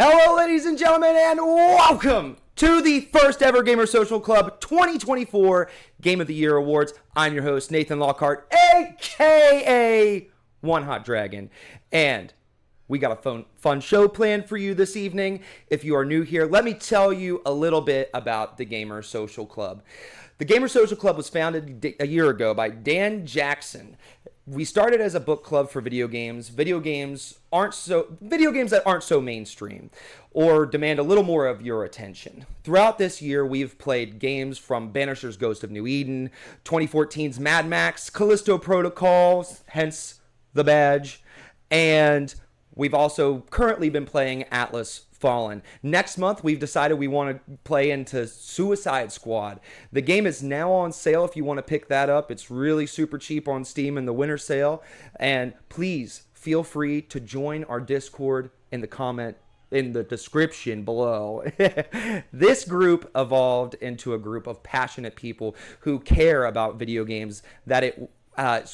Hello, ladies and gentlemen, and welcome to the first ever Gamer Social Club 2024 Game of the Year Awards. I'm your host, Nathan Lockhart, a.k.a. One Hot Dragon, and we got a fun show planned for you this evening. If you are new here, let me tell you a little bit about the Gamer Social Club. The Gamer Social Club was founded a year ago by Dan Jackson. We started as a book club for video games that aren't so mainstream or demand a little more of your attention. Throughout this year, we've played games from Banisher's Ghost of New Eden, 2014's Mad Max, Callisto Protocol, hence the badge, and we've also currently been playing Atlas Fallen. Next month, we've decided we want to play into Suicide Squad. The game is now on sale if you want to pick that up. It's really super cheap on Steam in the winter sale. And please feel free to join our Discord in the description below. This group evolved into a group of passionate people who care about video games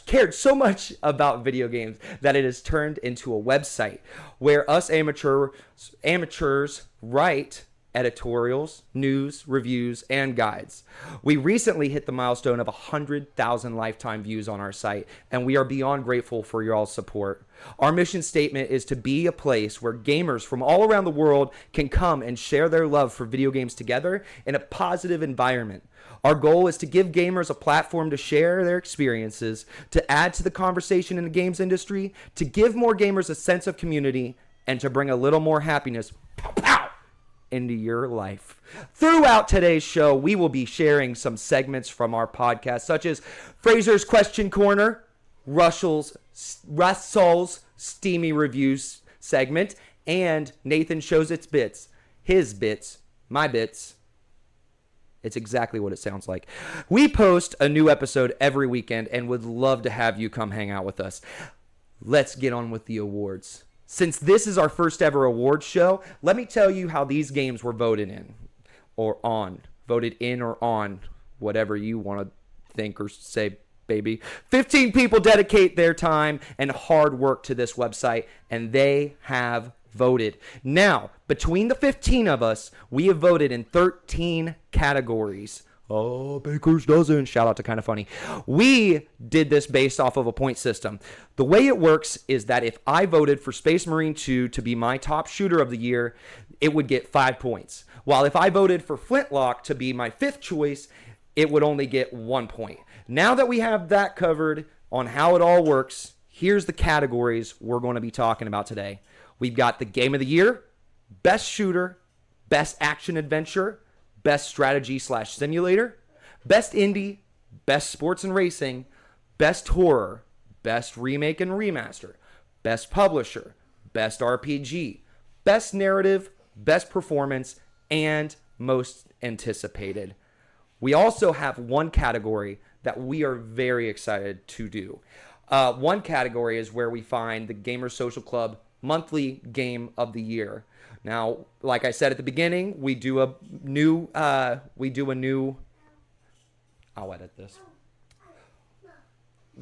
cared so much about video games that it has turned into a website where us amateurs write editorials, news, reviews, and guides. We recently hit the milestone of 100,000 lifetime views on our site, and we are beyond grateful for your all's support. Our mission statement is to be a place where gamers from all around the world can come and share their love for video games together in a positive environment. Our goal is to give gamers a platform to share their experiences, to add to the conversation in the games industry, to give more gamers a sense of community, and to bring a little more happiness into your life. Throughout today's show, we will be sharing some segments from our podcast, such as Fraser's Question Corner, Russel's Steamy Reviews segment, and Nathan Shows Its Bits. His bits, my bits. It's exactly what it sounds like. We post a new episode every weekend and would love to have you come hang out with us. Let's get on with the awards. Since this is our first ever awards show, let me tell you how these games were voted in or on. Voted in or on, whatever you want to think or say, baby. 15 people dedicate their time and hard work to this website, and they have voted. Now, between the 15 of us, we have voted in 13 categories. Oh, Baker's dozen. Shout out to Kinda Funny. We did this based off of a point system. The way it works is that if I voted for Space Marine 2 to be my top shooter of the year, it would get 5 points. While if I voted for Flintlock to be my 5th choice, it would only get 1 point. Now that we have that covered on how it all works, here's the categories we're going to be talking about today. We've got the Game of the Year, Best Shooter, Best Action Adventure, Best Strategy/Simulator, Best Indie, Best Sports and Racing, Best Horror, Best Remake and Remaster, Best Publisher, Best RPG, Best Narrative, Best Performance, and Most Anticipated. We also have one category that we are very excited to do. One category is where we find the Gamer Social Club Monthly Game of the Year. Now, like I said at the beginning, we do a new, I'll edit this.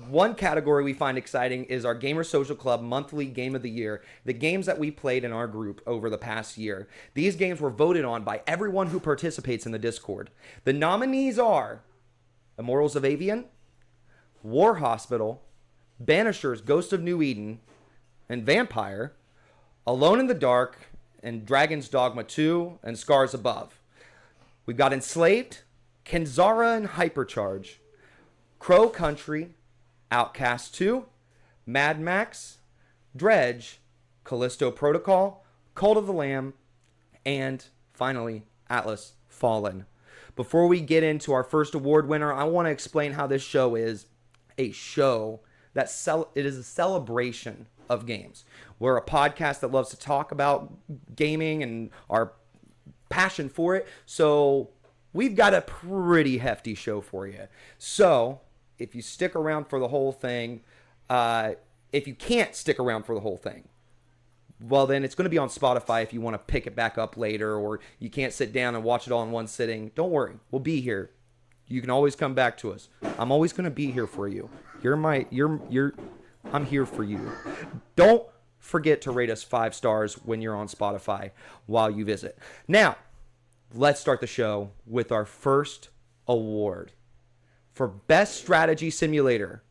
One category we find exciting is our Gamer Social Club Monthly Game of the Year, the games that we played in our group over the past year. These games were voted on by everyone who participates in the Discord. The nominees are Immortals of Avian, War Hospital, Banisher's Ghost of New Eden, and Vampire, Alone in the Dark, and Dragon's Dogma 2, and Scars Above. We've got Enslaved, Kenzara and Hypercharge, Crow Country, Outcast 2, Mad Max, Dredge, Callisto Protocol, Cult of the Lamb, and finally, Atlas Fallen. Before we get into our first award winner, I want to explain how this show is a show that it is a celebration of games. We're a podcast that loves to talk about gaming and our passion for it. So we've got a pretty hefty show for you. So if you stick around for the whole thing, if you can't stick around for the whole thing, well, then it's going to be on Spotify if you want to pick it back up later, or you can't sit down and watch it all in one sitting. Don't worry. We'll be here. You can always come back to us. I'm always going to be here for you. I'm here for you. Don't forget to rate us 5 stars when you're on Spotify while you visit. Now, let's start the show with our first award. For Best Strategy Simulator,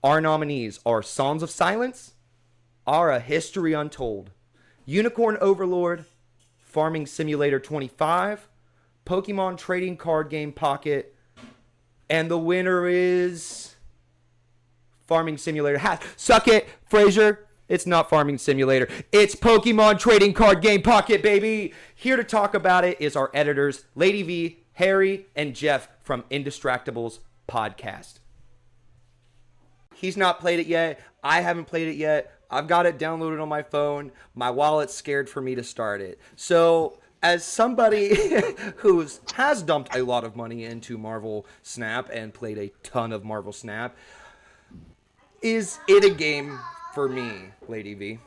our nominees are Songs of Silence, A History Untold, Unicorn Overlord, Farming Simulator 25, Pokemon Trading Card Game Pocket, and the winner is Farming Simulator. Suck it, Fraser. It's not Farming Simulator. It's Pokemon Trading Card Game Pocket, baby. Here to talk about it is our editors, Lady V, Harry, and Jeff from Indistractable's podcast. He's not played it yet. I haven't played it yet. I've got it downloaded on my phone. My wallet's scared for me to start it. So, as somebody who has dumped a lot of money into Marvel Snap and played a ton of Marvel Snap, is it a game for me, Lady V?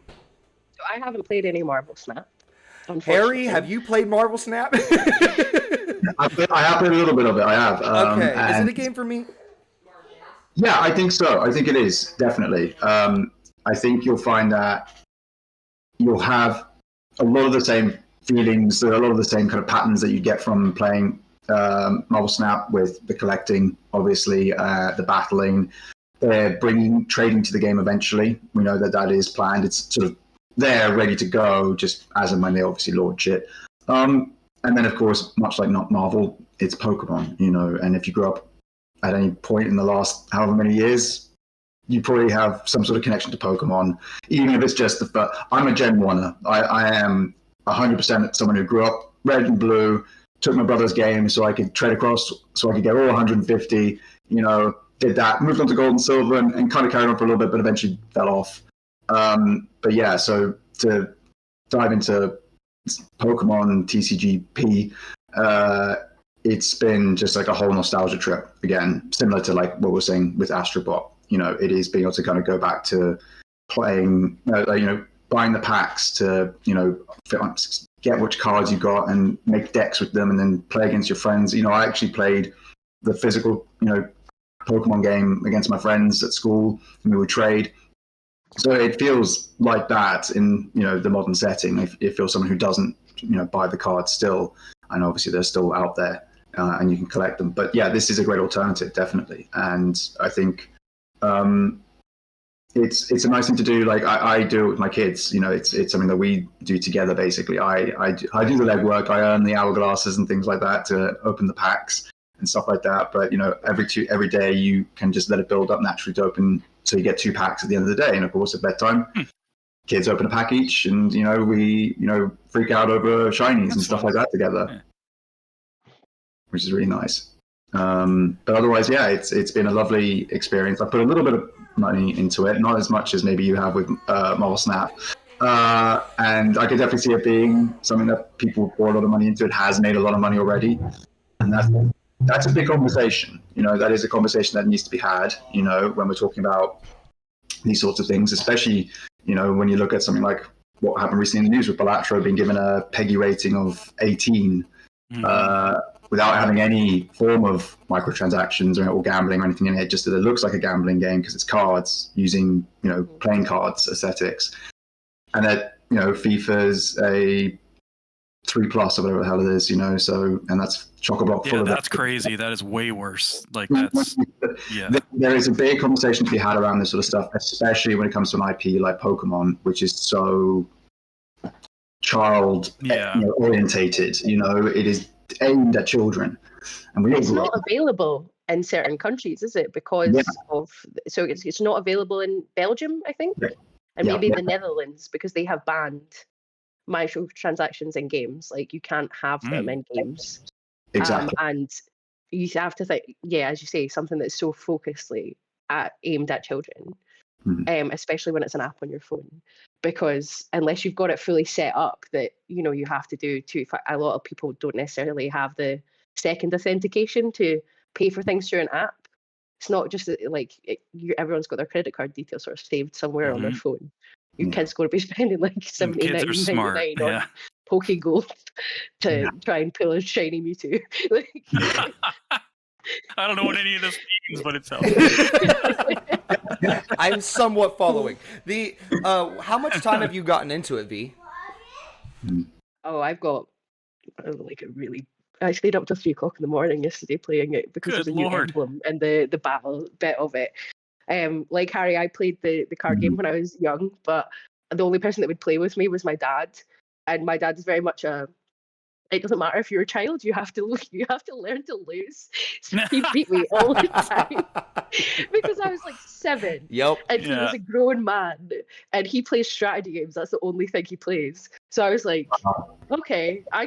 I haven't played any Marvel Snap. Harry, have you played Marvel Snap? I have played a little bit of it. I have. Okay, is it a game for me? Yeah, I think so. I think it is, definitely. I think you'll find that you'll have a lot of the same feelings, a lot of the same kind of patterns that you get from playing Marvel Snap, with the collecting, obviously, the battling. They're bringing trading to the game eventually. We know that is planned. It's sort of there, ready to go, just as and when they obviously launch it. And then, of course, much like not Marvel, it's Pokemon, and if you grew up at any point in the last however many years, you probably have some sort of connection to Pokemon, even if it's just I'm a Gen 1er. I am 100% someone who grew up red and blue, took my brother's game so I could trade across, so I could get all 150, did that, moved on to Gold and Silver, and kind of carried on for a little bit, but eventually fell off. But yeah, so to dive into Pokemon TCGP, it's been just like a whole nostalgia trip again, similar to like what we're saying with Astrobot. It is being able to kind of go back to playing, buying the packs to, get which cards you got and make decks with them and then play against your friends. I actually played the physical, Pokemon game against my friends at school, and we would trade. So it feels like that in, the modern setting. If you're someone who doesn't, buy the cards still, and obviously they're still out there, and you can collect them. But yeah, this is a great alternative, definitely. And I think it's a nice thing to do. Like I do it with my kids. It's something that we do together. Basically, I do the legwork. I earn the hourglasses and things like that to open the packs and stuff like that. But every day you can just let it build up naturally to open. So you get 2 packs at the end of the day, and of course at bedtime, kids open a pack each, and we freak out over shinies and stuff like that together, which is really nice. But otherwise, yeah, it's been a lovely experience. I put a little bit of money into it, not as much as maybe you have with Marvel Snap, and I could definitely see it being something that people pour a lot of money into. It has made a lot of money already, and that's a big conversation. That is a conversation that needs to be had, when we're talking about these sorts of things, especially, when you look at something like what happened recently in the news with Balatro being given a PEGI rating of 18, without having any form of microtransactions or gambling or anything in it, just that it looks like a gambling game because it's cards using, playing cards aesthetics. And that, FIFA's a 3+ or whatever the hell it is, so, and that's chock-a-block full of that's crazy. That is way worse. Like, that's, yeah. There is a big conversation to be had around this sort of stuff, especially when it comes to an IP like Pokemon, which is so child orientated. It is aimed at children, and it's not available in certain countries, is it? Because it's not available in Belgium, I think, and maybe the Netherlands, because they have banned microtransactions in games. Like, you can't have them in games. Exactly. And you have to think, as you say, something that's so focusedly aimed at children, especially when it's an app on your phone, because unless you've got it fully set up that, you have to do a lot of people don't necessarily have the second authentication to pay for things through an app. It's not just like everyone's got their credit card details sort of saved somewhere on their phone. Your kid's going to be spending like $79.99 on Pokegold to try and pull a shiny Mewtwo. I don't know what any of this means, but it sounds. I'm somewhat following. The how much time have you gotten into it, V? Oh, I've got like a really. I stayed up till 3 o'clock in the morning yesterday playing it because Good there's a new Lord. emblem and the battle bit of it. Like Harry, I played the card game when I was young, but the only person that would play with me was my dad, and my dad's very much a. It doesn't matter if you're a child; you have to learn to lose. So he beat me all the time because I was like 7. Yep. And he was a grown man, and he plays strategy games. That's the only thing he plays. So I was like, okay, I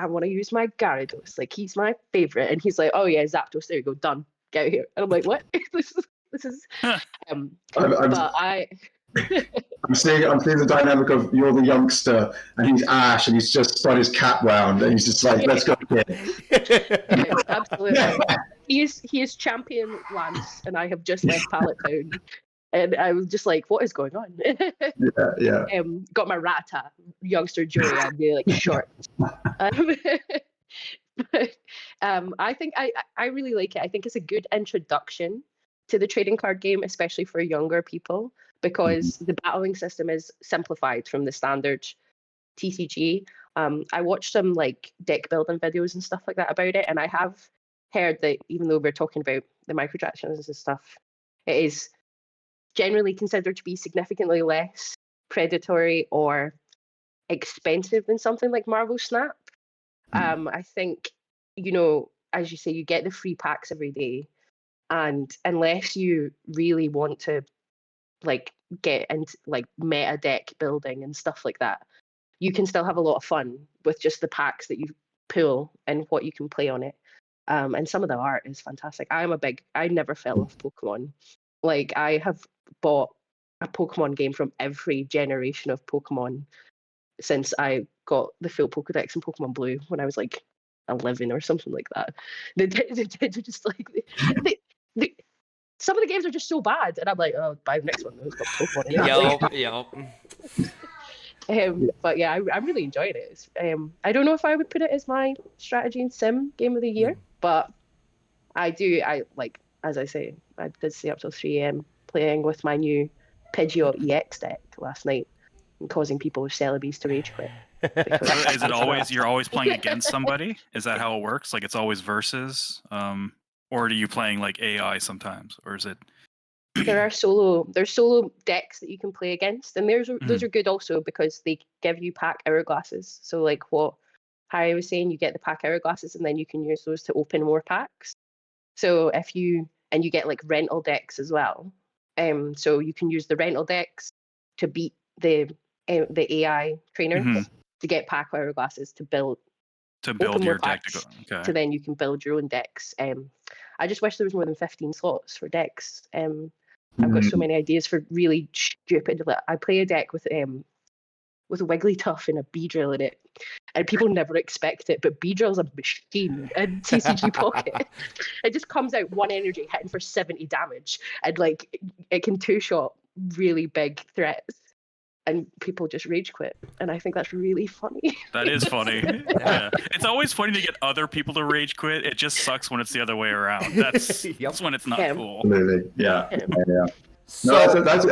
want to use my Gyarados. Like, he's my favorite. And he's like, oh yeah, Zapdos. There you go, done. Get out of here. And I'm like, what? this is. I'm seeing the dynamic of you're the youngster and he's Ash and he's just spun his cat round and he's just like, let's go again. Yeah, absolutely. He is champion Lance and I have just left Pallet Town. And I was just like, what is going on? Yeah. Got my Rattata, youngster Joey, and they're like short. I think I really like it. I think it's a good introduction to the trading card game, especially for younger people, because the battling system is simplified from the standard TCG. I watched some like deck building videos and stuff like that about it, and I have heard that even though we're talking about the microtransactions and stuff, it is generally considered to be significantly less predatory or expensive than something like Marvel Snap. I think, as you say, you get the free packs every day, and unless you really want to like get into like meta deck building and stuff like that, you can still have a lot of fun with just the packs that you pull and what you can play on it. And some of the art is fantastic. I never fell off Pokemon. Like, I have bought a Pokemon game from every generation of Pokemon since I got the full Pokedex in Pokemon Blue when I was like 11 or something like that. They're just like some of the games are just so bad, and I'm like, oh, buy the next one. It's got Pokemon in it. Yep. But yeah, I'm really enjoying it. I don't know if I would put it as my strategy and sim game of the year, but I like, as I say, I did stay up till 3 a.m. playing with my new Pidgeot EX deck last night and causing people with Celebies to rage quit. Is it always you're always playing against somebody? Is that how it works? Like, it's always versus, or are you playing like AI sometimes, or is it? There's solo decks that you can play against, and those are good also because they give you pack hourglasses. So like what Harry was saying, you get the pack hourglasses, and then you can use those to open more packs. So you get like rental decks as well. So you can use the rental decks to beat the AI trainers to get pack hourglasses to build your deck to go. Okay. So then you can build your own decks. I just wish there was more than 15 slots for decks. I've got so many ideas for really stupid. I play a deck with a Wigglytuff and a Beedrill in it, and people never expect it, but Beedrill's a machine in TCG Pocket. It just comes out 1 energy hitting for 70 damage, and like it can 2-shot really big threats, and people just rage quit, and I think that's really funny. That is funny. Yeah. It's always funny to get other people to rage quit. It just sucks when it's the other way around. That's when it's not cool. Absolutely. Yeah. So that's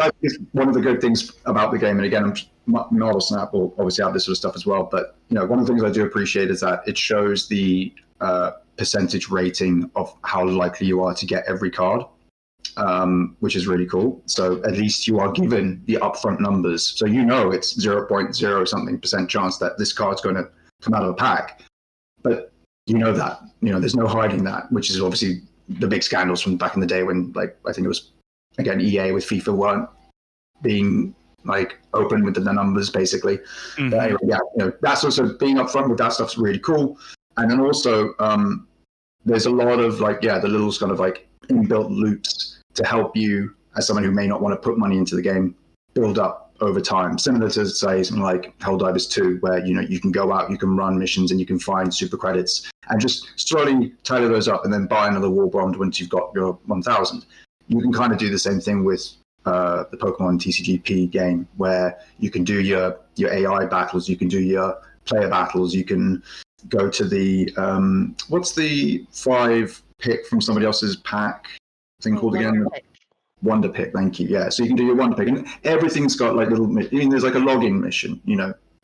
one of the good things about the game. And again, Marvel Snap will obviously have this sort of stuff as well. But one of the things I do appreciate is that it shows the percentage rating of how likely you are to get every card, which is really cool. So at least you are given the upfront numbers. So it's 0.0 something % chance that this card's going to come out of a pack. But that. There's no hiding that, which is obviously the big scandals from back in the day when, like, I think it was, again, EA with FIFA weren't being like open with the numbers, basically. But anyway, that's also being upfront with that stuff's really cool. And then also, there's a lot of the little kind of like inbuilt loops to help you, as someone who may not want to put money into the game, build up over time. Similar to, say, something like Helldivers 2, where you can go out, you can run missions, and you can find super credits, and just slowly tally those up, and then buy another War Bond once you've got your 1,000. You can kind of do the same thing with the Pokemon TCGP game, where you can do your AI battles, you can do your player battles, you can go to the what's the 5 pick from somebody else's pack thing called again? Wonder pick, thank you. Yeah, so you can do your wonder pick, and everything's got like little. I mean, there's like a logging mission.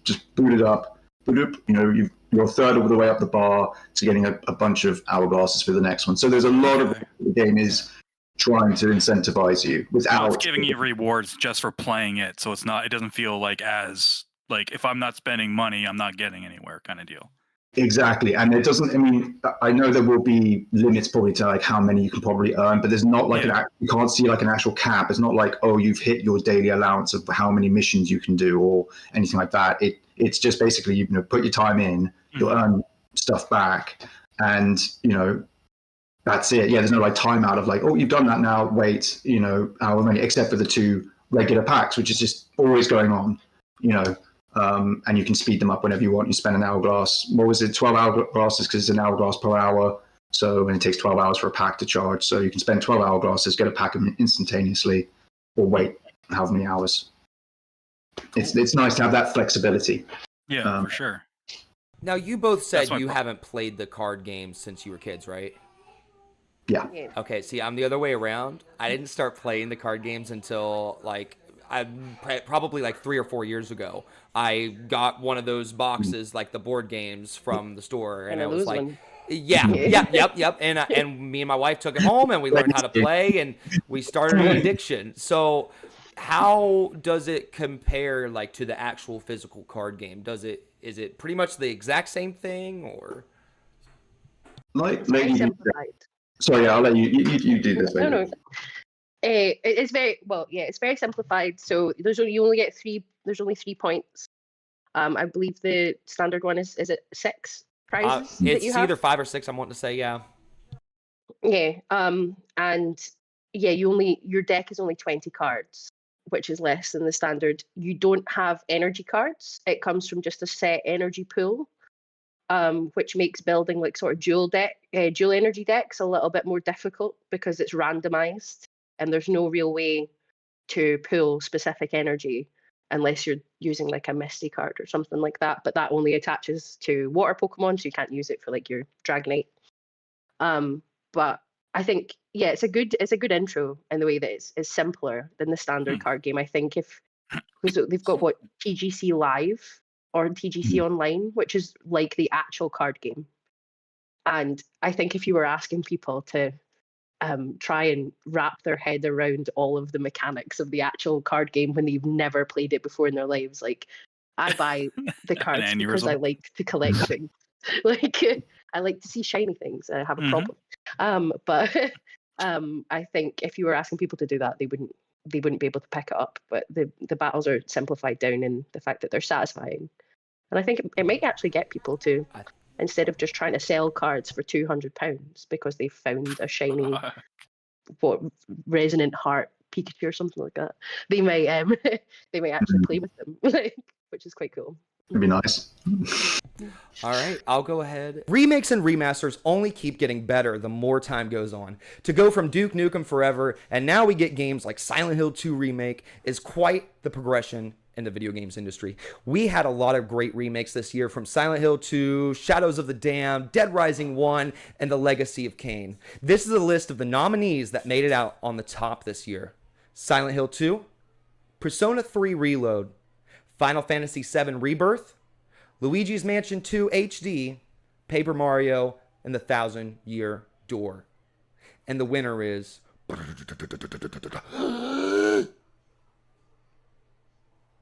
Just boot it up. You're a third of the way up the bar to getting a bunch of hourglasses for the next one. So there's a lot of the game is trying to incentivize you without it's giving you rewards just for playing it. So it doesn't feel like if I'm not spending money, I'm not getting anywhere kind of deal. Exactly. And it doesn't, I mean, I know there will be limits probably to like how many you can probably earn, but there's not like you can't see like an actual cap. It's not like, oh, you've hit your daily allowance of how many missions you can do or anything like that. It's just basically, put your time in, you'll earn stuff back, and, that's it. Yeah, there's no like timeout of like, oh, you've done that now, wait, however many, except for the 2 regular packs, which is just always going on, and you can speed them up whenever you want. You spend an hourglass. What was it? 12 hourglasses because it's an hourglass per hour. So, and it takes 12 hours for a pack to charge. So you can spend 12 hourglasses, get a pack of them instantaneously, or wait however many hours. It's nice to have that flexibility. Yeah, for sure. Now, you both said you haven't played the card games since you were kids, right? Yeah. Okay, see, I'm the other way around. I didn't start playing the card games until probably like 3 or 4 years ago. I got one of those boxes, like the board games from the store, and I was like, yep. And me and my wife took it home, and we learned how to play, and we started an addiction. So how does it compare like to the actual physical card game? Is it pretty much the exact same thing, or? Very simplified. Sorry, I'll let you do this. No. It's very simplified. So you only get 3. There's only 3 points. I believe the standard one is it 6 prizes? It's either 5 or 6. I'm wanting to say, yeah. Yeah. And yeah, your deck is only 20 cards, which is less than the standard. You don't have energy cards. It comes from just a set energy pool, which makes building like sort of dual energy decks a little bit more difficult because it's randomized and there's no real way to pull specific energy unless you're using like a Misty card or something like that. But that only attaches to water Pokemon, so you can't use it for like your Dragonite. But I think it's a good intro in the way that it's simpler than the standard card game. I think because they've got TGC Live or TGC Online, which is like the actual card game. And I think if you were asking people to try and wrap their head around all of the mechanics of the actual card game when they've never played it before in their lives, like I buy the cards because I like to collect things. Like I like to see shiny things. I have a problem. But I think if you were asking people to do that, they wouldn't be able to pick it up. But the battles are simplified down in the fact that they're satisfying. And I think it might actually get people to, instead of just trying to sell cards for £200 because they found a shiny, resonant heart Pikachu or something like that, they might actually play with them, which is quite cool. It'd be nice. All right, I'll go ahead. Remakes and remasters only keep getting better the more time goes on. To go from Duke Nukem Forever, and now we get games like Silent Hill 2 Remake, is quite the progression in the video games industry. We had a lot of great remakes this year, from Silent Hill 2, Shadows of the Damned, Dead Rising 1, and The Legacy of Kain. This is a list of the nominees that made it out on the top this year. Silent Hill 2, Persona 3 Reload, Final Fantasy VII Rebirth, Luigi's Mansion 2 HD, Paper Mario, and The Thousand Year Door. And the winner is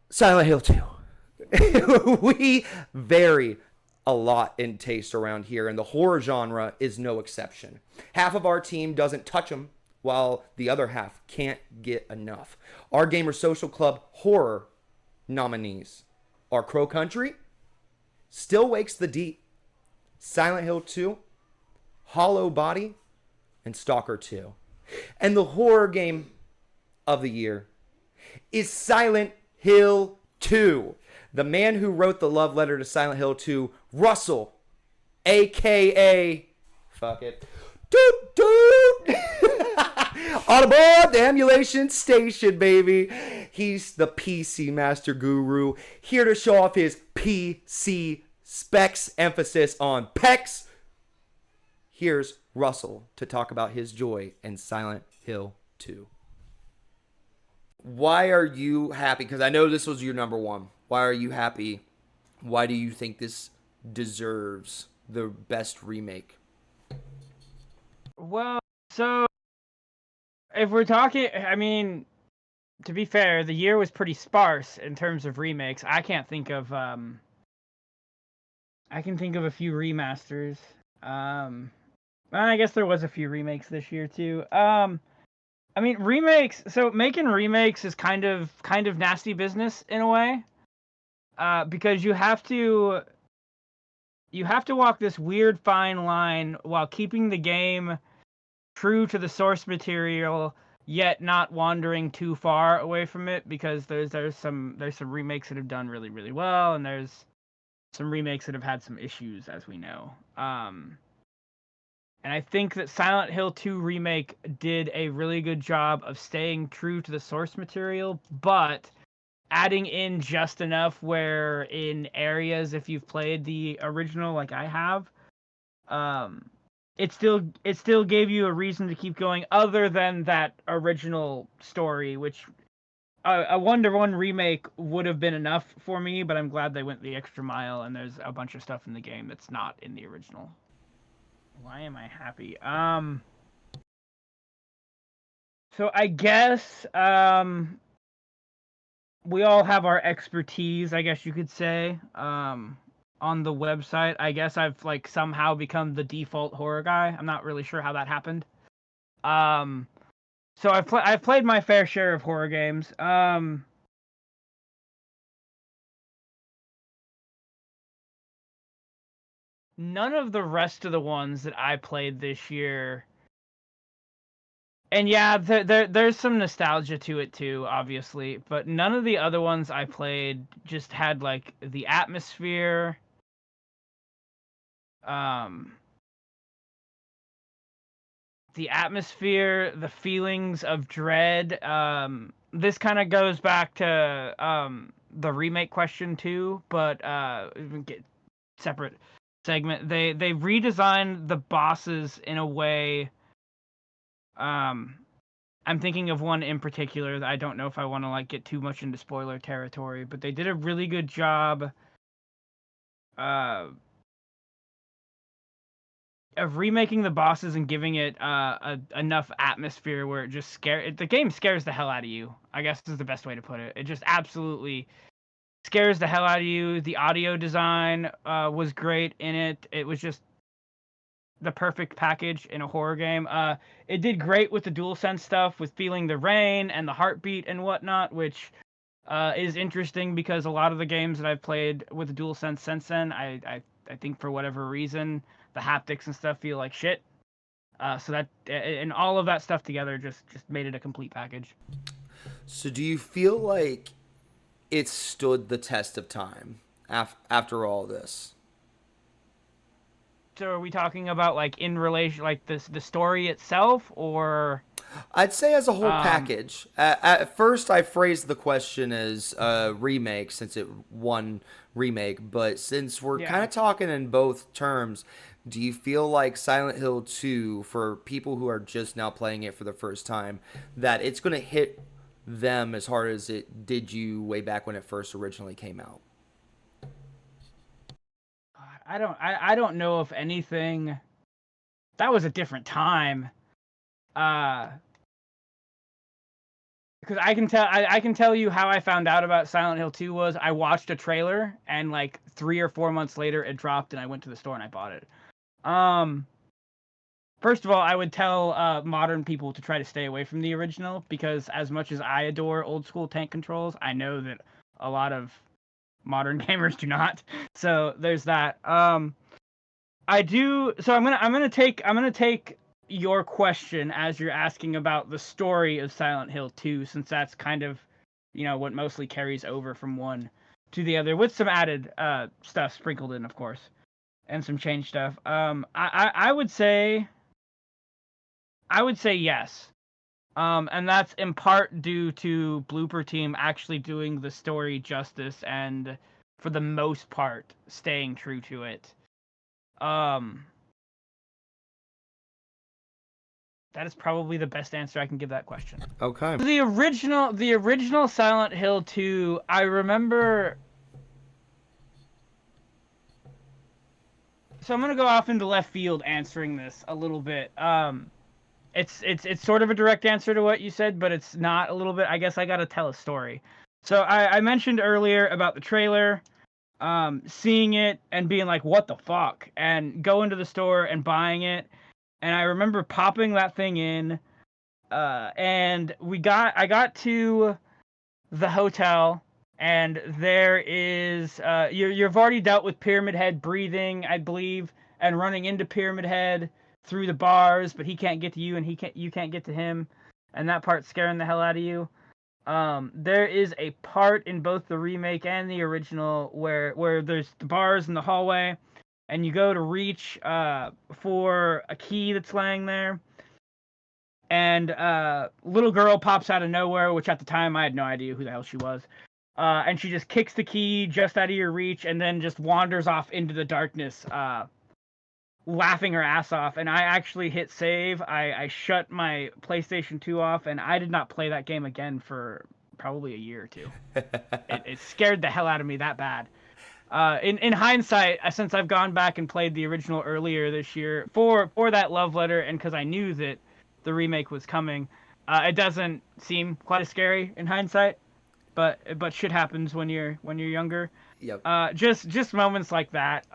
Silent Hill 2. We vary a lot in taste around here, and the horror genre is no exception. Half of our team doesn't touch them, while the other half can't get enough. Our Gamer Social Club horror nominees are Crow Country, Still Wakes the Deep, Silent Hill 2, Hollow Body, and Stalker 2. And the horror game of the year is Silent Hill 2. The man who wrote the love letter to Silent Hill 2, Russel, a.k.a. Fuck it. Doot doot! On aboard the emulation station, baby. He's the PC Master Guru, here to show off his PC specs, emphasis on pecs. Here's Russell to talk about his joy in Silent Hill 2. Why are you happy? Because I know this was your number one. Why are you happy? Why do you think this deserves the best remake? Well, so if we're talking, I mean, to be fair, the year was pretty sparse in terms of remakes. I can't think of I can think of a few remasters. I guess there was a few remakes this year too. I mean, remakes. So making remakes is kind of nasty business in a way, because you have to walk this weird fine line while keeping the game true to the source material, yet not wandering too far away from it. Because there's some remakes that have done really really well, and there's some remakes that have had some issues, as we know. And I think that Silent Hill 2 Remake did a really good job of staying true to the source material, but adding in just enough where in areas, if you've played the original like I have, it still gave you a reason to keep going other than that original story, which a 1-to-1 remake would have been enough for me, but I'm glad they went the extra mile, and there's a bunch of stuff in the game that's not in the original. Why am I happy? So I guess we all have our expertise, I guess you could say, on the website. I guess I've like somehow become the default horror guy. I'm not really sure how that happened. So I've played my fair share of horror games. None of the rest of the ones that I played this year, and yeah, there's some nostalgia to it too, obviously, but none of the other ones I played just had like the atmosphere, the feelings of dread. This kind of goes back to the remake question too, but get separate segment. They redesigned the bosses in a way. I'm thinking of one in particular that I don't know if I want to like get too much into spoiler territory, but they did a really good job of remaking the bosses and giving it enough atmosphere where it just the game scares the hell out of you. I guess is the best way to put it. It just absolutely scares the hell out of you. The audio design was great in it. It was just the perfect package in a horror game. It did great with the DualSense stuff, with feeling the rain and the heartbeat and whatnot, which is interesting because a lot of the games that I've played with the DualSense since then, I think for whatever reason, the haptics and stuff feel like shit. So that and all of that stuff together just made it a complete package. So do you feel like it stood the test of time after all this? So are we talking about like in relation, like the story itself, or? I'd say as a whole package. At first, I phrased the question as a remake since it won remake, but since we're kind of talking in both terms, do you feel like Silent Hill 2, for people who are just now playing it for the first time, that it's going to hit them as hard as it did you way back when it first originally came out? I don't know if anything. That was a different time. Because I can tell you how I found out about Silent Hill 2 was I watched a trailer and like 3 or 4 months later it dropped and I went to the store and I bought it. First of all, I would tell modern people to try to stay away from the original because as much as I adore old school tank controls, I know that a lot of modern gamers do not. So there's that. I do. So I'm gonna take your question as you're asking about the story of Silent Hill 2, since that's kind of, what mostly carries over from one to the other, with some added stuff sprinkled in, of course, and some change stuff. I would say yes. And that's in part due to Blooper Team actually doing the story justice and, for the most part, staying true to it. That is probably the best answer I can give that question. Okay. The original Silent Hill 2, I remember. So I'm gonna go off into left field answering this a little bit. It's sort of a direct answer to what you said, but it's not a little bit. I guess I gotta tell a story. So I mentioned earlier about the trailer, seeing it and being like, what the fuck? And going to the store and buying it. And I remember popping that thing in, and I got to the hotel, and there is you've already dealt with Pyramid Head breathing, I believe, and running into Pyramid Head through the bars, but he can't get to you, and you can't get to him, and that part's scaring the hell out of you. There is a part in both the remake and the original where there's the bars in the hallway, and you go to reach for a key that's laying there, and little girl pops out of nowhere, which at the time I had no idea who the hell she was, and she just kicks the key just out of your reach, and then just wanders off into the darkness, laughing her ass off. And I actually hit save. I shut my PlayStation 2 off, and I did not play that game again for probably a year or two. It scared the hell out of me that bad. In hindsight, since I've gone back and played the original earlier this year for that love letter, and because I knew that the remake was coming, it doesn't seem quite as scary in hindsight. But shit happens when you're younger. Yep. Just moments like that.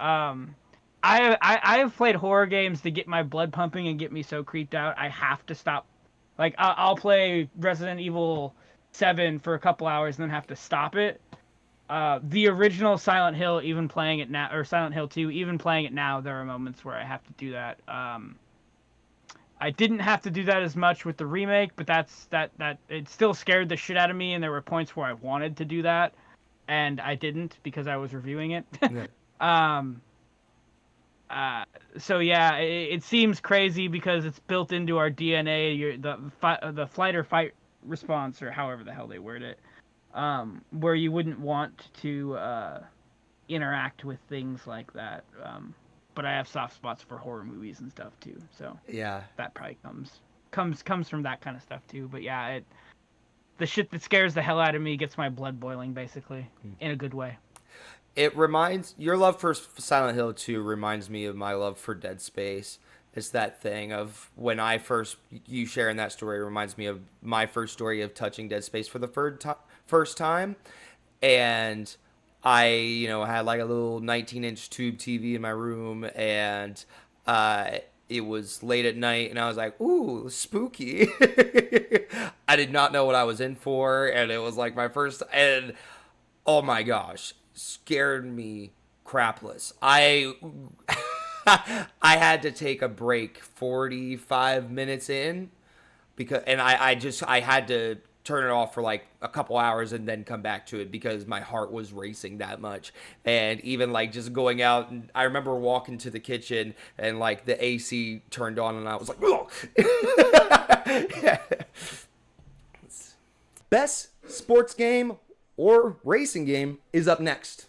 I have played horror games to get my blood pumping and get me so creeped out I have to stop. Like I'll play Resident Evil 7 for a couple hours and then have to stop it. The original Silent Hill, even playing it now, or Silent Hill 2, even playing it now, there are moments where I have to do that. I didn't have to do that as much with the remake, but that it still scared the shit out of me, and there were points where I wanted to do that, and I didn't because I was reviewing it. Yeah. So yeah, it seems crazy because it's built into our DNA, the flight or fight response, or however the hell they word it, where you wouldn't want to interact with things like that. But I have soft spots for horror movies and stuff too, so Yeah. that probably comes from that kind of stuff too. But yeah, the shit that scares the hell out of me gets my blood boiling, basically, in a good way. It reminds your love for Silent Hill 2 reminds me of my love for Dead Space. It's that thing of when you sharing that story reminds me of my first story of touching Dead Space for the first time, and I had like a little 19-inch tube TV in my room, and it was late at night, and I was like, ooh, spooky. I did not know what I was in for, and it was like my first, and oh my gosh, scared me crapless. I had to take a break 45 minutes in and I had to turn it off for like a couple hours and then come back to it because my heart was racing that much. And even like just going out, and I remember walking to the kitchen and like the AC turned on and I was like, yeah. Best sports game or racing game is up next.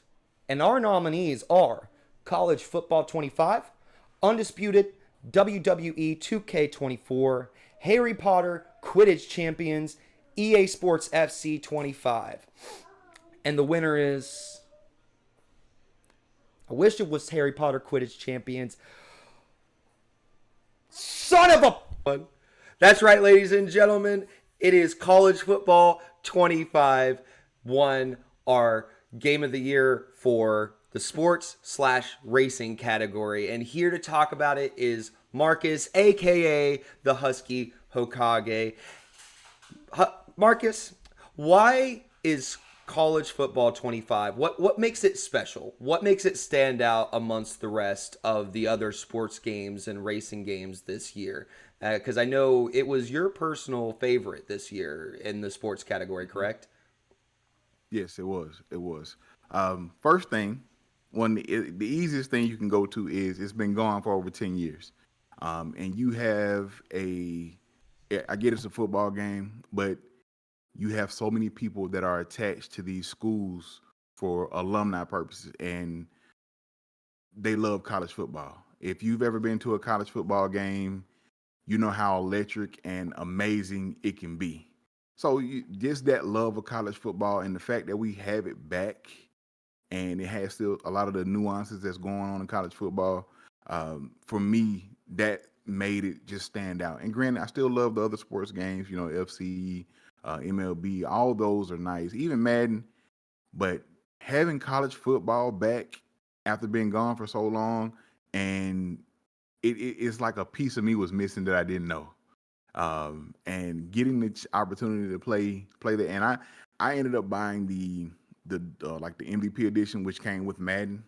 And our nominees are College Football 25, Undisputed, WWE 2K24, Harry Potter Quidditch Champions, EA Sports FC 25. And the winner is... I wish it was Harry Potter Quidditch Champions. Son of a... That's right, ladies and gentlemen. It is College Football 25 won our Game of the Year for the sports/racing category. And here to talk about it is Marcus, a.k.a. the Husky Hokage. Marcus, why is College Football 25, what makes it special? What makes it stand out amongst the rest of the other sports games and racing games this year? Because I know it was your personal favorite this year in the sports category, correct? Yes, it was. It was. First thing, the easiest thing you can go to is it's been going for over 10 years. And you have I get it's a football game, but you have so many people that are attached to these schools for alumni purposes, and they love college football. If you've ever been to a college football game, you know how electric and amazing it can be. So just that love of college football and the fact that we have it back and it has still a lot of the nuances that's going on in college football. For me, that made it just stand out. And granted, I still love the other sports games, FC, MLB, all those are nice, even Madden. But having college football back after being gone for so long, and it's like a piece of me was missing that I didn't know. And getting the opportunity to play that, and I ended up buying the like the MVP edition, which came with Madden.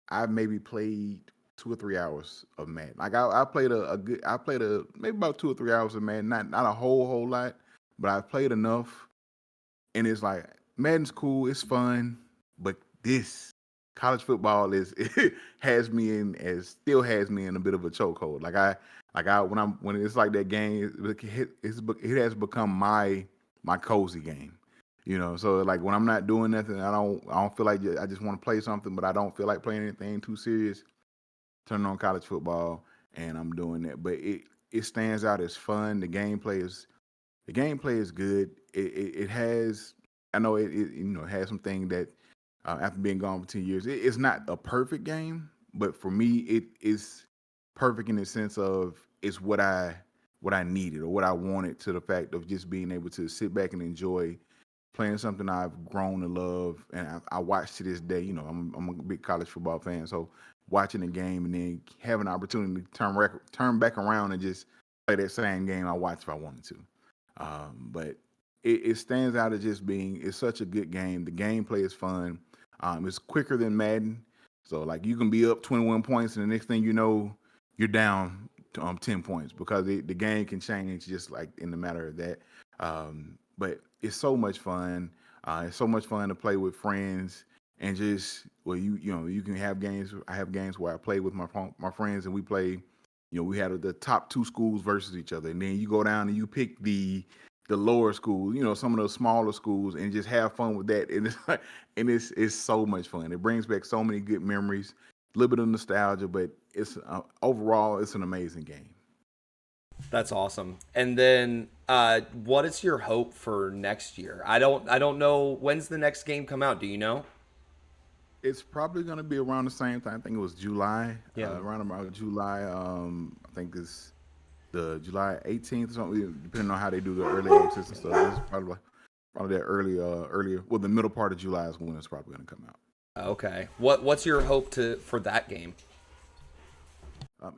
I maybe played 2 or 3 hours of Madden. Like I played I played maybe about 2 or 3 hours of Madden, not a whole lot, but I played enough. And it's like Madden's cool, it's fun, but this college football it still has me in a bit of a chokehold. When it's like that game, it has become my cozy game. So like when I'm not doing nothing, I don't feel like I just want to play something, but I don't feel like playing anything too serious. Turning on college football and I'm doing that. But it stands out as fun. The gameplay is good. It has, I know it has some things that after being gone for 10 years, it's not a perfect game, but for me it is perfect in the sense of it's what I needed or what I wanted, to the fact of just being able to sit back and enjoy playing something I've grown to love, and I watch to this day. I'm a big college football fan, so watching the game and then having an opportunity to turn back around and just play that same game I watched if I wanted to. But it stands out as just it's such a good game. The gameplay is fun. It's quicker than Madden, so like you can be up 21 points and the next thing you know, you're down 10 points because the game can change just like in the matter of that. But it's so much fun. It's so much fun to play with friends and just you can have games. I have games where I play with my friends and we play. We had the top two schools versus each other, and then you go down and you pick the lower schools. Some of those smaller schools, and just have fun with that. And it's so much fun. It brings back so many good memories, a little bit of nostalgia, but it's overall it's an amazing game. That's awesome. And then, what is your hope for next year? I don't know, when's the next game come out. Do you know? It's probably going to be around the same time. I think it was July. Yeah. Around about July. I think it's the July 18th or something, depending on how they do the early access and stuff. It's probably that earlier. Well, the middle part of July is when it's probably going to come out. Okay. What's your hope for that game?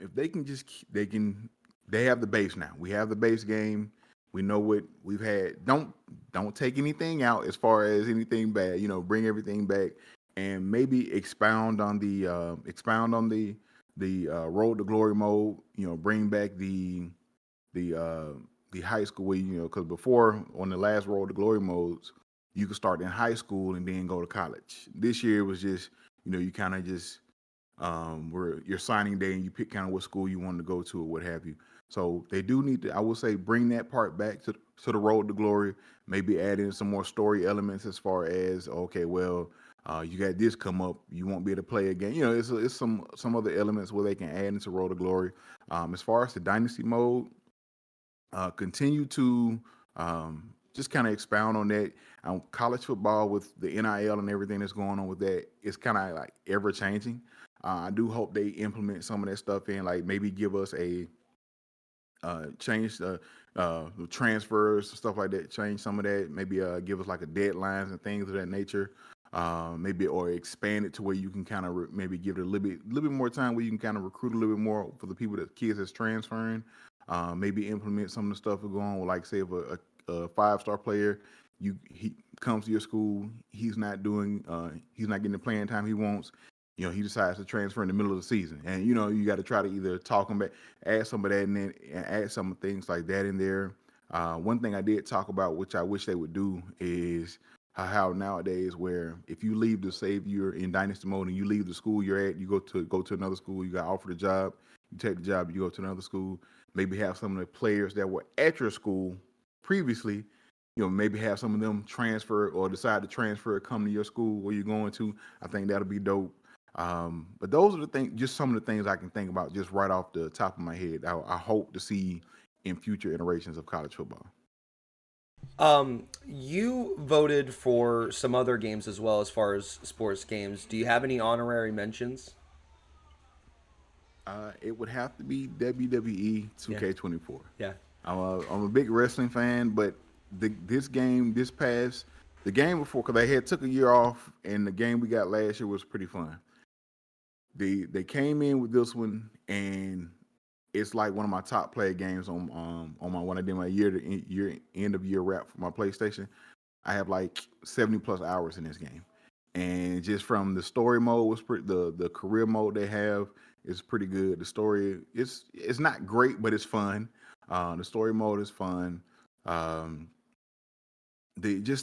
If they can they have the base now. We have the base game. We know what we've had. Don't take anything out as far as anything bad. Bring everything back and maybe expound on the Road to Glory mode. Bring back the high school way. Because before on the last Road to Glory modes, you could start in high school and then go to college. This year it was just you kind of just where your signing day and you pick kind of what school you wanted to go to or what have you. So they do need to, I will say, bring that part back to the Road to Glory. Maybe add in some more story elements as far as, okay, well, you got this come up, you won't be able to play again. It's some other elements where they can add into Road to Glory. As far as the Dynasty mode, continue to just kind of expound on that. College football with the NIL and everything that's going on with that, it's kind of like ever changing. I do hope they implement some of that stuff in, like maybe give us a change the transfers, stuff like that. Change some of that. Maybe give us like a deadlines and things of that nature. Maybe or expand it to where you can kind of maybe give it a little bit more time where you can kind of recruit a little bit more for the kids that's transferring. Maybe implement some of the stuff that's going on. Like say if a 5-star player, he comes to your school, he's not getting the playing time he wants. He decides to transfer in the middle of the season, and you got to try to either talk him back, add some of that, and then add some things like that in there. One thing I did talk about, which I wish they would do, is how nowadays, where if you leave you're in dynasty mode and you leave the school you're at, you go to another school, you got offered a job, you take the job, you go to another school. Maybe have some of the players that were at your school previously, maybe have some of them transfer or decide to transfer, come to your school where you're going to. I think that'll be dope. But those are the things, just some of the things I can think about just right off the top of my head. I hope to see in future iterations of college football. You voted for some other games as well as far as sports games. Do you have any honorary mentions? It would have to be WWE 2K24. Yeah. I'm a big wrestling fan, but the game before, because they took a year off, and the game we got last year was pretty fun. They came in with this one, and it's like one of my top play games on my when I did my year end of year wrap for my PlayStation. I have like 70 plus hours in this game, and just from the story mode was the career mode they have is pretty good. The story it's not great, but it's fun. The story mode is fun. The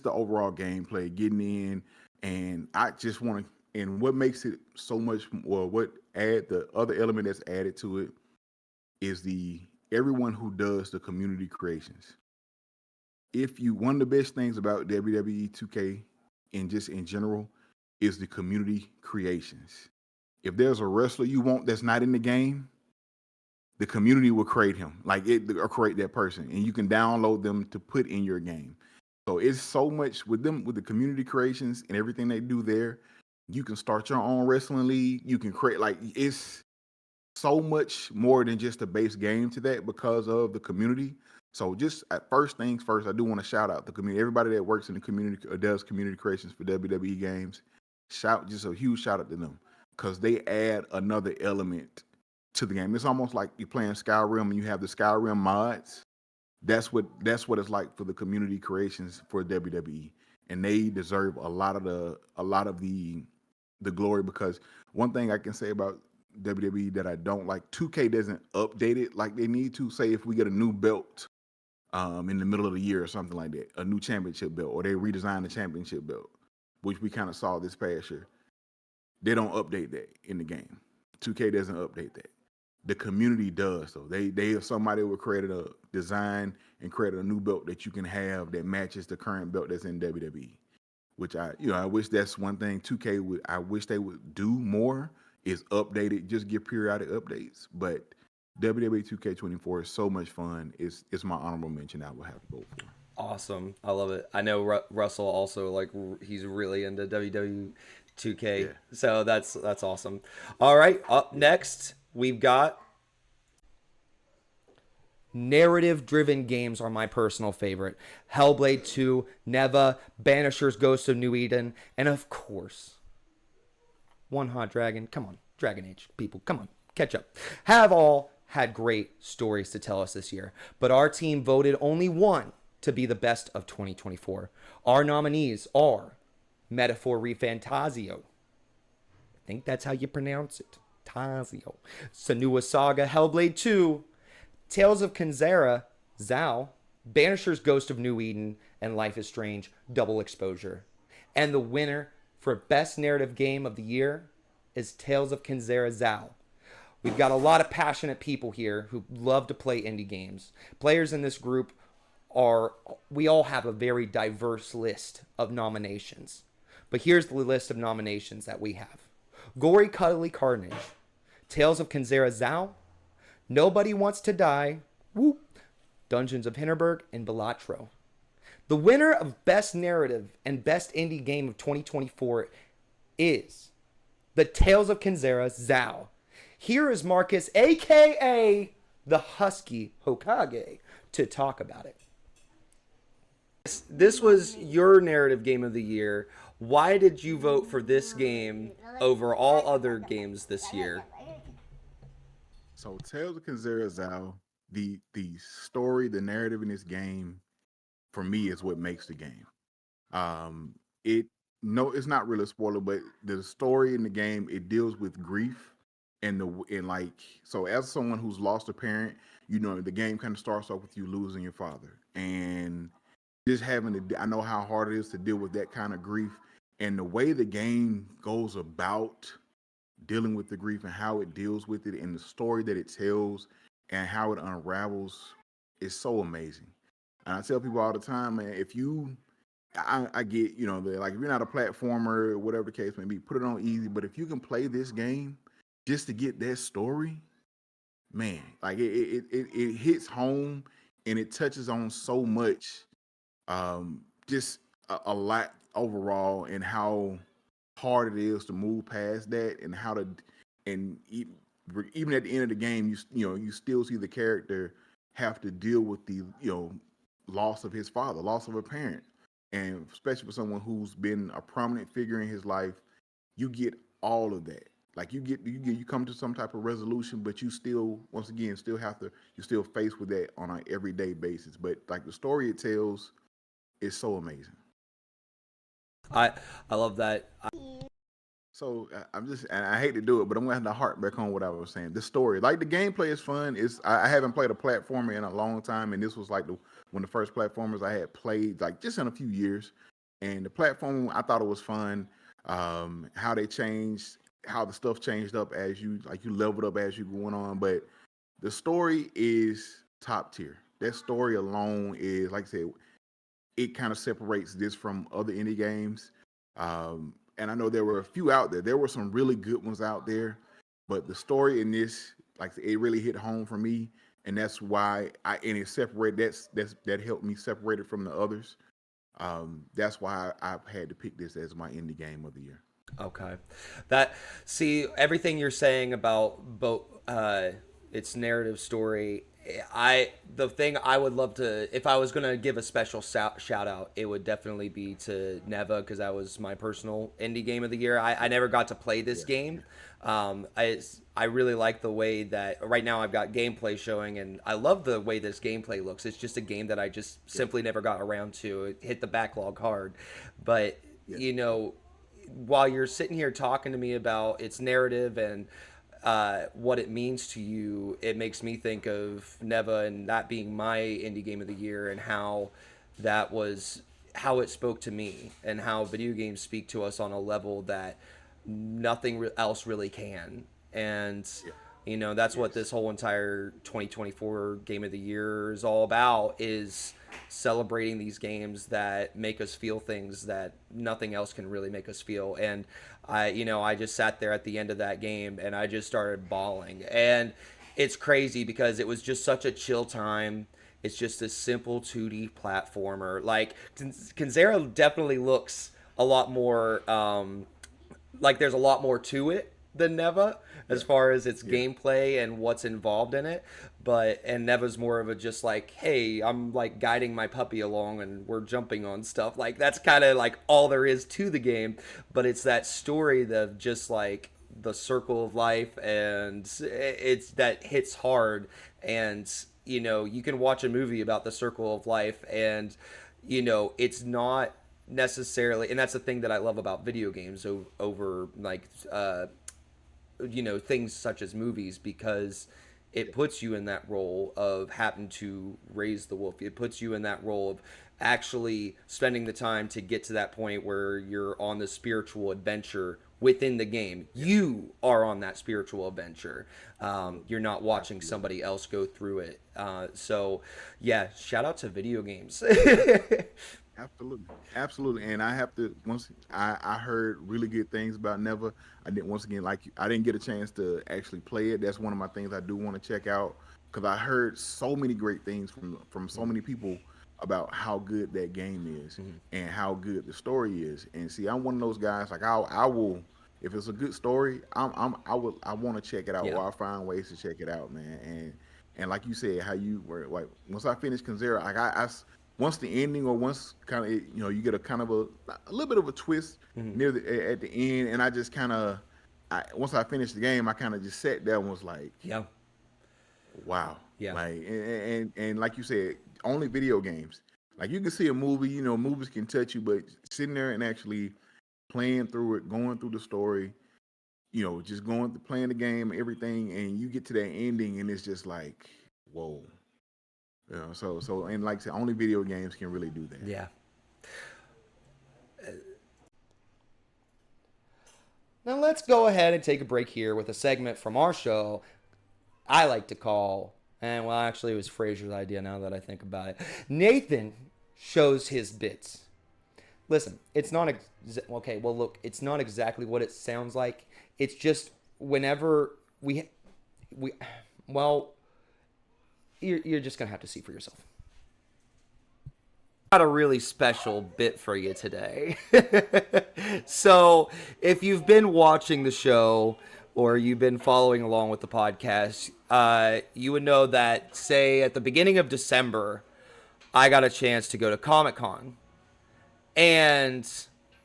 overall gameplay, getting in, and I just want to. And what makes it so much, the other element that's added to it is everyone who does the community creations. One of the best things about WWE 2K and just in general is the community creations. If there's a wrestler you want that's not in the game, the community will create him, or create that person, and you can download them to put in your game. So it's so much with the community creations and everything they do there. You can start your own wrestling league. You can create it's so much more than just a base game to that because of the community. So just at first things first, I do want to shout out the community, everybody that works in the community or does community creations for WWE games. Just a huge shout out to them because they add another element to the game. It's almost like you're playing Skyrim and you have the Skyrim mods. That's what it's like for the community creations for WWE, and they deserve a lot of the glory, because one thing I can say about WWE that I don't like, 2K doesn't update it like they need to. Say if we get a new belt in the middle of the year or something like that, a new championship belt, or they redesign the championship belt, which we kind of saw this past year. They don't update that in the game. 2K doesn't update that. The community does. So they somebody will create a design and create a new belt that you can have that matches the current belt that's in WWE. Which I wish that's one thing 2K I wish they would do more, is update it, just give periodic updates. But WWE 2K24 is so much fun. It's my honorable mention I will have to vote for. Awesome. I love it. I know Russell also he's really into WWE 2K. Yeah. So that's awesome. All right, up next we've got narrative-driven games are my personal favorite. Hellblade 2, Neva, Banisher's Ghost of New Eden, and of course, One Hot Dragon. Come on, Dragon Age people, come on, catch up. Have all had great stories to tell us this year, but our team voted only one to be the best of 2024. Our nominees are Metaphor Refantasio. I think that's how you pronounce it. Tazio. Senua Saga, Hellblade 2, Tales of Kenzera, Zao, Banisher's Ghost of New Eden, and Life is Strange, Double Exposure. And the winner for Best Narrative Game of the Year is Tales of Kenzera, Zao. We've got a lot of passionate people here who love to play indie games. Players in this group we all have a very diverse list of nominations. But here's the list of nominations that we have. Gory Cuddly Carnage, Tales of Kenzera, Zao, Nobody Wants to Die, whoop, Dungeons of Hinterberg, and Balatro. The winner of Best Narrative and Best Indie Game of 2024 is the Tales of Kenzera, Zao. Here is Marcus, a.k.a. the Husky Hokage, to talk about it. This was your narrative game of the year. Why did you vote for this game over all other games this year? So Tales of Kenzera, Zao, the story, the narrative in this game, for me, is what makes the game. It's not really a spoiler, but the story in the game, it deals with grief so as someone who's lost a parent, the game kind of starts off with you losing your father, and just I know how hard it is to deal with that kind of grief, and the way the game goes about dealing with the grief and how it deals with it and the story that it tells and how it unravels is so amazing. And I tell people all the time, man, I get, if you're not a platformer, whatever the case may be, put it on easy. But if you can play this game just to get that story, man, like it hits home and it touches on so much, just a lot overall, and how hard it is to move past that, and how to, and even at the end of the game, you still see the character have to deal with the loss of his father, loss of a parent, and especially for someone who's been a prominent figure in his life, you get all of that. Like you come to some type of resolution, but you still, once again, still have to, you're still faced with that on an everyday basis. But like the story it tells is so amazing. I love that. So I'm just, and I hate to do it, but I'm gonna have to harp back on what I was saying. The story, like the gameplay is fun. I haven't played a platformer in a long time, and this was like one of the first platformers I had played, like just in a few years. And the platform, I thought it was fun. How they changed, how the stuff changed up as you leveled up as you went on. But the story is top tier. That story alone is, like I said, it kind of separates this from other indie games. And I know there were a few out there. There were some really good ones out there, but the story in this, like it really hit home for me, and that's why it separated. That helped me separate it from the others. That's why I've had to pick this as my indie game of the year. Okay, see everything you're saying about both its narrative story. The thing I would love to, if I was gonna give a special shout out, it would definitely be to Neva, because that was my personal indie game of the year. I never got to play this game. I really like the way that right now I've got gameplay showing, and I love the way this gameplay looks. It's just a game that I just simply never got around to. It hit the backlog hard, but while you're sitting here talking to me about its narrative and what it means to you, it makes me think of Neva and that being my indie game of the year, and how it spoke to me, and how video games speak to us on a level that nothing else really can. And that's what this whole entire 2024 game of the year is all about, is celebrating these games that make us feel things that nothing else can really make us feel. And I just sat there at the end of that game and I just started bawling. And it's crazy because it was just such a chill time. It's just a simple 2D platformer. Like, Kanzera definitely looks a lot more like there's a lot more to it than Neva as far as its gameplay and what's involved in it. And Neva's more of a just like, hey, I'm like guiding my puppy along and we're jumping on stuff. Like, that's kind of like all there is to the game. But it's that story that just like the circle of life, and it's that hits hard. And you can watch a movie about the circle of life, and it's not necessarily, and that's the thing that I love about video games over like things such as movies, because it puts you in that role of having to raise the wolf. It puts you in that role of actually spending the time to get to that point where you're on the spiritual adventure within the game. You are on that spiritual adventure. You're not watching somebody else go through it. So yeah, shout out to video games. Absolutely. And I have to, I heard really good things about Neva. I didn't get a chance to actually play it. That's one of my things I do want to check out, because I heard so many great things from so many people about how good that game is and how good the story is. And see, I'm one of those guys, like I will, if it's a good story, I want to check it out, or I'll find ways to check it out, man. And like you said, how you were like, once I finished Kanzera, like I once the ending, or once kind of you get a kind of a little bit of a twist at the end, and I just kind of, once I finished the game, I kind of just sat there and was like, wow, like, and like you said, only video games. Like, you can see a movie, movies can touch you, but sitting there and actually playing through it, going through the story, just playing the game, everything, and you get to that ending, and it's just like, whoa. So and like I said, only video games can really do that. Yeah. Now let's go ahead and take a break here with a segment from our show I like to call, and well, actually it was Fraser's idea now that I think about it. Nathan shows his bits. Listen, it's not okay. Well, look, it's not exactly what it sounds like. It's just whenever we Well, you're just gonna have to see for yourself. Got a really special bit for you today. So, if you've been watching the show or you've been following along with the podcast, you would know that, say, at the beginning of December, I got a chance to go to Comic-Con. And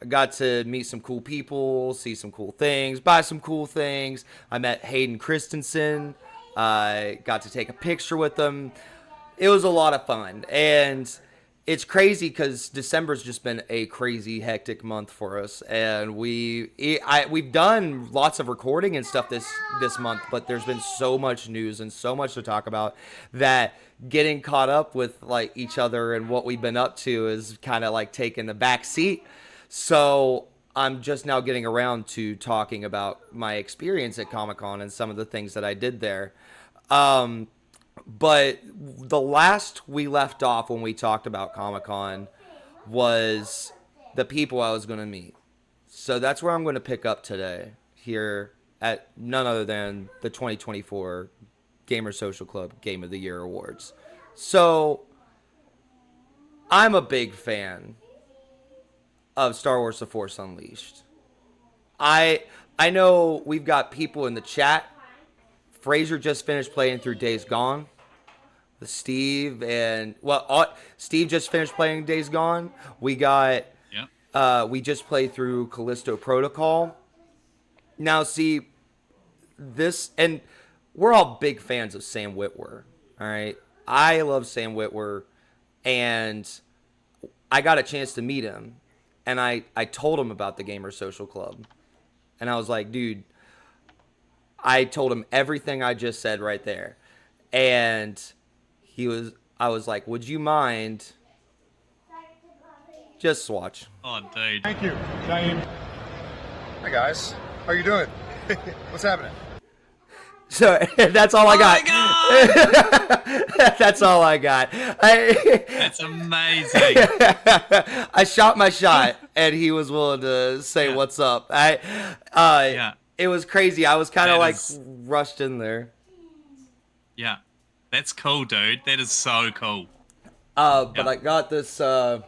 I got to meet some cool people, see some cool things, buy some cool things. I met Hayden Christensen. I got to take a picture with him. It was a lot of fun. And it's crazy because December's just been a crazy, hectic month for us, and we've done lots of recording and stuff this month, but there's been so much news and so much to talk about that getting caught up with like each other and what we've been up to is kind of like taking the back seat. So I'm just now getting around to talking about my experience at Comic-Con and some of the things that I did there. But the last we left off when we talked about Comic-Con was the people I was going to meet. So that's where I'm going to pick up today here at none other than the 2024 Gamer Social Club Game of the Year Awards. So I'm a big fan of Star Wars The Force Unleashed. I know we've got people in the chat. Fraser just finished playing through Days Gone. Steve just finished playing Days Gone. We got we just played through Callisto Protocol. Now see this, and we're all big fans of Sam Witwer. All right, I love Sam Witwer, and I got a chance to meet him, and I told him about the Gamer Social Club, and I was like, dude, I told him everything I just said right there, and I was like, would you mind just swatch? Oh, dude. Thank you, Naeem. Hi, guys. How you doing? What's happening? So that's all I got. My That's all I got. That's amazing. I shot my shot, and he was willing to say what's up. It was crazy. I was kind of like rushed in there. Yeah. That's cool, dude. That is so cool. But I got this cool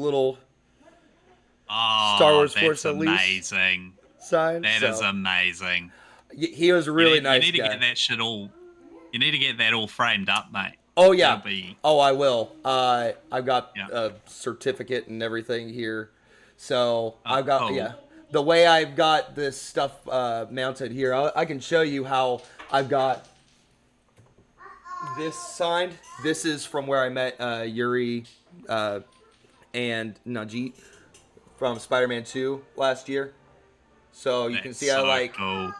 little Star Wars Force Unleashed amazing. sign. That is amazing. He was a really nice guy. You need to get that shit all. You need to get that all framed up, mate. Oh yeah. Oh, I will. I've got a certificate and everything here. So I've got cool. The way I've got this stuff mounted here, I can show you how I've got this signed. This is from where I met Yuri and Najit from Spider-Man 2 last year. So you can see I cool.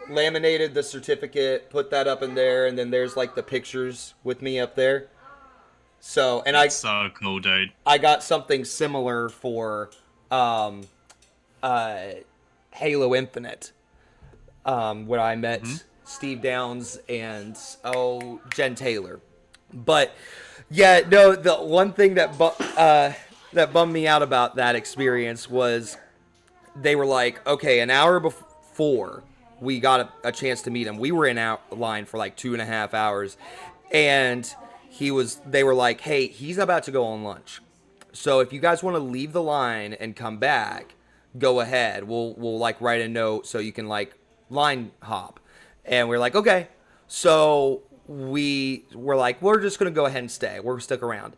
laminated the certificate, put that up in there, and then there's like the pictures with me up there. So That's so cool, dude. I got something similar for Halo Infinite, where I met Steve Downs and Jen Taylor. But yeah, no, the one thing that bummed me out about that experience was they were like, okay, an hour before we got a chance to meet him, we were in line for like 2.5 hours, and they were like, hey, he's about to go on lunch, so if you guys want to leave the line and come back, go ahead. We'll like write a note so you can like line hop. And we're like, okay. So we're like, we're just gonna go ahead and stay. We're gonna stick around.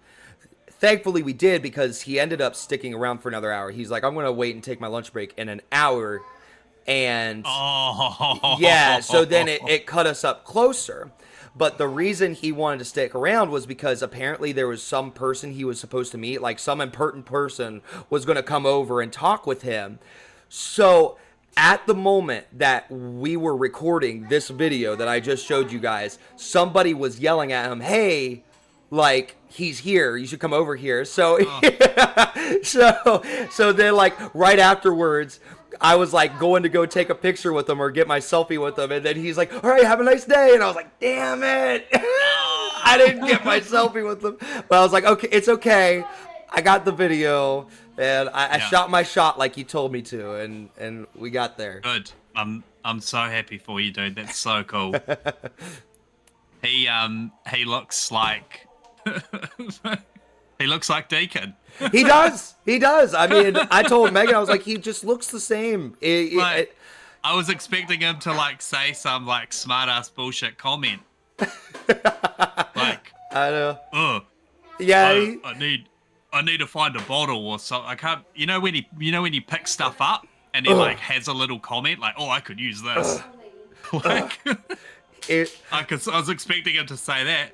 Thankfully we did, because he ended up sticking around for another hour. He's like, I'm gonna wait and take my lunch break in an hour. And yeah, so then it cut us up closer. But the reason he wanted to stick around was because apparently there was some person he was supposed to meet, like some important person was going to come over and talk with him. So at the moment that we were recording this video that I just showed you guys, somebody was yelling at him, hey, like, he's here, you should come over here. So so then like right afterwards, I was like going to go take a picture with him or get my selfie with him, and then he's like, all right, have a nice day. And I was like, damn it. I didn't get my selfie with him. But I was like, okay, it's okay. I got the video, and I shot my shot like you told me to, and we got there. Good. I'm I'm so happy for you, dude. That's so cool. He looks like he looks like Deacon. He does. He does. I mean, I told Megan, I was like, he just looks the same. I was expecting him to like say some like smart ass bullshit comment. Like, I know. Oh, Yeah. I need to find a bottle or something. I can't. You know when he picks stuff up and he like has a little comment like, oh, I could use this. Like, I was expecting him to say that.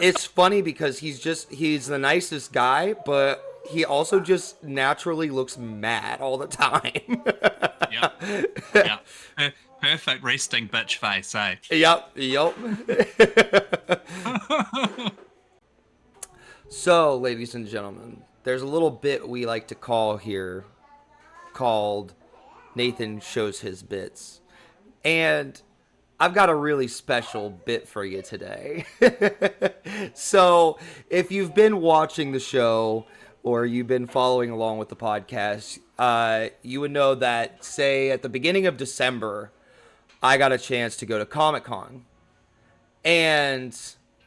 It's funny because he's the nicest guy, but he also just naturally looks mad all the time. Yeah. Perfect resting bitch face, eh? Yep. So, ladies and gentlemen, there's a little bit we like to call here called Nathan Shows His Bits. And I've got a really special bit for you today. So, if you've been watching the show or you've been following along with the podcast, you would know that, say, at the beginning of December, I got a chance to go to Comic-Con. And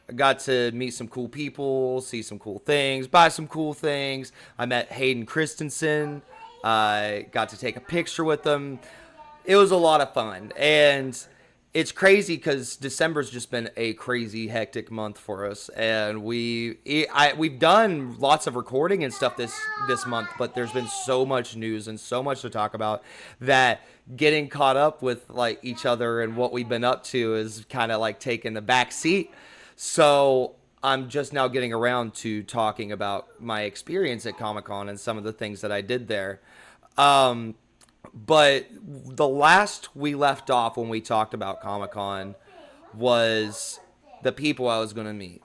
I got to meet some cool people, see some cool things, buy some cool things. I met Hayden Christensen. I got to take a picture with him. It was a lot of fun. And it's crazy because December's just been a crazy, hectic month for us. And we've done lots of recording and stuff this month, but there's been so much news and so much to talk about that getting caught up with like each other and what we've been up to is kind of like taking the back seat. So I'm just now getting around to talking about my experience at Comic-Con and some of the things that I did there. But the last we left off when we talked about Comic-Con was the people I was going to meet.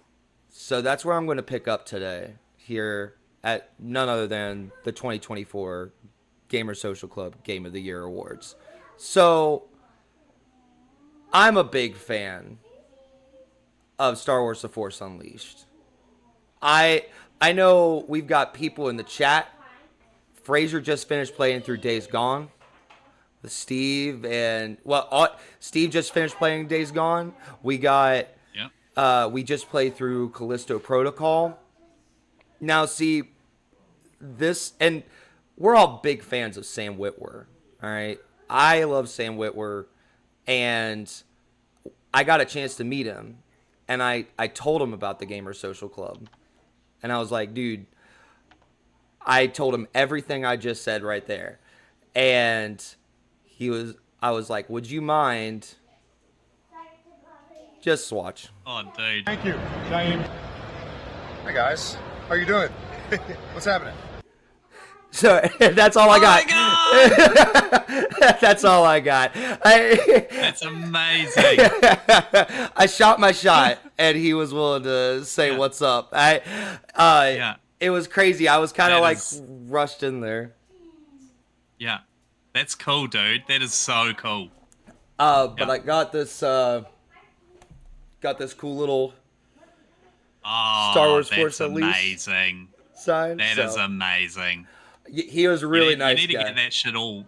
So that's where I'm going to pick up today here at none other than the 2024 Gamer Social Club Game of the Year Awards. So I'm a big fan of Star Wars The Force Unleashed. I know we've got people in the chat. Fraser just finished playing through Days Gone. Steve just finished playing Days Gone. We just played through Callisto Protocol. Now see this, and we're all big fans of Sam Witwer. All right, I love Sam Witwer, and I got a chance to meet him. And I told him about the Gamer Social Club. And I was like, dude, I told him everything I just said right there. And I was like, would you mind just watch? Oh, dude. Thank you. Hi, guys. How are you doing? What's happening? So that's all I got. God! That's all I got. That's amazing. I shot my shot, and he was willing to say what's up. It was crazy. I was kind of rushed in there. Yeah, that's cool, dude. That is so cool. But I got this cool little Star Wars Force Unleashed amazing. sign. That is amazing. He was a really nice guy. You need to get that shit all.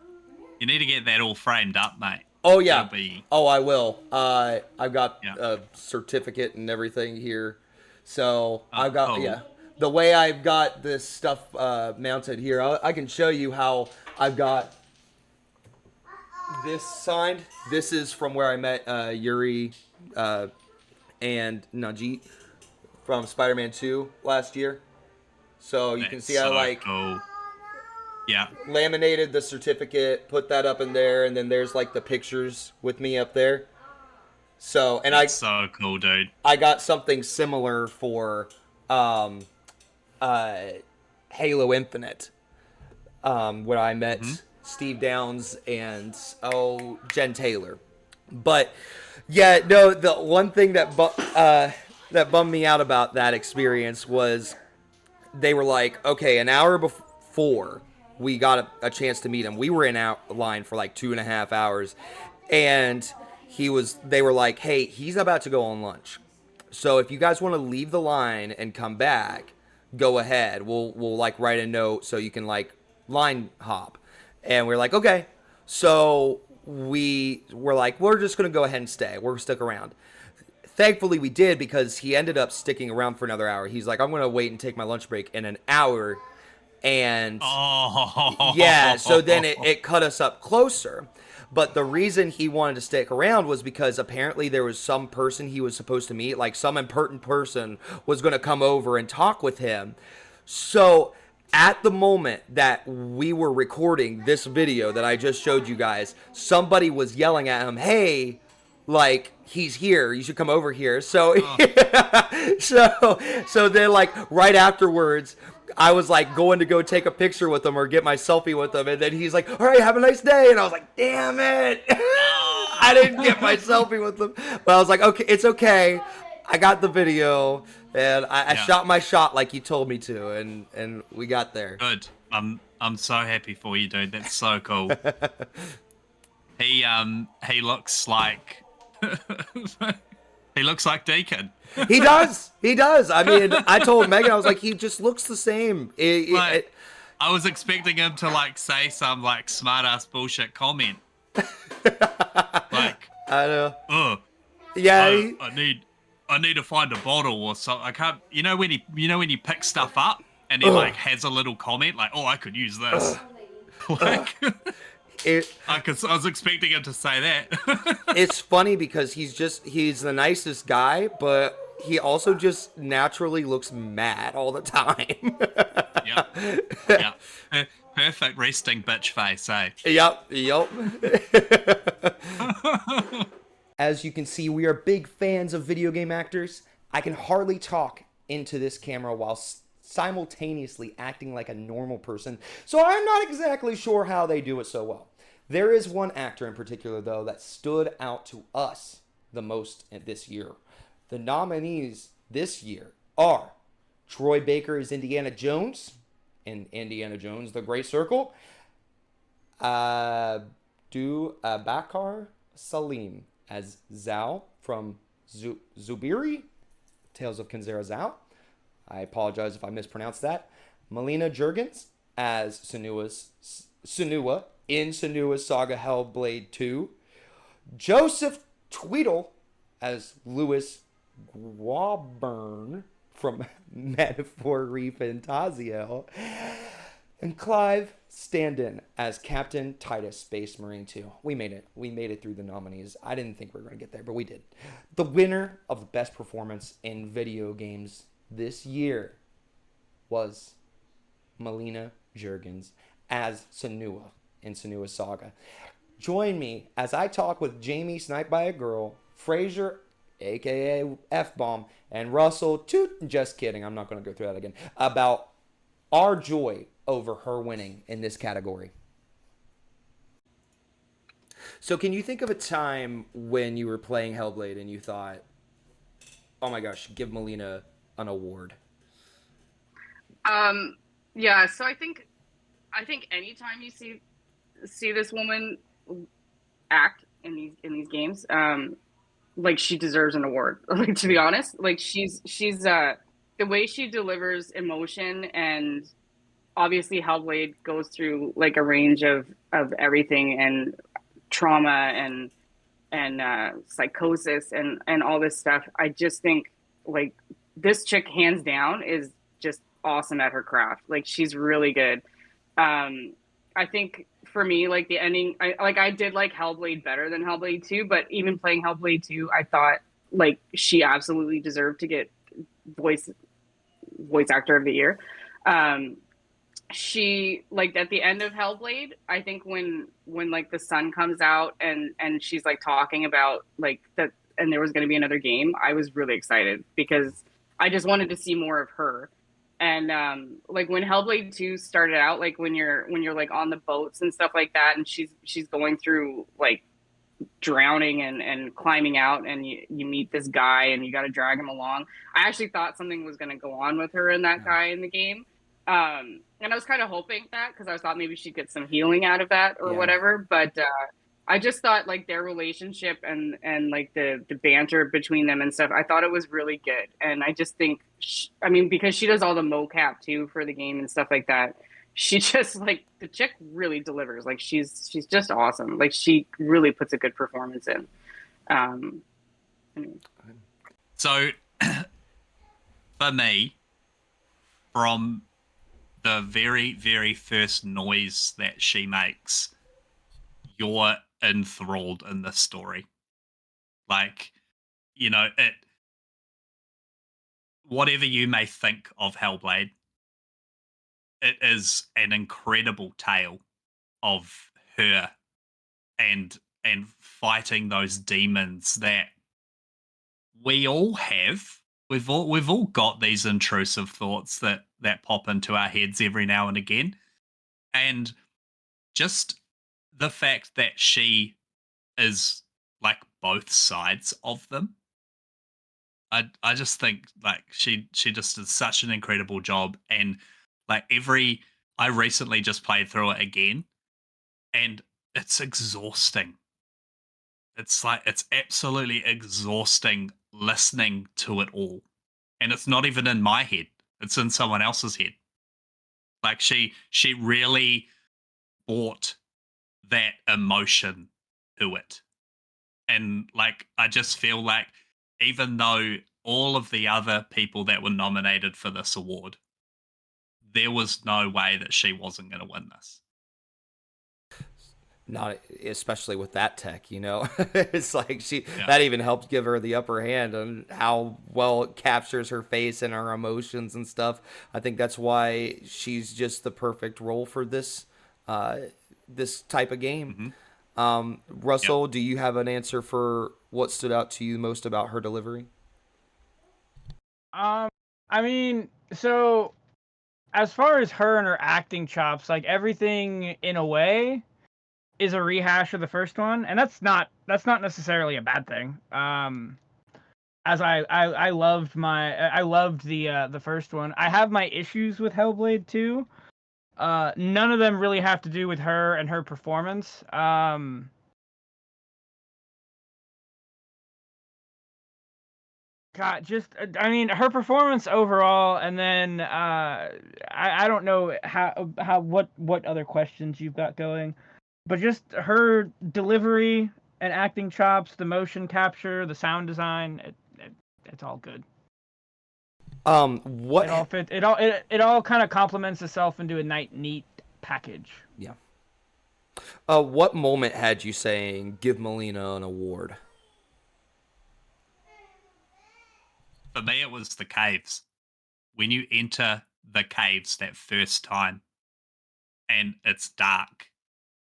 You need to get that all framed up, mate. Oh yeah. I will. I've got a certificate and everything here. So I've got the way I've got this stuff mounted here. I can show you how I've got this signed. This is from where I met Yuri and Najit from Spider-Man 2 last year. So you can see I laminated the certificate, put that up in there, and then there's like the pictures with me up there. So that's so cool, dude. I got something similar for Halo Infinite, where I met Steve Downs and Jen Taylor. But yeah, no, the one thing that bummed me out about that experience was they were like, okay, an hour before we got a chance to meet him, we were in line for like 2.5 hours, and they were like, hey, he's about to go on lunch, so if you guys want to leave the line and come back, go ahead. We'll like write a note so you can like line hop. And we're like, okay. So we were like, we're just going to go ahead and stay. We're stick around. Thankfully, we did, because he ended up sticking around for another hour. He's like, I'm going to wait and take my lunch break in an hour. And yeah, so then it cut us up closer. But the reason he wanted to stick around was because apparently there was some person he was supposed to meet, like some important person was going to come over and talk with him. So at the moment that we were recording this video that I just showed you guys, somebody was yelling at him, hey, like, he's here, you should come over here. So so then, like, right afterwards, I was like going to go take a picture with him or get my selfie with him, and then he's like, all right, have a nice day. And I was like, damn it. I didn't get my selfie with him. But I was like, okay, it's okay. I got the video, and I shot my shot like you told me to, and we got there. Good. I'm so happy for you, dude. That's so cool. He looks like he looks like Deacon. He does. I mean, I told Megan, I was like, he just looks the same. I was expecting him to like say some like smart ass bullshit comment. Like, I know. Oh, yeah. I need to find a bottle or something. I can't. You know when he picks stuff up and he like has a little comment like, oh, I could use this. Like. I was expecting him to say that. It's funny because he's the nicest guy, but he also just naturally looks mad all the time. Yeah. Perfect resting bitch face, eh? Yep. As you can see, we are big fans of video game actors. I can hardly talk into this camera while simultaneously acting like a normal person, so I'm not exactly sure how they do it so well. There is one actor in particular, though, that stood out to us the most this year. The nominees this year are Troy Baker as Indiana Jones in Indiana Jones: The Great Circle, Abubakar Salim as Zhao from Zubiri, Tales of Kenzera Zhao. I apologize if I mispronounced that. Melina Juergens as Senua in Senua's Saga Hellblade 2. Joseph Tweedle as Louis Guaburn from Metaphor Fantasio. And Clive Standen as Captain Titus Space Marine 2. We made it. We made it through the nominees. I didn't think we were going to get there, but we did. The winner of the best performance in video games this year was Melina Juergens as Senua in Senua's Saga. Join me as I talk with Jamie, Sniped by a Girl, Fraser, aka F-Bomb, and Russell, just kidding, I'm not going to go through that again, about our joy over her winning in this category. So can you think of a time when you were playing Hellblade and you thought, oh my gosh, give Melina an award? Yeah, so I think anytime you see this woman act in these games, like, she deserves an award. Like, to be honest, like, she's the way she delivers emotion, and obviously Hellblade goes through like a range of everything, and trauma and psychosis and all this stuff. I just think, like, this chick hands down is just awesome at her craft. Like, she's really good. I think for me, like, the ending, I did like Hellblade better than Hellblade 2, but even playing Hellblade 2, I thought, like, she absolutely deserved to get voice actor of the year. She, like, at the end of Hellblade, I think when like the sun comes out and she's like talking about like that, and there was going to be another game, I was really excited because I just wanted to see more of her. And like when Hellblade 2 started out, like when you're like on the boats and stuff like that, and she's going through like drowning and climbing out, and you meet this guy and you got to drag him along. I actually thought something was going to go on with her and that guy in the game. And I was kind of hoping that, because I thought maybe she'd get some healing out of that or whatever. But I just thought, like, their relationship and like the banter between them and stuff, I thought it was really good. And I just think, because she does all the mocap too for the game and stuff like that, she just like the chick really delivers. Like she's just awesome. Like she really puts a good performance in. Anyway. So for me, from the very, very first noise that she makes, you're enthralled in this story. Like, you know, it. Whatever you may think of Hellblade, it is an incredible tale of her and fighting those demons that we all have. We've all got these intrusive thoughts that pop into our heads every now and again. And just the fact that she is like both sides of them. I just think like she just did such an incredible job. And like I recently just played through it again, and it's exhausting. It's like it's absolutely exhausting listening to it all. And it's not even in my head. It's in someone else's head. Like she really brought that emotion to it. And like I just feel like even though all of the other people that were nominated for this award, there was no way that she wasn't going to win this. Not especially with that tech, you know. It's like that even helped give her the upper hand on how well it captures her face and her emotions and stuff. I think that's why she's just the perfect role for this this type of game. Russell, do you have an answer for what stood out to you most about her delivery? I mean, so as far as her and her acting chops, like everything in a way is a rehash of the first one, and that's not necessarily a bad thing. As I loved the first one. I have my issues with Hellblade 2. None of them really have to do with her and her performance. God, just I mean her performance overall, and then I don't know what other questions you've got going, but just her delivery and acting chops, the motion capture, the sound design, it's all good. What it all kind of complements itself into a neat package. Yeah. What moment had you saying give Melina an award? For me, it was the caves. When you enter the caves that first time, and it's dark,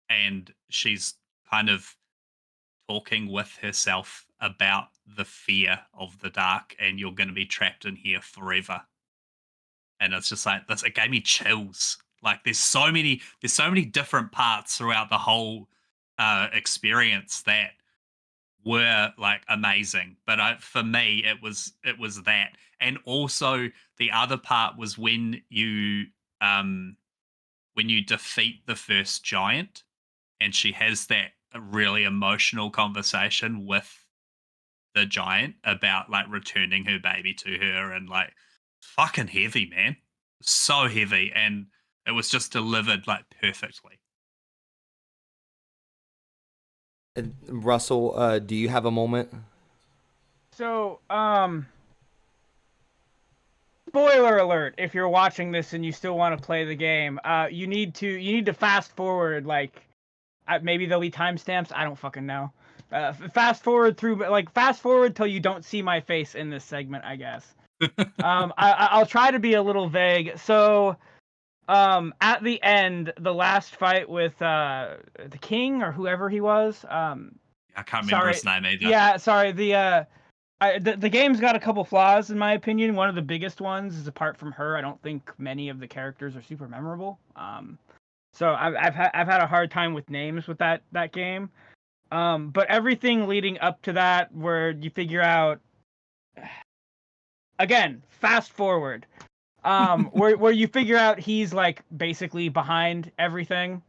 and she's kind of talking with herself about the fear of the dark, and you're going to be trapped in here forever. And it's just like this. It gave me chills. Like there's so many different parts throughout the whole experience that were like amazing, but for me it was that. And also the other part was when you defeat the first giant, and she has that really emotional conversation with the giant about like returning her baby to her, and like fucking heavy, man, so heavy, and it was just delivered like perfectly. And Russell, do you have a moment? So, spoiler alert, if you're watching this and you still want to play the game, you need to fast forward, like, maybe there'll be timestamps, I don't fucking know. Fast forward till you don't see my face in this segment, I guess. I'll try to be a little vague. So, at the end, the last fight with the king or whoever he was. I can't remember his name either. Yeah, sorry. The game's got a couple flaws in my opinion. One of the biggest ones is, apart from her, I don't think many of the characters are super memorable. So I've had a hard time with names with that game. But everything leading up to that, where you figure out, again, fast forward. Where you figure out he's like basically behind everything.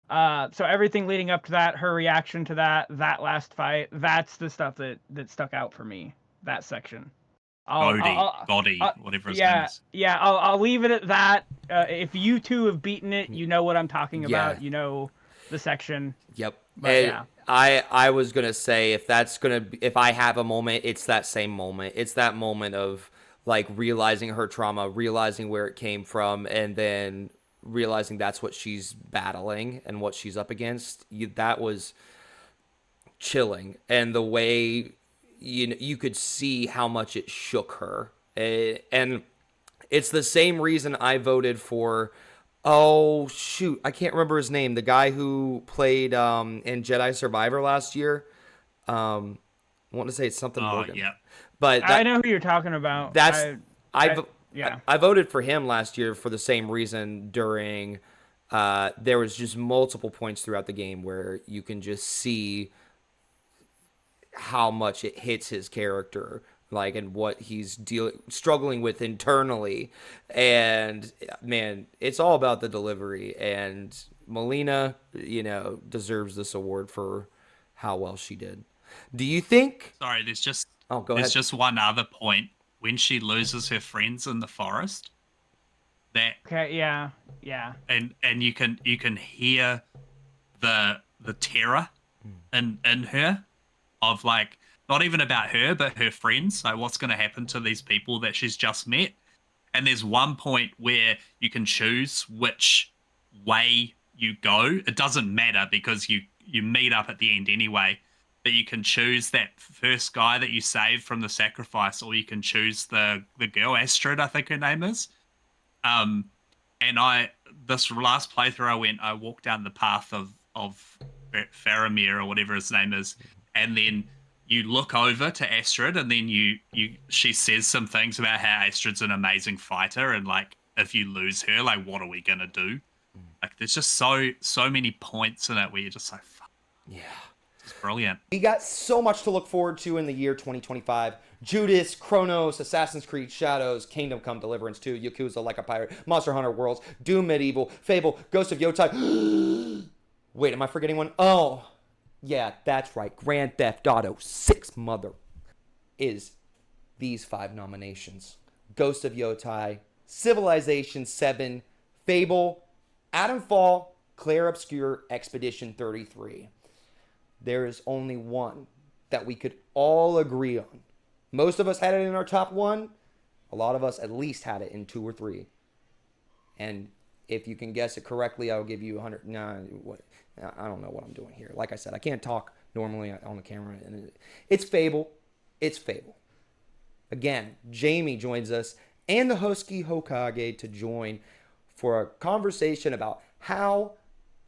So everything leading up to that, her reaction to that last fight, that's the stuff that stuck out for me. That section. GOTY, whatever his name is. Yeah, I'll leave it at that. If you two have beaten it, you know what I'm talking about. You know the section. Yep. But yeah. I was gonna say if I have a moment, it's that same moment. It's that moment of like realizing her trauma, realizing where it came from, and then realizing that's what she's battling and what she's up against. That was chilling, and the way you could see how much it shook her, and it's the same reason I voted for. Oh shoot, I can't remember his name. The guy who played in Jedi Survivor last year. I want to say it's something Morgan. Yeah. But I know who you're talking about. I voted for him last year for the same reason. During there was just multiple points throughout the game where you can just see how much it hits his character, like, and what he's struggling with internally. And man, it's all about the delivery, and Melina, deserves this award for how well she did. Do you think? Sorry, there's just go ahead. Just one other point. When she loses her friends in the forest, yeah, and you can hear the terror in her, of like, not even about her but her friends, like what's going to happen to these people that she's just met. And there's one point where you can choose which way you go. It doesn't matter because you meet up at the end anyway. But you can choose that first guy that you saved from the sacrifice, or you can choose the girl, Astrid, I think her name is. And this last playthrough, I walked down the path of Faramir, or whatever his name is, and then you look over to Astrid, and then she says some things about how Astrid's an amazing fighter, and like, if you lose her, like, what are we gonna do? Like, there's just so many points in it where you're just like, fuck. Yeah. It's brilliant. We got so much to look forward to in the year 2025. Judas, Chronos, Assassin's Creed Shadows, Kingdom Come Deliverance 2, Yakuza Like a Pirate, Monster Hunter Worlds, Doom Medieval, Fable, Ghost of Yotai. Wait, am I forgetting one? Oh, yeah, that's right. Grand Theft Auto 6 mother is these 5 nominations. Ghost of Yotai, Civilization 7, Fable, Atomfall, Clair Obscur, Expedition 33. There is only one that we could all agree on. Most of us had it in our top 1. A lot of us at least had it in 2 or 3. And if you can guess it correctly, I'll give you 100. I don't know what I'm doing here. Like I said, I can't talk normally on the camera. And it's Fable. It's Fable. Again, Jamie joins us and the Husky Hokage to join for a conversation about how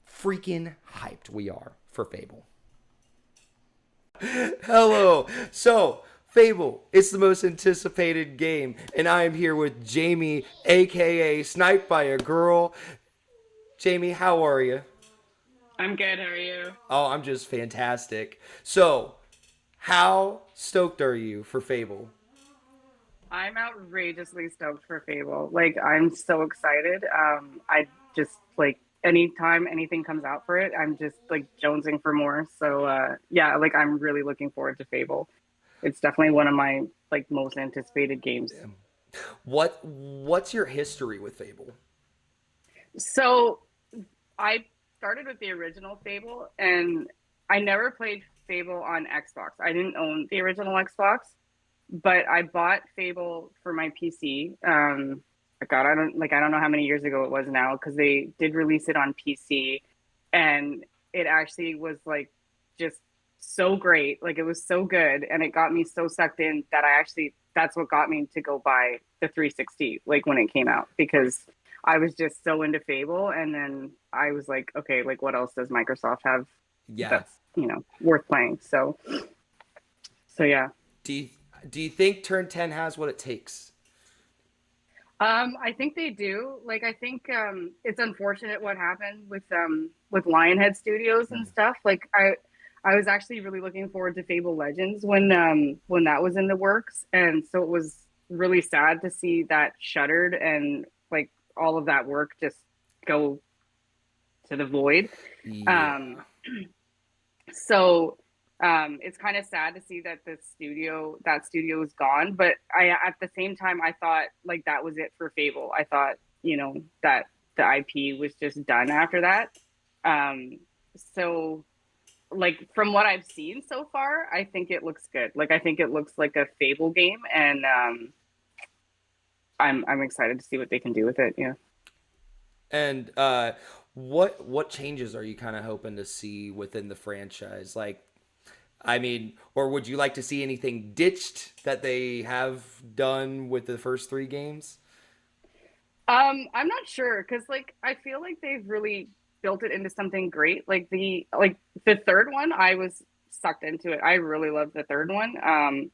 freaking hyped we are for Fable. Hello. So, Fable, it's the most anticipated game, and I am here with Jamie, aka Sniped by a Girl. Jamie, how are you? I'm good. How are you? Oh, I'm just fantastic. So, how stoked are you for Fable? I'm outrageously stoked for Fable. Like, I'm so excited. I just, like, anytime anything comes out for it, I'm just, like, jonesing for more. So, yeah, like, I'm really looking forward to Fable. It's definitely one of my, like, most anticipated games. What's your history with Fable? So, I started with the original Fable, and I never played Fable on Xbox. I didn't own the original Xbox, but I bought Fable for my PC. I don't know how many years ago it was now, because they did release it on PC, and it actually was like just so great. Like, it was so good, and it got me so sucked in that that's what got me to go buy the 360, like, when it came out, because I was just so into Fable. And then I was like, okay, like, what else does Microsoft have that's, worth playing? So yeah. Do you think Turn 10 has what it takes? I think they do. Like, I think it's unfortunate what happened with Lionhead Studios and stuff. Like, I was actually really looking forward to Fable Legends when that was in the works, and so it was really sad to see that shuttered and, like, all of that work just go to the void. Yeah. So It's kind of sad to see that that studio is gone, but at the same time I thought like that was it for Fable. I thought, that the IP was just done after that. So like from what I've seen so far, I think it looks good. Like I think it looks like a Fable game, and I'm excited to see what they can do with it. Yeah. And what changes are you kind of hoping to see within the franchise? Like, I mean, or would you like to see anything ditched that they have done with the first 3 games? I'm not sure because like I feel like they've really built it into something great. Like the third one, I was sucked into it. I really loved the third one.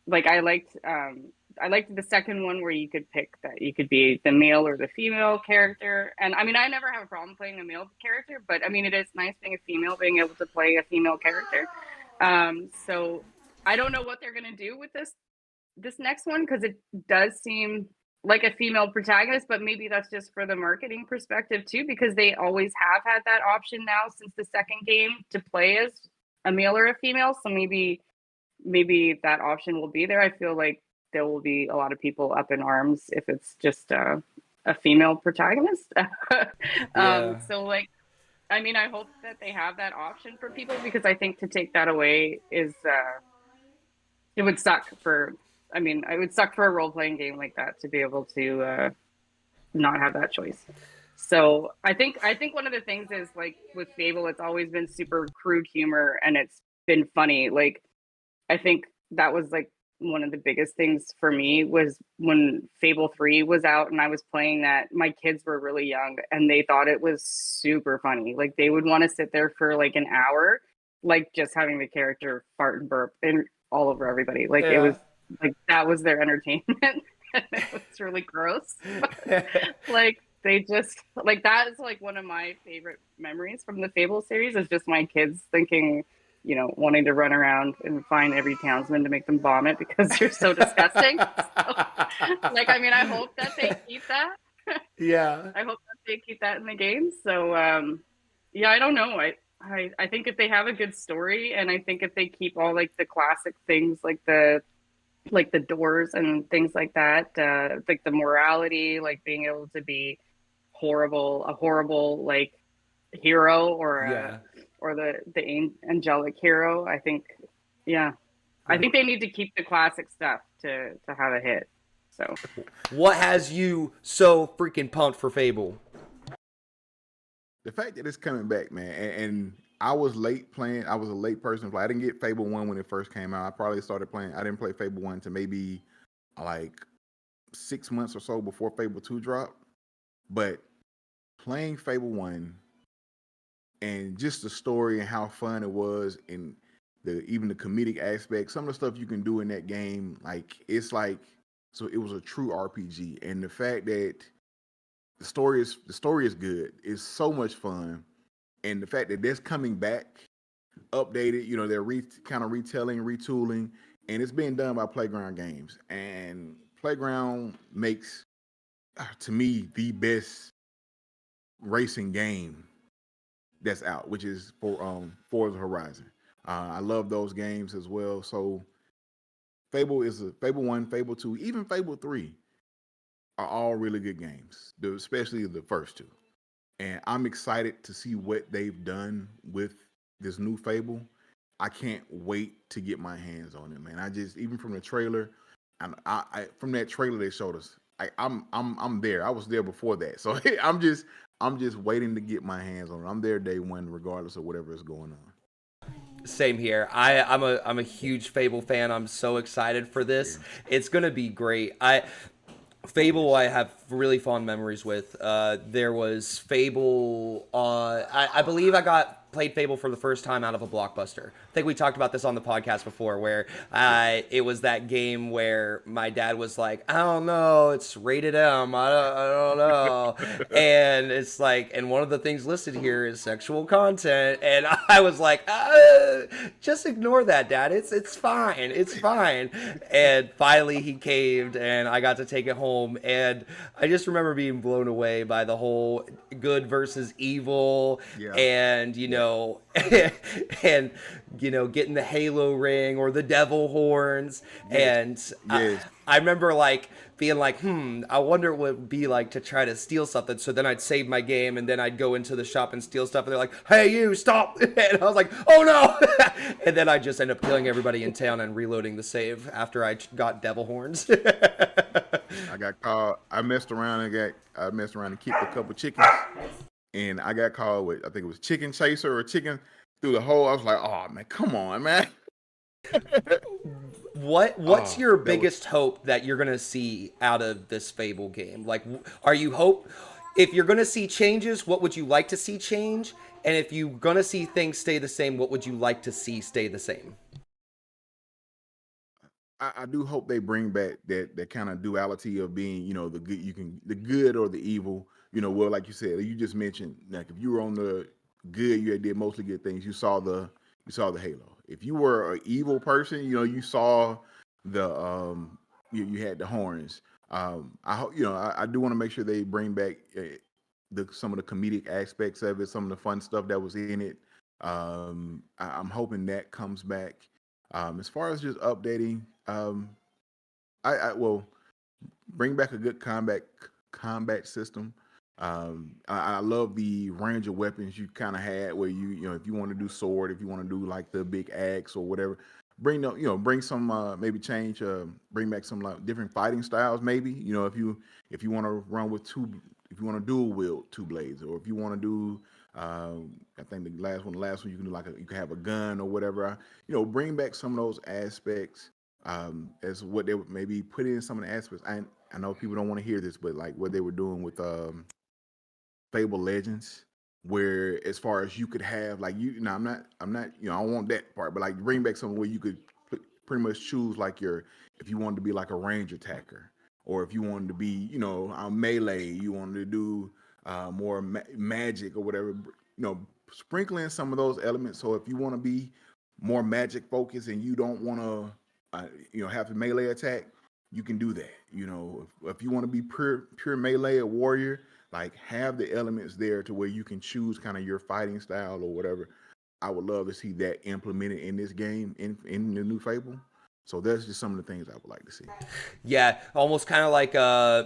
Like I liked the second one where you could pick that you could be the male or the female character. And I mean, I never have a problem playing a male character, but I mean, it is nice being a female, being able to play a female character. So I don't know what they're gonna do with this next one because it does seem like a female protagonist, but maybe that's just for the marketing perspective too, because they always have had that option now since the second game to play as a male or a female. So maybe that option will be there. I feel like there will be a lot of people up in arms if it's just a female protagonist. Yeah. So like, I mean, I hope that they have that option for people because I think to take that away is it would suck for. I mean, it would suck for a role-playing game like that to be able to not have that choice. So I think one of the things is like with Fable, it's always been super crude humor and it's been funny. Like I think that was like one of the biggest things for me was when Fable 3 was out and I was playing that. My kids were really young and they thought it was super funny. Like they would want to sit there for like an hour, like just having the character fart and burp and all over everybody. Like it was. Like that was their entertainment. It was really gross. Like they just like that is like one of my favorite memories from the Fable series is just my kids thinking, wanting to run around and find every townsman to make them vomit because they're so disgusting. So, like I mean, I hope that they keep that. Yeah. I hope that they keep that in the game. So yeah, I don't know. I think if they have a good story and I think if they keep all like the classic things like the doors and things like that, like the morality, like being able to be a horrible like hero or the angelic hero. I think, I think they need to keep the classic stuff to have a hit. So, what has you so freaking pumped for Fable? The fact that it's coming back, man, and I was late playing. I was a late person. I didn't get Fable 1 when it first came out. I probably started playing. I didn't play Fable 1 to maybe like 6 months or so before Fable 2 dropped. But playing Fable 1 and just the story and how fun it was and even the comedic aspect, some of the stuff you can do in that game, like it's like, so it was a true RPG. And the fact that the story is good. It's so much fun. And the fact that that's coming back, updated, they're kind of retelling, retooling, and it's being done by Playground Games. And Playground makes, to me, the best racing game that's out, which is for Forza Horizon. I love those games as well. So Fable 1, Fable 2, even Fable 3 are all really good games, especially the first two. And I'm excited to see what they've done with this new Fable. I can't wait to get my hands on it, man. Even from the trailer, and from that trailer they showed us, I'm there. I was there before that, so I'm just waiting to get my hands on it. I'm there day one, regardless of whatever is going on. Same here. I'm a huge Fable fan. I'm so excited for this. It's gonna be great. Fable, I have really fond memories with. There was Fable. I believe I played Fable for the first time out of a Blockbuster. I think we talked about this on the podcast before, where it was that game where my dad was like, "I don't know, it's rated M. I don't know," and it's like, and one of the things listed here is sexual content, and I was like, "Just ignore that, Dad. It's fine. It's fine." And finally, he caved, and I got to take it home, and I just remember being blown away by the whole good versus evil, and and getting the Halo ring or the devil horns. Yes. And I remember like being like, I wonder what it would be like to try to steal something. So then I'd save my game and then I'd go into the shop and steal stuff. And they're like, hey, you stop. And I was like, oh no. And then I just end up killing everybody in town and reloading the save after I got devil horns. I got caught. I messed around and kicked a couple chickens. And I got caught with, I think it was chicken chaser or chicken through the hole. I was like, oh man, come on, man. What's your biggest hope that you're gonna see out of this Fable game? Like, if you're gonna see changes, what would you like to see change? And if you're gonna see things stay the same, what would you like to see stay the same? I do hope they bring back that kind of duality of being, the good, the good or the evil. Well, like you said, you just mentioned, like if you were on the good, you did mostly good things. You saw the halo. If you were an evil person, you saw the you had the horns. I hope I do want to make sure they bring back some of the comedic aspects of it, some of the fun stuff that was in it. I'm hoping that comes back. As far as just updating, I will bring back a good combat system. I love the range of weapons you kind of had where if you want to do sword, if you want to do like the big axe or whatever, bring some maybe change, bring back some like different fighting styles. Maybe if you want to run with if you want to dual wield two blades, or if you want to do I think the last one you can do you can have a gun or whatever. Bring back some of those aspects as what they would maybe put in some of the aspects. I know people don't want to hear this, but like what they were doing with Fable Legends, where as far as you could have like I'm not I don't want that part, but like bring back something where you could pretty much choose like if you wanted to be like a range attacker, or if you wanted to be a melee, you wanted to do more magic or whatever, sprinkling some of those elements. So if you want to be more magic focused and you don't want to have a melee attack, you can do that. If you want to be pure melee or warrior, like have the elements there to where you can choose kind of your fighting style or whatever. I would love to see that implemented in this game in the new Fable. So that's just some of the things I would like to see. Yeah, almost kind of like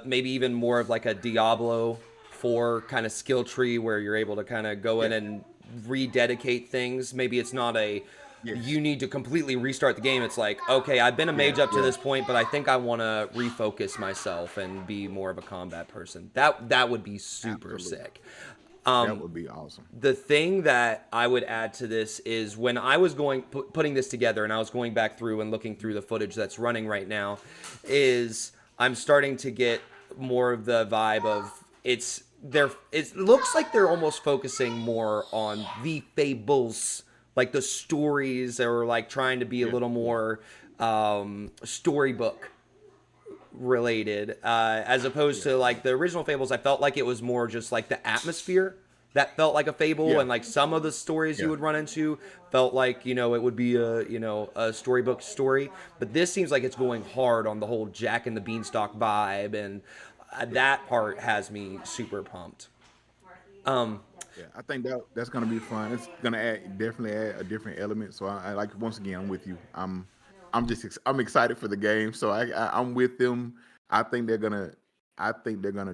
maybe even more of like a Diablo 4 kind of skill tree where you're able to kind of go in and rededicate things. Maybe it's not you need to completely restart the game. It's like, okay, I've been a mage up to this point, but I think I want to refocus myself and be more of a combat person. That would be super sick. That would be awesome. The thing that I would add to this is when I was putting this together and I was going back through and looking through the footage that's running right now, is I'm starting to get more of the vibe of it looks like they're almost focusing more on the fables, like the stories, or like trying to be a little more storybook related, as opposed to like the original Fables. I felt like it was more just like the atmosphere that felt like a Fable, and like some of the stories you would run into felt like it would be a storybook story. But this seems like it's going hard on the whole Jack and the Beanstalk vibe, and that part has me super pumped. I think that's gonna be fun. It's gonna definitely add a different element. So I like, once again, I'm with you. I'm excited for the game. So I'm with them. I think they're gonna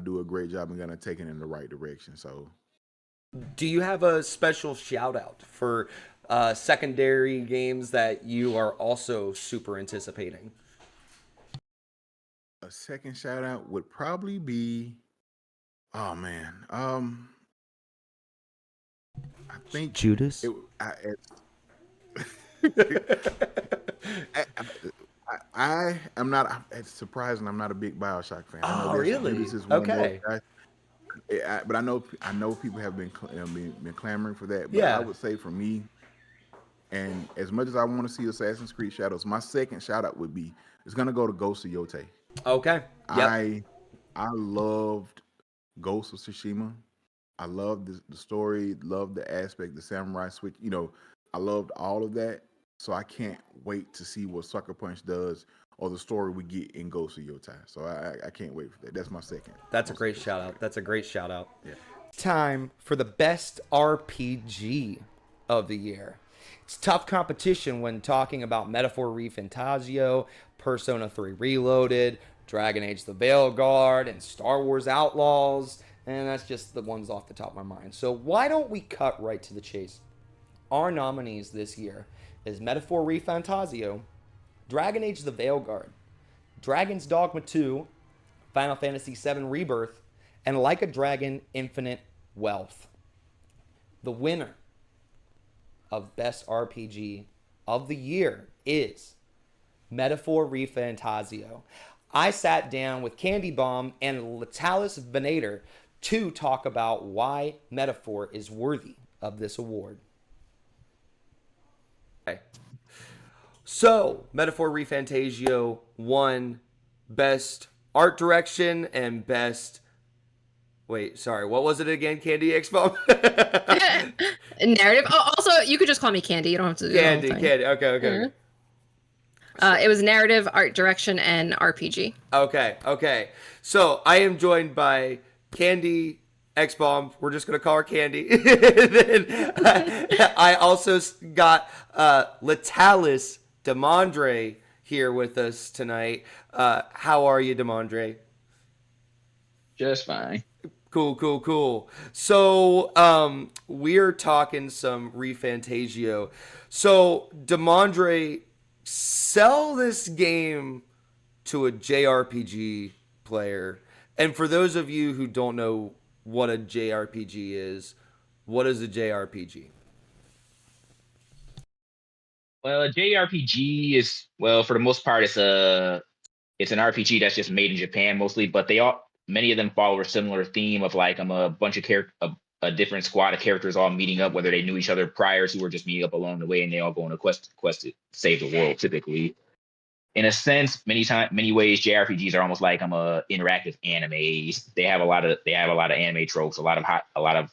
do a great job and gonna take it in the right direction. So, do you have a special shout out for secondary games that you are also super anticipating? A second shout out would probably be, oh man, I think Judas. I am not. It's surprising. I'm not a big BioShock fan. Oh, really? Judas is one okay. But I know people have been clamoring for that. But Yeah. I would say for me, and as much as I want to see Assassin's Creed Shadows, my second shout out would be it's gonna go to Ghost of Yotei. Okay. Yep. I loved Ghost of Tsushima. I loved the story, loved the aspect, the samurai switch. I loved all of that. So I can't wait to see what Sucker Punch does or the story we get in Ghost of Yotei. So I can't wait for that. That's my second. That's a great shout out. That's a great shout out. Yeah. Time for the best RPG. of the year. It's tough competition when talking about Metaphor ReFantazio, Persona 3 Reloaded, Dragon Age The Veilguard, and Star Wars Outlaws, and that's just the ones off the top of my mind. So why don't we cut right to the chase? Our nominees this year is Metaphor ReFantazio, Dragon Age The Veilguard, Dragon's Dogma 2, Final Fantasy VII Rebirth, and Like a Dragon Infinite Wealth. The winner of Best RPG of the Year is Metaphor ReFantazio. I sat down with Candy Bomb and Latalis Venator to talk about why Metaphor is worthy of this award. Okay. So, Metaphor ReFantazio won Best Art Direction and Best... Wait, sorry, what was it again, Candy Expo? Narrative. Oh, also, you could just call me Candy. You don't have to do Candy, the whole thing. Candy. Okay. It was narrative, art direction, and RPG. Okay. So I am joined by Candy X-Bomb. We're just going to call her Candy. Then I also got Latalis Demondre here with us tonight. How are you, Demondre? Just fine. Cool. So we're talking some ReFantazio. So Demondre, sell this game to a JRPG player. And for those of you who don't know what a JRPG is, what is a JRPG? Well, a JRPG is, well, for the most part, it's an RPG that's just made in Japan mostly, but many of them follow a similar theme of like a bunch of a different squad of characters all meeting up, whether they knew each other prior to or just meeting up along the way, and they all go on a quest to save the world. Typically, in a sense, many ways, JRPGs are almost like interactive animes. They have a lot of anime tropes, a lot of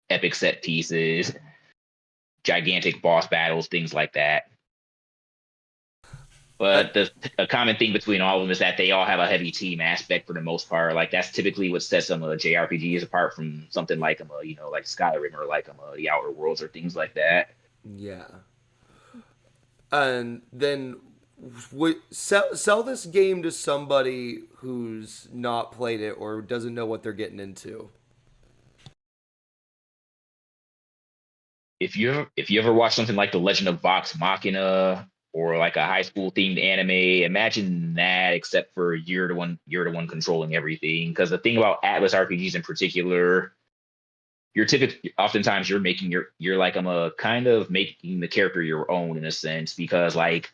epic set pieces, gigantic boss battles, things like that. But a common thing between all of them is that they all have a heavy team aspect for the most part. Like that's typically what sets some of the JRPGs apart from something like like Skyrim or like the Outer Worlds or things like that. Yeah. And then sell this game to somebody who's not played it or doesn't know what they're getting into. If you ever watch something like The Legend of Vox Machina or like a high school themed anime, imagine that, except for you're the one controlling everything. Because the thing about Atlas RPGs in particular, oftentimes you're making kind of making the character your own in a sense, because like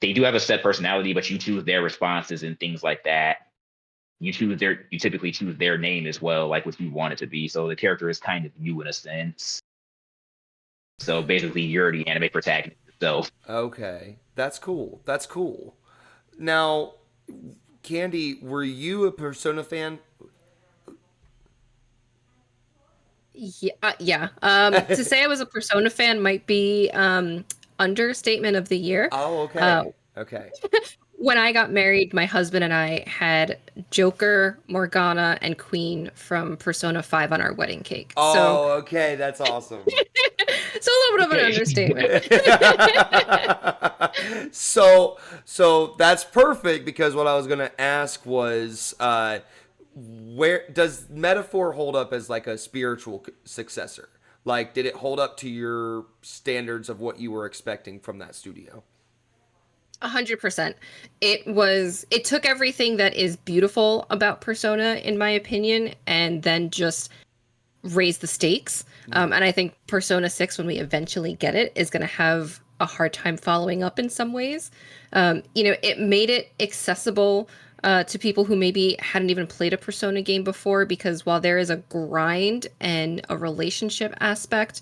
they do have a set personality, but you choose their responses and things like that. You typically choose their name as well, like what you want it to be. So the character is kind of you in a sense. So basically you're the anime protagonist. So okay, that's cool. Now, Candy, were you a Persona fan? Yeah. To say I was a Persona fan might be understatement of the year. Oh, okay. Okay. When I got married, my husband and I had Joker, Morgana, and Queen from Persona 5 on our wedding cake. Oh, okay, that's awesome. It's a little bit of an understatement. So that's perfect, because what I was going to ask was, where does Metaphor hold up as like a spiritual successor? Like, did it hold up to your standards of what you were expecting from that studio? 100%. It took everything that is beautiful about Persona, in my opinion, and then just raised the stakes. And I think Persona 6, when we eventually get it, is going to have a hard time following up in some ways. It made it accessible to people who maybe hadn't even played a Persona game before, because while there is a grind and a relationship aspect,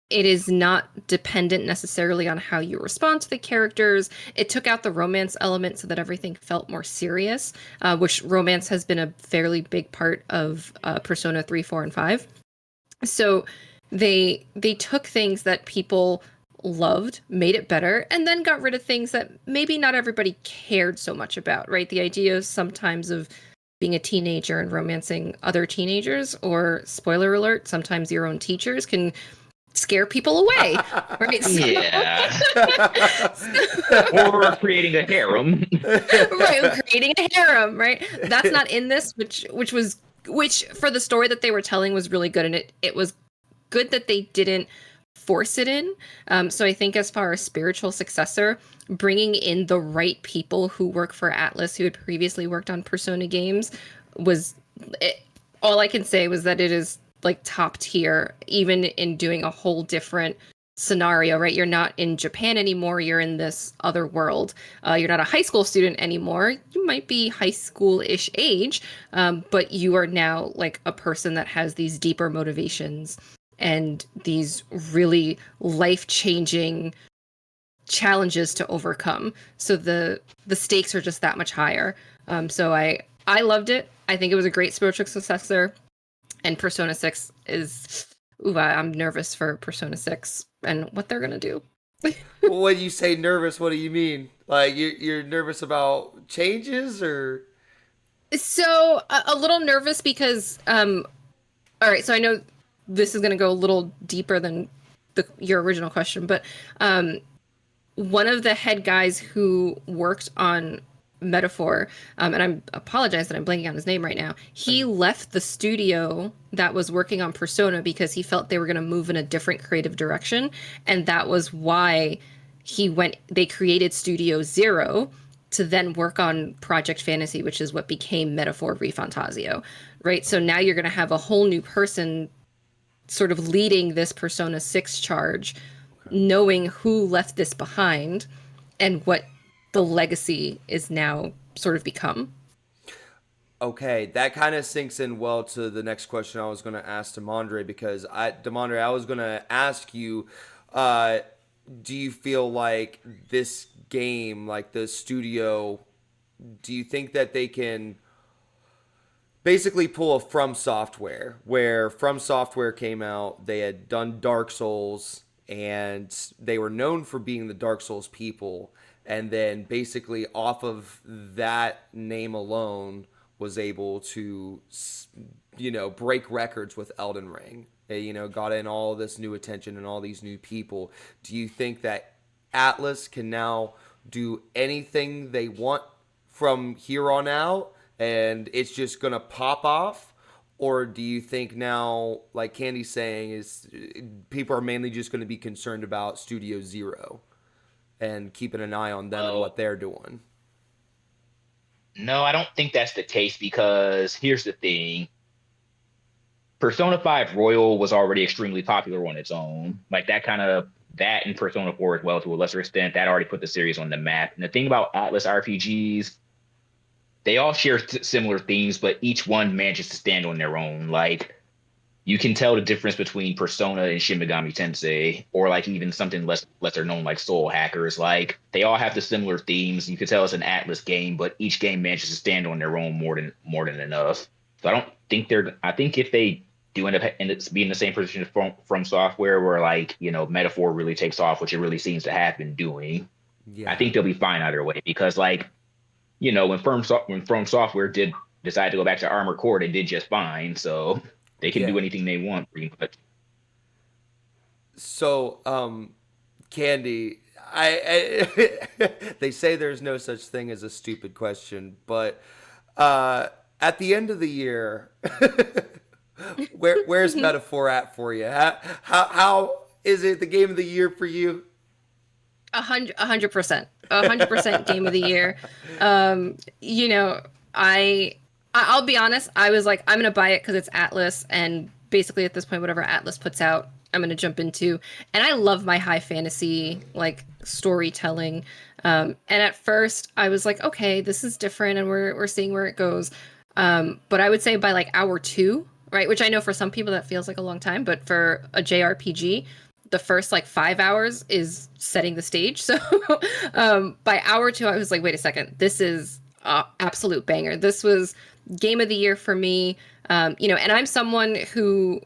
it is not dependent necessarily on how you respond to the characters. It took out the romance element so that everything felt more serious, which romance has been a fairly big part of Persona 3, 4, and 5. So they took things that people loved, made it better, and then got rid of things that maybe not everybody cared so much about, right? The idea sometimes of being a teenager and romancing other teenagers, or spoiler alert, sometimes your own teachers, can scare people away, right? Yeah. Or creating a harem. Right, creating a harem, right? That's not in this, which for the story that they were telling was really good, and it was good that they didn't force it in. So I think as far as spiritual successor, bringing in the right people who work for Atlas who had previously worked on Persona games was all I can say was that it is like top tier, even in doing a whole different scenario, right? You're not in Japan anymore. You're in this other world. You're not a high school student anymore. You might be high school-ish age, but you are now like a person that has these deeper motivations and these really life-changing challenges to overcome. So the stakes are just that much higher. So I loved it. I think it was a great spiritual successor. And Persona 6 is... Ooh, I'm nervous for Persona 6 and what they're going to do. Well, when you say nervous, what do you mean? Like, you're nervous about changes, or? So, a little nervous because... all right, so I know this is going to go a little deeper than your original question, but one of the head guys who worked on Metaphor, and I apologize that I'm blanking on his name right now, he left the studio that was working on Persona because he felt they were going to move in a different creative direction, and that was why they created Studio Zero to then work on Project Fantasy, which is what became Metaphor ReFantazio, right? So now you're going to have a whole new person sort of leading this Persona 6 charge, knowing who left this behind and what the legacy is now sort of become. Okay, that kind of sinks in well to the next question I was going to ask Demondre, because I was going to ask you, do you feel like this game, like the studio, do you think that they can basically pull a From Software, where From Software came out, they had done Dark Souls, and they were known for being the Dark Souls people, and then basically off of that name alone was able to, break records with Elden Ring. They, got in all this new attention and all these new people. Do you think that Atlas can now do anything they want from here on out and it's just going to pop off? Or do you think now, like Candy's saying, is people are mainly just going to be concerned about Studio Zero and keeping an eye on them and what they're doing? No, I don't think that's the case, because here's the thing. Persona 5 Royal was already extremely popular on its own. Like that and Persona 4 as well, to a lesser extent, that already put the series on the map. And the thing about Atlas RPGs, they all share similar themes, but each one manages to stand on their own. Like, you can tell the difference between Persona and Shin Megami Tensei, or like even something lesser known like Soul Hackers. Like, they all have the similar themes. You can tell it's an Atlas game, but each game manages to stand on their own more than enough. So I think if they do end up being in the same position from Software, where like, Metaphor really takes off, which it really seems to have been doing, I think they'll be fine either way, because like, when From Software did decide to go back to Armored Core, they did just fine. So they can do anything they want, pretty much. So, Candy, I they say there's no such thing as a stupid question, but at the end of the year, where's Metaphor at for you? How is it the game of the year for you? 100%. 100% game of the year. I'll be honest, I was like, I'm going to buy it because it's Atlas, and basically at this point, whatever Atlas puts out, I'm going to jump into. And I love my high fantasy, like, storytelling. And at first, I was like, okay, this is different, and we're seeing where it goes. But I would say by, like, hour 2, right, which I know for some people that feels like a long time, but for a JRPG, the first, like, 5 hours is setting the stage. So by hour 2, I was like, wait a second, this is absolute banger. This was game of the year for me. And I'm someone who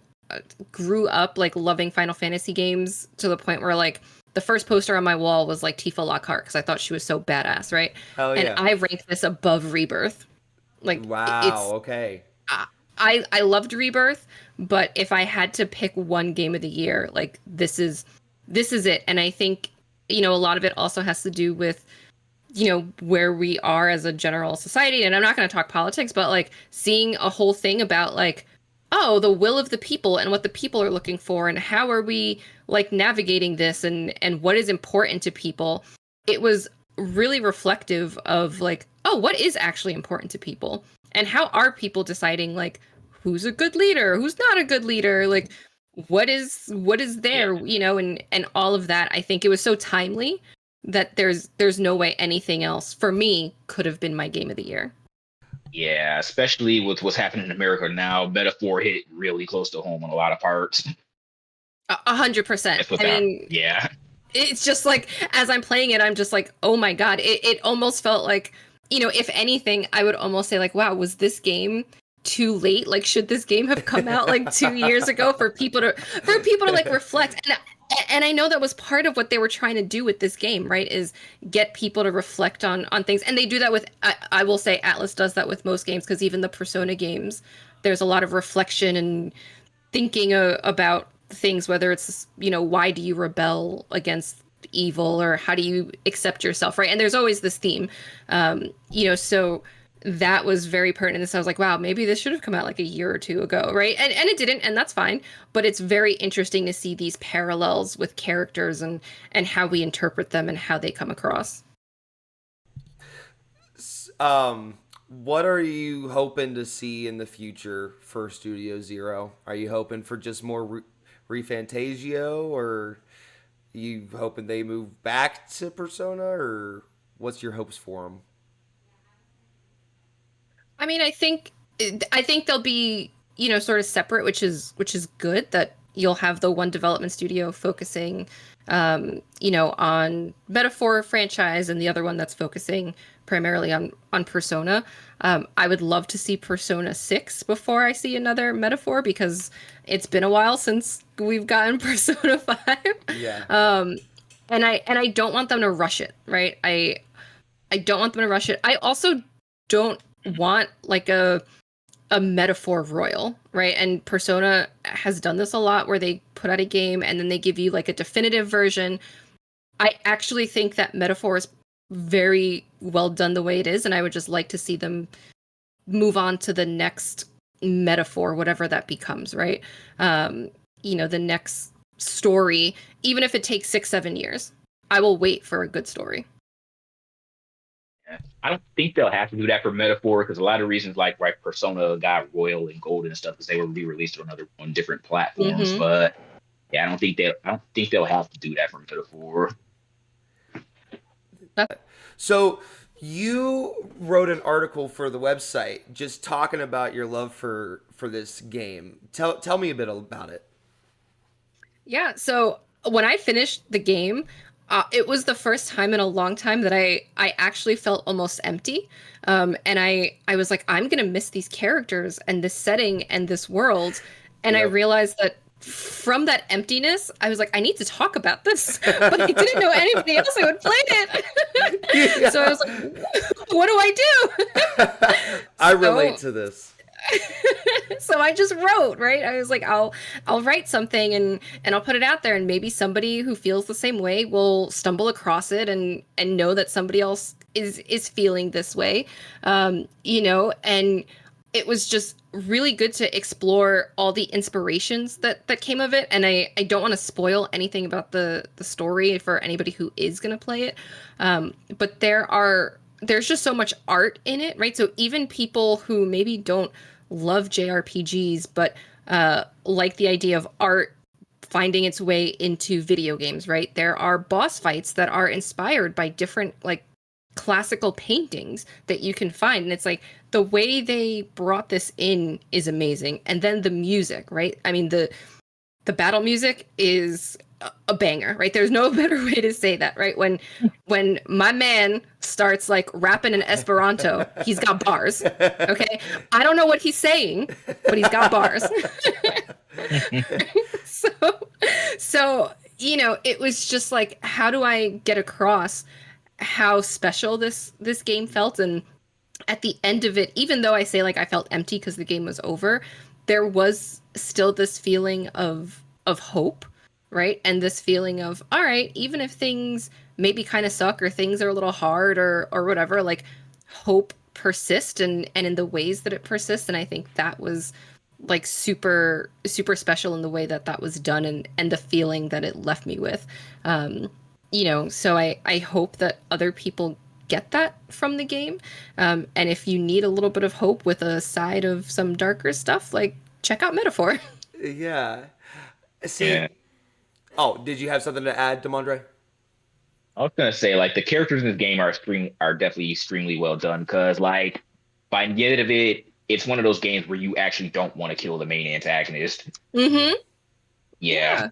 grew up like loving Final Fantasy games to the point where like the first poster on my wall was like Tifa Lockhart because I thought she was so badass, right? Hell yeah. And I ranked this above Rebirth. Like, wow, okay. I loved Rebirth, but if I had to pick one game of the year, like this is it. And I think, a lot of it also has to do with, where we are as a general society. And I'm not going to talk politics, but like seeing a whole thing about like, oh, the will of the people and what the people are looking for and how are we like navigating this and what is important to people. It was really reflective of like, oh, what is actually important to people and how are people deciding like who's a good leader, who's not a good leader, like what is there, and all of that. I think it was so timely that there's no way anything else for me could have been my game of the year. Yeah, especially with what's happening in America now, Metaphor hit really close to home on a lot of parts. 100%. I mean, yeah. It's just like, as I'm playing it, I'm just like, oh my God. It almost felt like, if anything, I would almost say like, wow, was this game too late? Like, should this game have come out like 2 years ago for people to like reflect? And I know that was part of what they were trying to do with this game, right? Is get people to reflect on things. And they do that with, I will say Atlas does that with most games, because even the Persona games, there's a lot of reflection and thinking about things, whether it's, why do you rebel against evil or how do you accept yourself, right? And there's always this theme, so that was very pertinent. So I was like, wow, maybe this should have come out like a year or two ago, right? And it didn't, and that's fine. But it's very interesting to see these parallels with characters and how we interpret them and how they come across. What are you hoping to see in the future for Studio Zero? Are you hoping for just more ReFantazio, or are you hoping they move back to Persona, or what's your hopes for them? I mean, I think they'll be, sort of separate, which is good, that you'll have the one development studio focusing, on Metaphor franchise and the other one that's focusing primarily on Persona. I would love to see Persona 6 before I see another Metaphor, because it's been a while since we've gotten Persona 5. Yeah. And I don't want them to rush it, right? I don't want them to rush it. I also don't want like a Metaphor royal, right? And Persona has done this a lot, where they put out a game and then they give you like a definitive version. I actually think that Metaphor is very well done the way it is, and I would just like to see them move on to the next Metaphor, whatever that becomes, right? The next story, even if it takes 6-7 years, I will wait for a good story. I don't think they'll have to do that for Metaphor, because a lot of reasons, like Persona got Royal and Gold and stuff, because they will be released on different platforms. Mm-hmm. But yeah, I don't think they'll have to do that for Metaphor. So you wrote an article for the website just talking about your love for this game. Tell me a bit about it. Yeah. So when I finished the game, it was the first time in a long time that I actually felt almost empty. And I was like, I'm going to miss these characters and this setting and this world. And yep. I realized that from that emptiness, I was like, I need to talk about this. But I didn't know anybody else who had played it. Yeah. So I was like, what do I do? I relate to this. So I just wrote, right? I was like, I'll write something and I'll put it out there, and maybe somebody who feels the same way will stumble across it and know that somebody else is feeling this way. And it was just really good to explore all the inspirations that came of it. And I don't want to spoil anything about the story for anybody who is going to play it. But there's just so much art in it, right? So even people who maybe don't love JRPGs, but like the idea of art finding its way into video games, right? There are boss fights that are inspired by different like classical paintings that you can find. And it's like the way they brought this in is amazing. And then the music, right? I mean, the battle music is a banger, right? There's no better way to say that, right? When my man starts like rapping in Esperanto, he's got bars. Okay, I don't know what he's saying, but he's got bars. So it was just like, how do I get across how special this game felt? And at the end of it, even though I say like I felt empty because the game was over, there was still this feeling of hope, right? And this feeling of, all right, even if things maybe kind of suck or things are a little hard or whatever, like hope persists and in the ways that it persists. And I think that was like super special in the way that was done and the feeling that it left me with. You know, so I hope that other people get that from the game. And if you need a little bit of hope with a side of some darker stuff, like check out Metaphor. Yeah. See. Yeah. Oh, did you have something to add, Demondre? I was gonna say, like, the characters in this game are definitely extremely well done, because like by the end of it, it's one of those games where you actually don't want to kill the main antagonist. Mm-hmm. Yeah.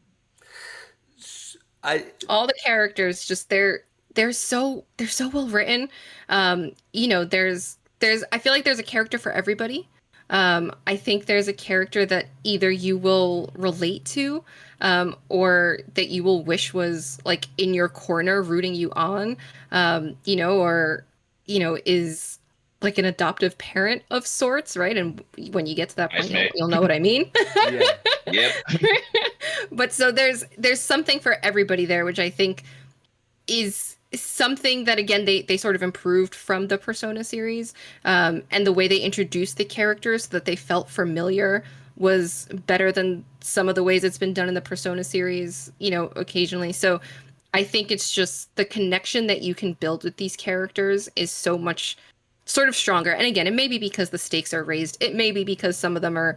All the characters just they're so well written. You know, there's I feel like there's a character for everybody. I think there's a character that either you will relate to, or that you will wish was like in your corner rooting you on, you know, or, you know, is like an adoptive parent of sorts, right? And when you get to that point, you'll know what I mean. Yeah. Yep. But so there's something for everybody there, which I think is something that, again, they sort of improved from the Persona series, and the way they introduced the characters so that they felt familiar was better than some of the ways it's been done in the Persona series, you know, occasionally. So I think it's just the connection that you can build with these characters is so much sort of stronger. And again, it may be because the stakes are raised. It may be because some of them are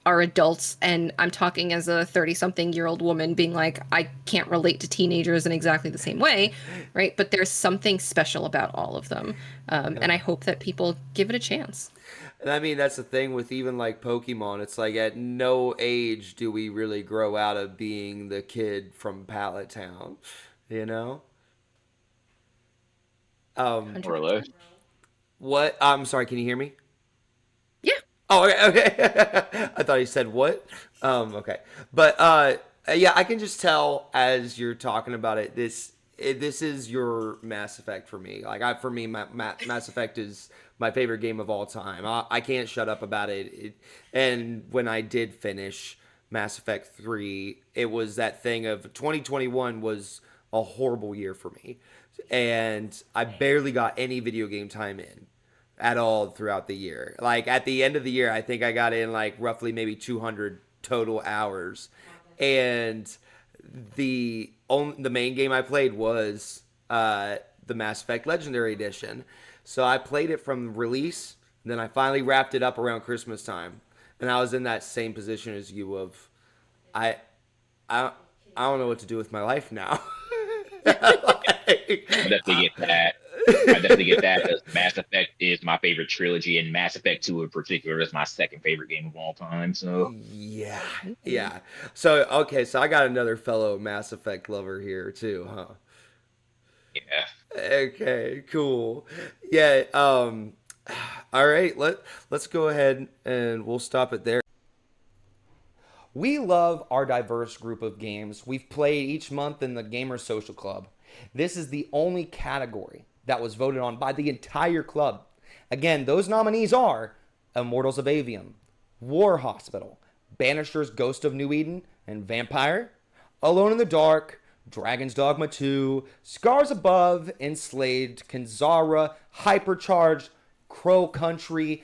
adults, and I'm talking as a 30-something-year-old woman being like, I can't relate to teenagers in exactly the same way, right? But there's something special about all of them, and I hope that people give it a chance. And I mean, that's the thing with even like Pokemon. It's like at no age do we really grow out of being the kid from Pallet Town, you know? More or less. What? I'm sorry, can you hear me? Yeah. Oh, okay. I thought he said what? Okay. But yeah, I can just tell as you're talking about it, this is your Mass Effect for me. Like, for me, Mass Effect is my favorite game of all time. I can't shut up about it. And when I did finish Mass Effect 3, it was that thing of 2021 was a horrible year for me. And I barely got any video game time in at all throughout the year. Like, at the end of the year, I think I got in like roughly maybe 200 total hours. And the main game I played was the Mass Effect Legendary Edition. So I played it from release, and then I finally wrapped it up around Christmas time. And I was in that same position as you of, I don't know what to do with my life now. I definitely get that. I definitely get that, because Mass Effect is my favorite trilogy, and Mass Effect 2 in particular is my second favorite game of all time. So yeah. So okay, so I got another fellow Mass Effect lover here too, huh? Yeah. Okay, cool. Yeah. All right. Let's go ahead and we'll stop it there. We love our diverse group of games we've played each month in the Gamer Social Club. This is the only category that was voted on by the entire club. Again, those nominees are Immortals of Avium, War Hospital, Banisher's Ghost of New Eden and Vampire, Alone in the Dark, Dragon's Dogma 2, Scars Above, Enslaved, Kanzara, Hypercharged, Crow Country,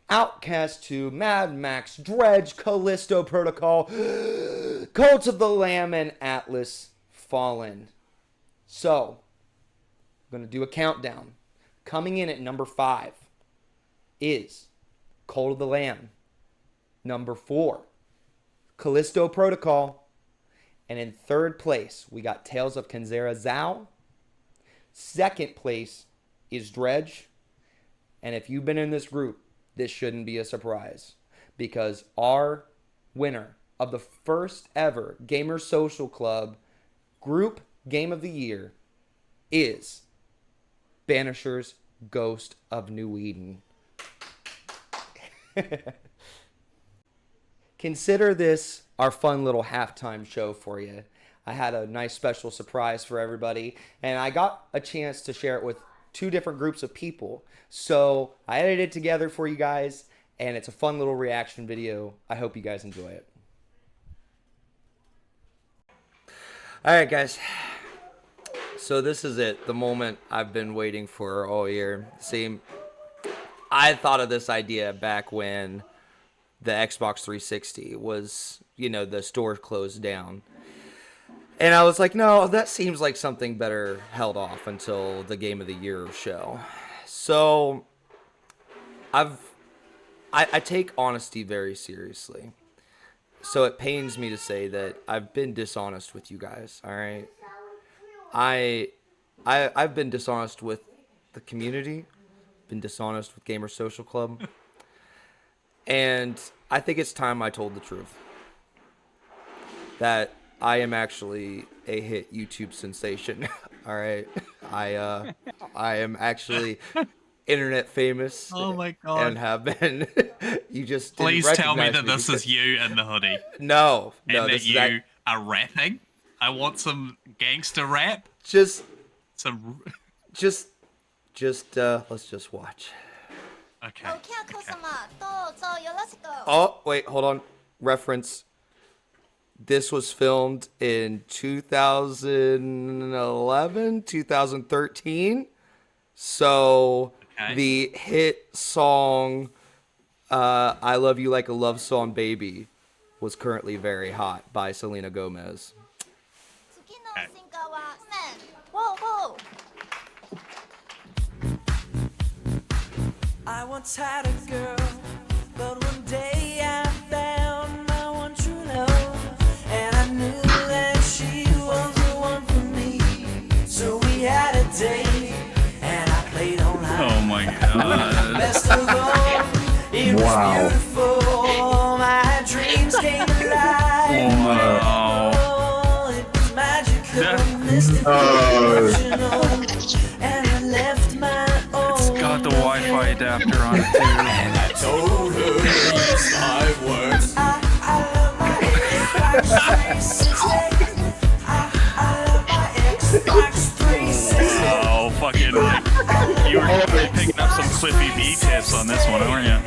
Outcast 2, Mad Max, Dredge, Callisto Protocol, Cult of the Lamb, and Atlas Fallen. So, I'm going to do a countdown. Coming in at number 5 is Cult of the Lamb. Number 4, Callisto Protocol. And in third place, we got Tales of Kanzara Zao. Second place is Dredge. And if you've been in this group, this shouldn't be a surprise, because our winner of the first ever Gamer Social Club Group Game of the Year is Banisher's Ghost of New Eden. Consider this our fun little halftime show for you. I had a nice special surprise for everybody, and I got a chance to share it with two different groups of people. So I edited it together for you guys, and it's a fun little reaction video. I hope you guys enjoy it. All right, guys. So this is it, the moment I've been waiting for all year. See, I thought of this idea back when the Xbox 360 was, you know, the store closed down. And I was like, no, that seems like something better held off until the Game of the Year show. So I take honesty very seriously. So it pains me to say that I've been dishonest with you guys, all right? I've been dishonest with the community, been dishonest with Gamer Social Club, and I think it's time I told the truth. That I am actually a hit YouTube sensation, all right? I am actually internet famous. Oh my god! And have been. You just please tell me that this is you in the hoodie. No, and that you are rapping. I want some gangster rap. Just some. Just let's just watch. Okay. Oh wait, hold on. Reference. This was filmed in 2011, 2013. So the hit song I Love You Like a Love Song Baby was currently very hot by Selena Gomez. Okay. I once had a girl, but one day I found my one true love, and I knew that she was the one for me. So we had a date, and I played all night. Oh my god. Best of all, it was beautiful. My dreams came alive. Wow. It was magical, mystical, and I left my own. It's got the Wi-Fi adapter on it too. And I told her these 5 words. I love my Xbox 360. I love my Xbox 360. Oh, fucking. You were picking up some Cliffy B tips on this one, weren't you?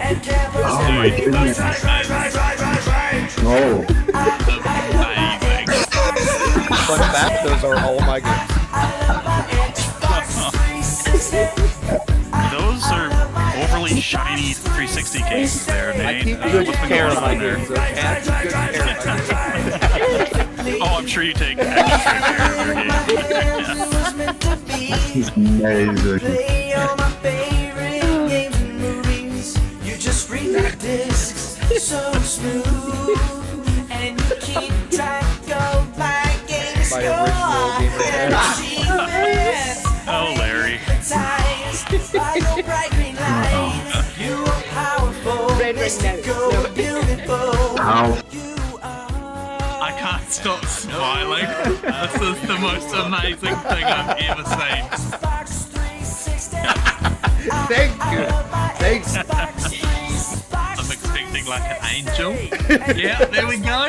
Oh my goodness. Oh. Amazing. Fun fact, those are all my games. Those are overly shiny 360 cases there. They I ain't, keep good what's been care going of my on there? games. Okay? I keep good care of my games. Oh, I'm sure you take extra care of your game. It's amazing. Play all my favorite games and movies. You just read the discs so smooth, and you keep track of my game score and achievements. Oh, Larry. By your bright green light, you are powerful, mystical, beautiful. I can't stop smiling. This is the most amazing thing I've ever seen. Thank you. Thanks. I'm expecting like an angel. Yeah, there we go.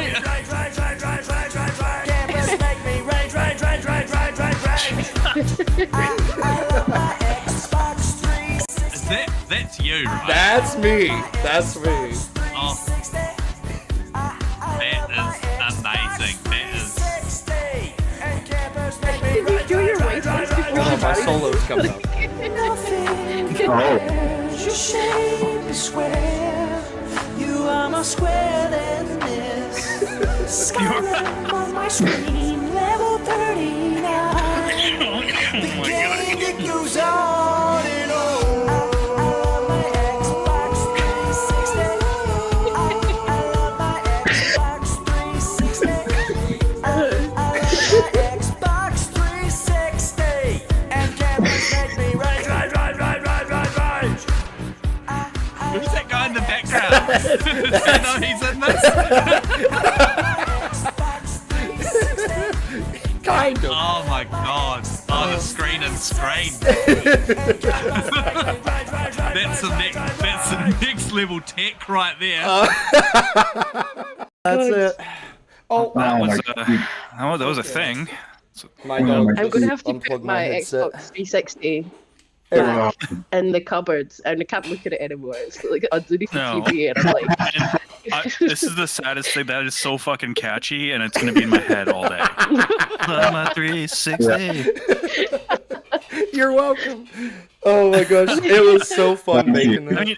That's you, right? That's me. That's me. Oh. That is amazing. That is. Did you do your voice before Hold on, my solo's coming up. Your shape is square. You are more square than this. Skyrim on my screen, level 39. The game that goes on and on. My Xbox 360. I love my Xbox 360. I love my Xbox 360. And cameras make me right. Who's that guy in the background? I know he's in this. Kind of. Oh my god. Oh, the screen and screen. That's some next level tech right there. That's it. Oh, That was a thing. my dog. I'm going to have to unplugged put my headset. Xbox 360 in the cupboards, and I can't look at it anymore. It's like underneath the No. TV, and I'm like, This is the saddest thing. That is so fucking catchy, and it's gonna be in my head all day. My 360. You're welcome. Oh my gosh, it was so fun making that. I mean,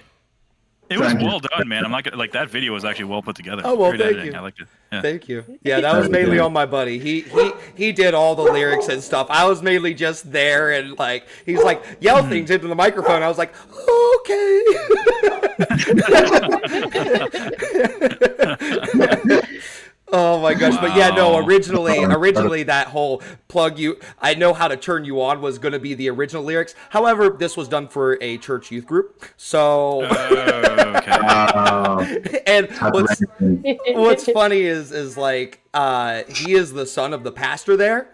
it was well done, man. I'm not gonna, like, that video was actually well put together. Oh well, Great thank editing. you. I liked it. Yeah. Thank you. Yeah, that was mainly on my buddy. He did all the lyrics and stuff. I was mainly just there, and like he's like yell things into the microphone. I was like, okay. Oh my gosh! But yeah, no. Originally, that whole plug you, I know how to turn you on was going to be the original lyrics. However, this was done for a church youth group. So, and what's funny is like he is the son of the pastor there,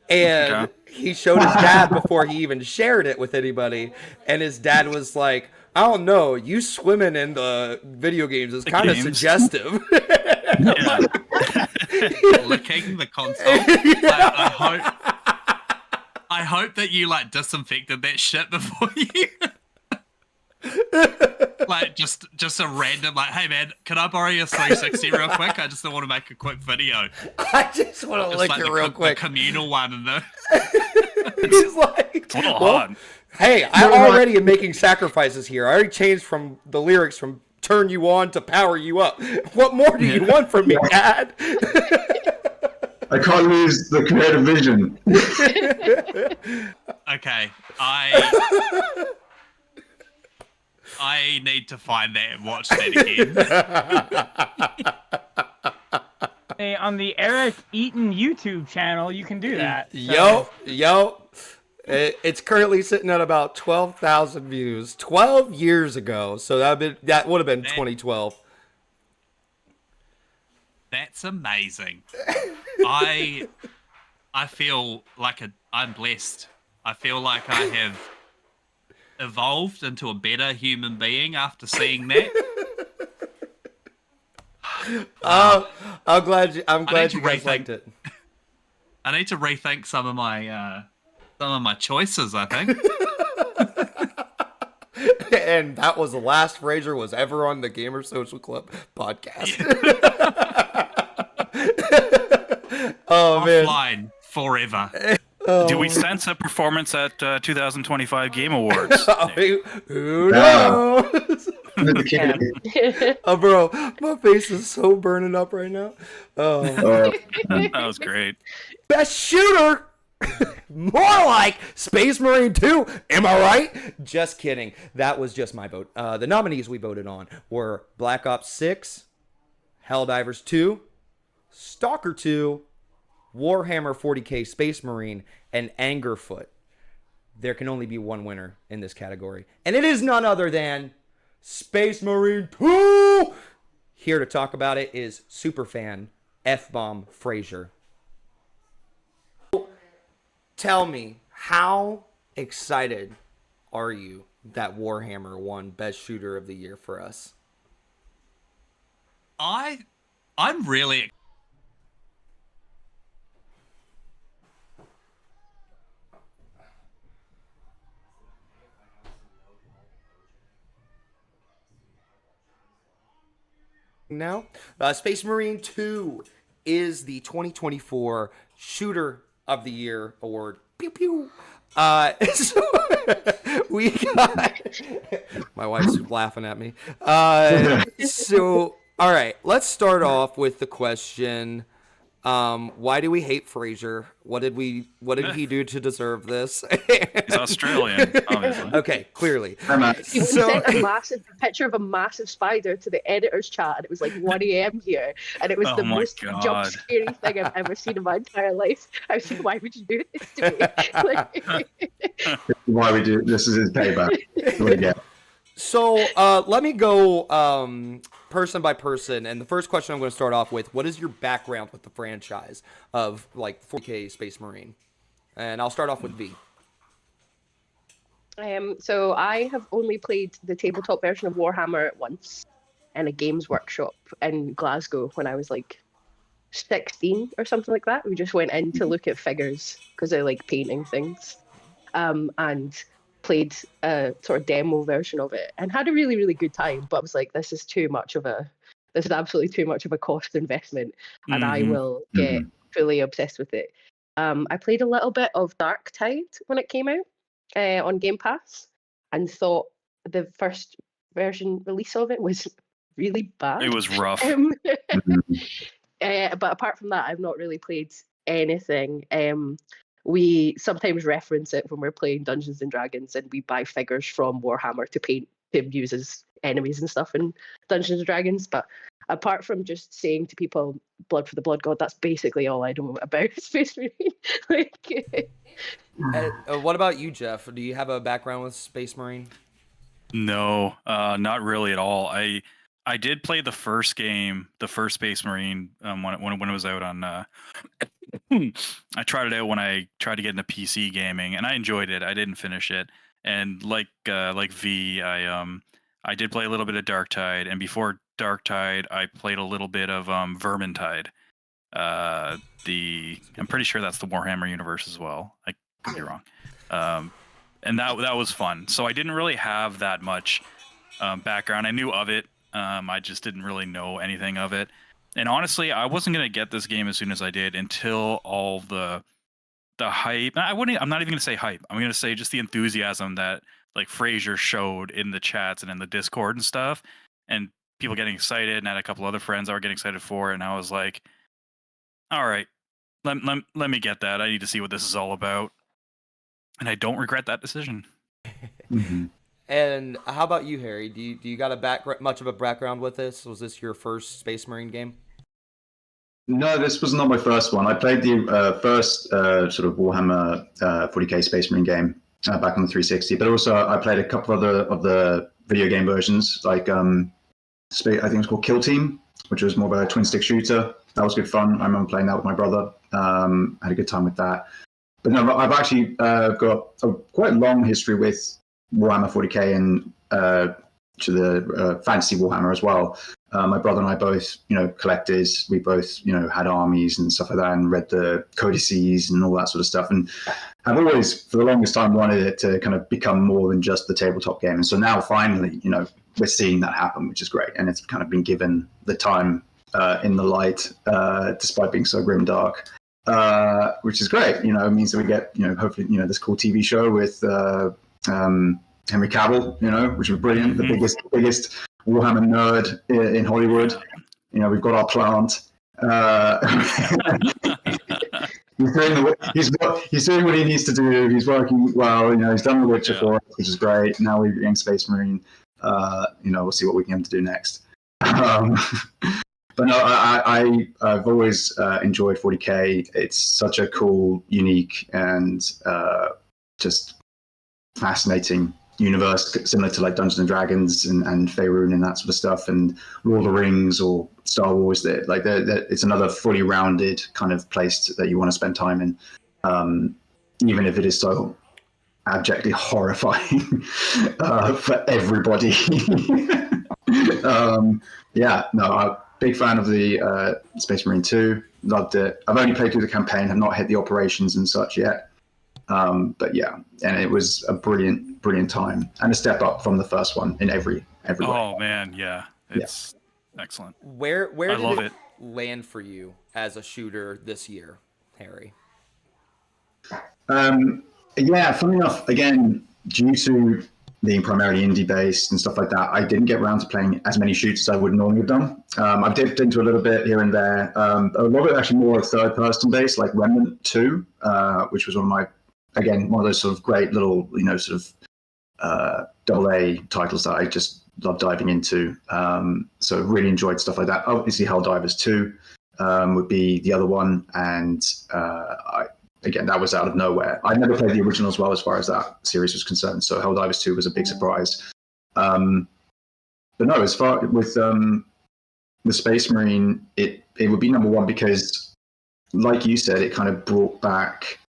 and he showed his dad before he even shared it with anybody, and his dad was like, I don't know, you swimming in the video games is kind of suggestive. Licking the console. I hope that you like disinfected that shit before you. Like just a random like, hey man, can I borrow your 360 real quick? I just want to make a quick video. I just want to lick like it real quick. The communal one and the. He's like, it's a little hard. Hey, I already am making sacrifices here. I already changed from the lyrics from turn you on to power you up. What more do you want from me, Dad? I can't lose the creative vision. Okay, I need to find that and watch that again. Hey, on the Eric Eaton YouTube channel, you can do that. So. Yo. It's currently sitting at about 12,000 views. 12 years ago, so that would have been 2012. That's amazing. I feel like I'm blessed. I feel like I have evolved into a better human being after seeing that. I'm glad you guys liked it. I need to rethink some of my choices, I think. And that was the last Fraser was ever on the Gamer Social Club podcast. Oh man, offline forever. Do we sense a performance at 2025 Game Awards? Who knows? Oh, bro, my face is so burning up right now. Oh, that was great. Best shooter. More like Space Marine 2. Am I right? Just kidding. That was just my vote. The nominees we voted on were Black Ops 6, Helldivers 2, Stalker 2, Warhammer 40k Space Marine, and Angerfoot. There can only be one winner in this category, and it is none other than Space Marine 2. Here to talk about it is superfan F-Bomb Fraser. Tell me, how excited are you that Warhammer won Best Shooter of the Year for us? I'm really now. Space Marine 2 is the 2024 Shooter of the Year award. Pew pew. So we got my wife's laughing at me. So all right, let's start off with the question. Why do we hate Fraser? What did he do to deserve this? He's Australian, obviously. Okay, clearly. He sent a picture of a massive spider to the editor's chat, and it was like 1 a.m. here, and it was the most jump scary thing I've ever seen in my entire life. I was like, why would you do this to me? Why we do this is his payback. Yeah. So let me go person by person, and the first question I'm going to start off with: what is your background with the franchise of like 4K Space Marine? And I'll start off with V. So I have only played the tabletop version of Warhammer once in a games workshop in Glasgow when I was like 16 or something like that. We just went in to look at figures because I like painting things, and played a sort of demo version of it and had a really, really good time. But I was like, this is absolutely too much of a cost investment, and I will get fully obsessed with it. I played a little bit of Dark Tide when it came out on Game Pass, and thought the first version release of it was really bad. It was rough. But apart from that, I've not really played anything. We sometimes reference it when we're playing Dungeons and Dragons, and we buy figures from Warhammer to paint to use as enemies and stuff in Dungeons and Dragons. But apart from just saying to people "blood for the blood god," that's basically all I know about Space Marine. What about you, Jeff? Do you have a background with Space Marine? No, not really at all. I did play the first game, the first Space Marine, when it was out on. I tried it out when I tried to get into PC gaming, and I enjoyed it. I didn't finish it, and like V, I did play a little bit of Dark Tide, and before Dark Tide, I played a little bit of Vermintide. I'm pretty sure that's the Warhammer universe as well. I could be wrong. And that was fun. So I didn't really have that much background. I knew of it. I just didn't really know anything of it. And honestly, I wasn't gonna get this game as soon as I did until all the hype. I'm not even gonna say hype. I'm gonna say just the enthusiasm that like Fraser showed in the chats and in the Discord and stuff, and people getting excited. And I had a couple other friends that were getting excited for it, and I was like, all right, let me get that. I need to see what this is all about. And I don't regret that decision. And how about you, Harry? Do you got much of a background with this? Was this your first Space Marine game? No, this was not my first one. I played the first sort of Warhammer 40k Space Marine game back on the 360, but also I played a couple of the video game versions, like I think it was called Kill Team, which was more of a twin stick shooter. That was good fun. I remember playing that with my brother. Had a good time with that. But no, I've actually got a quite long history with Warhammer 40k and to the fantasy Warhammer as well. My brother and I both, collected. We both, had armies and stuff like that, and read the codices and all that sort of stuff. And I've always, for the longest time, wanted it to kind of become more than just the tabletop game. And so now, finally, we're seeing that happen, which is great. And it's kind of been given the time in the light, despite being so grim dark. Which is great, it means that we get, hopefully, this cool TV show with Henry Cavill, which was brilliant, the biggest Warhammer nerd in Hollywood. We've got our plant. He's doing what he needs to do. He's working well. He's done The Witcher for us, which is great. Now we're getting Space Marine. We'll see what we can get him to do next. But no, I've always enjoyed 40k. It's such a cool, unique, and just fascinating universe, similar to like Dungeons and Dragons and Faerun and that sort of stuff, and Lord of the Rings or Star Wars. It's another fully rounded kind of place that you want to spend time in, even if it is so abjectly horrifying for everybody. Big fan of the Space Marine 2. Loved it. I've only played through the campaign, have not hit the operations and such yet. But yeah, and it was a brilliant time, and a step up from the first one in every way. Oh man, yeah, it's excellent. Where did it land for you as a shooter this year, Harry? Yeah, funny enough, again, due to being primarily indie based and stuff like that, I didn't get around to playing as many shooters as I would normally have done. I've dipped into a little bit here and there. A lot of it actually more third person based, like Remnant 2, which was one of those sort of great little, AA titles that I just love diving into. So really enjoyed stuff like that. Obviously, Helldivers 2 would be the other one, and again, that was out of nowhere. I'd never played the original as well, as far as that series was concerned. So Helldivers 2 was a big surprise. But no, as far with the Space Marine, it would be number one because, like you said, it kind of brought back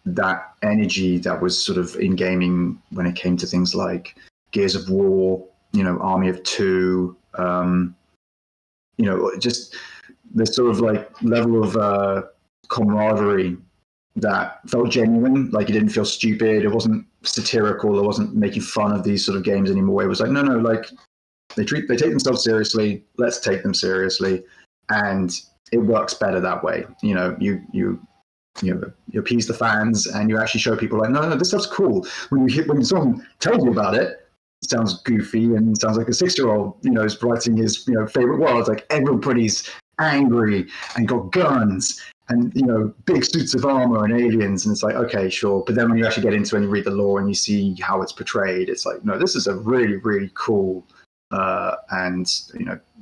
that energy that was sort of in gaming when it came to things like Gears of War, Army of Two, just the sort of like level of camaraderie that felt genuine. Like it didn't feel stupid. It wasn't satirical. It wasn't making fun of these sort of games anymore. It was like, no, like they take themselves seriously. Let's take them seriously, and it works better that way. You know, you appease the fans, and you actually show people like, no, this stuff's cool. When someone tells you about it, it sounds goofy and sounds like a 6-year-old, is writing his favorite world. Like everybody's angry and got guns and big suits of armor and aliens, and it's like, okay, sure. But then when you actually get into it and you read the lore and you see how it's portrayed, it's like, no, this is a really, really cool and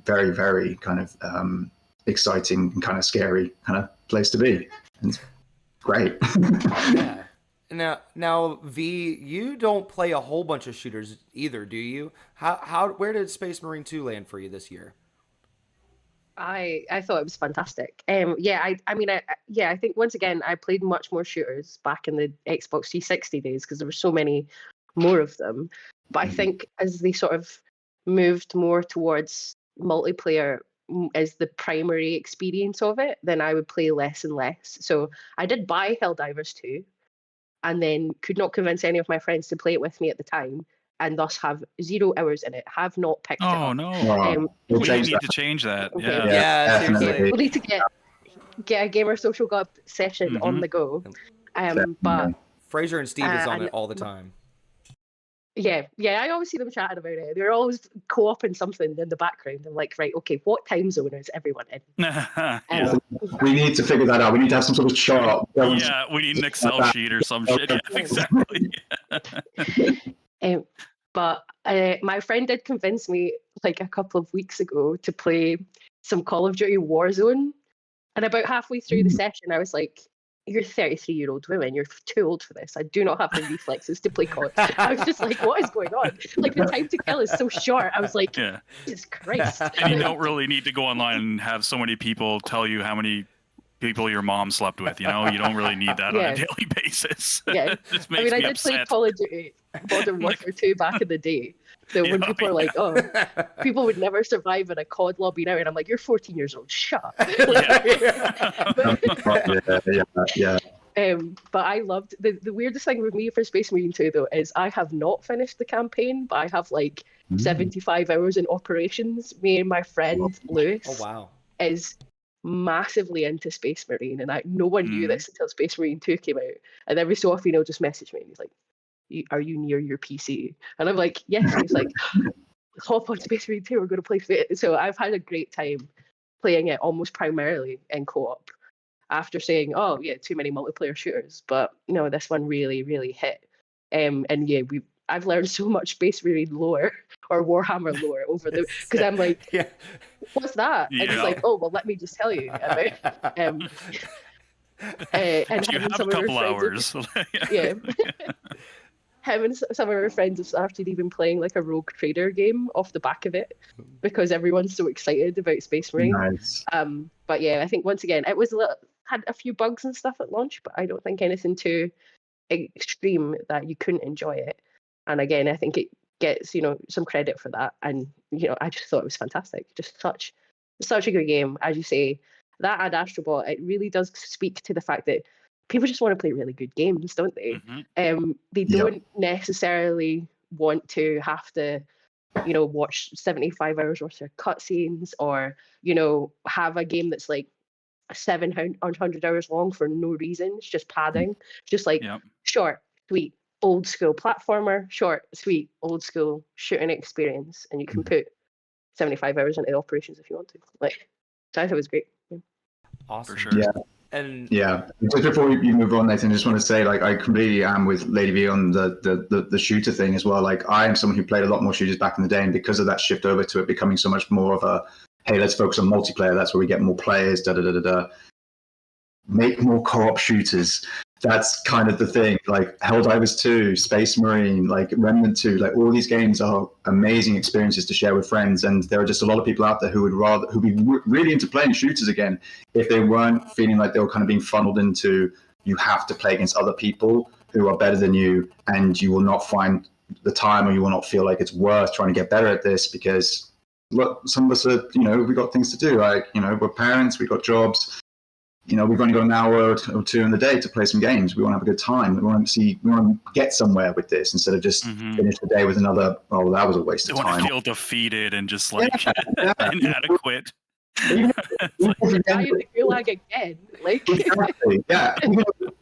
very, very kind of exciting and kind of scary kind of place to be. And it's great. Yeah. Now, V, you don't play a whole bunch of shooters either, do you? Where did Space Marine 2 land for you this year? I thought it was fantastic. I think once again I played much more shooters back in the Xbox 360 days because there were so many more of them. But I think as they sort of moved more towards multiplayer as the primary experience of it, then I would play less and less. So I did buy Helldivers 2 and then could not convince any of my friends to play it with me at the time, and thus have 0 hours in it. Have not picked it up. Oh no! We need to change that. Okay. Yeah, seriously. We need to get a Gamer Social Club session on the go. But Fraser and Steve is on it all the time. Yeah, I always see them chatting about it. They're always co-oping something in the background. I'm like, right, okay, what time zone is everyone in? We need to figure that out. We need to have some sort of chart. Yeah, we need an Excel sheet or some shit. Yeah, exactly. But my friend did convince me like a couple of weeks ago to play some Call of Duty Warzone. And about halfway through the session, I was like, you're a 33-year-old woman. You're too old for this. I do not have the reflexes to play COD. I was just like, what is going on? Like, the time to kill is so short. I was like, Jesus Christ. And you don't really need to go online and have so many people tell you how many people your mom slept with. You don't really need that on a daily basis. Yeah. Just makes I me did upset. play Call of Duty Modern Warfare 2 back in the day. So when people are like, oh, people would never survive in a COD lobby now, and I'm like, you're 14 years old, shut up. But I loved the weirdest thing with me for Space Marine 2 though is I have not finished the campaign, but I have like 75 hours in operations. Me and my friend Lewis is massively into Space Marine, and no one knew this until Space Marine 2 came out. And every so often he'll just message me and he's like, are you near your PC? And I'm like, yes. And he's like, hop on Space Marine 2, we're going to play it. So I've had a great time playing it almost primarily in co-op after saying, oh yeah, too many multiplayer shooters. But no, this one really, really hit. And yeah, I've learned so much Space Marine lore or Warhammer lore over the, because I'm like, what's that? And he's like, oh, well, let me just tell you about and you have a couple hours. Him and some of our friends have started even playing like a rogue trader game off the back of it because everyone's so excited about Space Marine. Nice. But yeah, I think once again it was had a few bugs and stuff at launch, but I don't think anything too extreme that you couldn't enjoy it. And again, I think it gets some credit for that. And I just thought it was fantastic. Just such a good game, as you say. That and Astrobot, it really does speak to the fact that people just want to play really good games, don't they? They don't necessarily want to have to, watch 75 hours worth of cutscenes or, have a game that's like 700 hours long for no reason. It's just padding. Just like short, sweet, old school platformer, short, sweet, old school shooting experience. And you can put 75 hours into operations if you want to. So I thought it was great. Awesome. For sure. Yeah. And just before you move on, Nathan, I just want to say, I completely am with Lady V on the shooter thing as well. I am someone who played a lot more shooters back in the day, and because of that shift over to it becoming so much more of a, hey, let's focus on multiplayer. That's where we get more players. Make more co-op shooters. That's kind of the thing. Helldivers 2, Space Marine, Remnant 2, all these games are amazing experiences to share with friends. And there are just a lot of people out there who'd be really into playing shooters again if they weren't feeling like they were kind of being funneled into, you have to play against other people who are better than you, and you will not find the time, or you will not feel like it's worth trying to get better at this because look, some of us are, we got things to do. We're parents, we got jobs. we've only got an hour or two in the day to play some games. We want to have a good time. We want to get somewhere with this instead of just finish the day with another, oh, that was a waste of time. I want to feel defeated and just like inadequate. Now you feel like again. Like, Exactly. Yeah.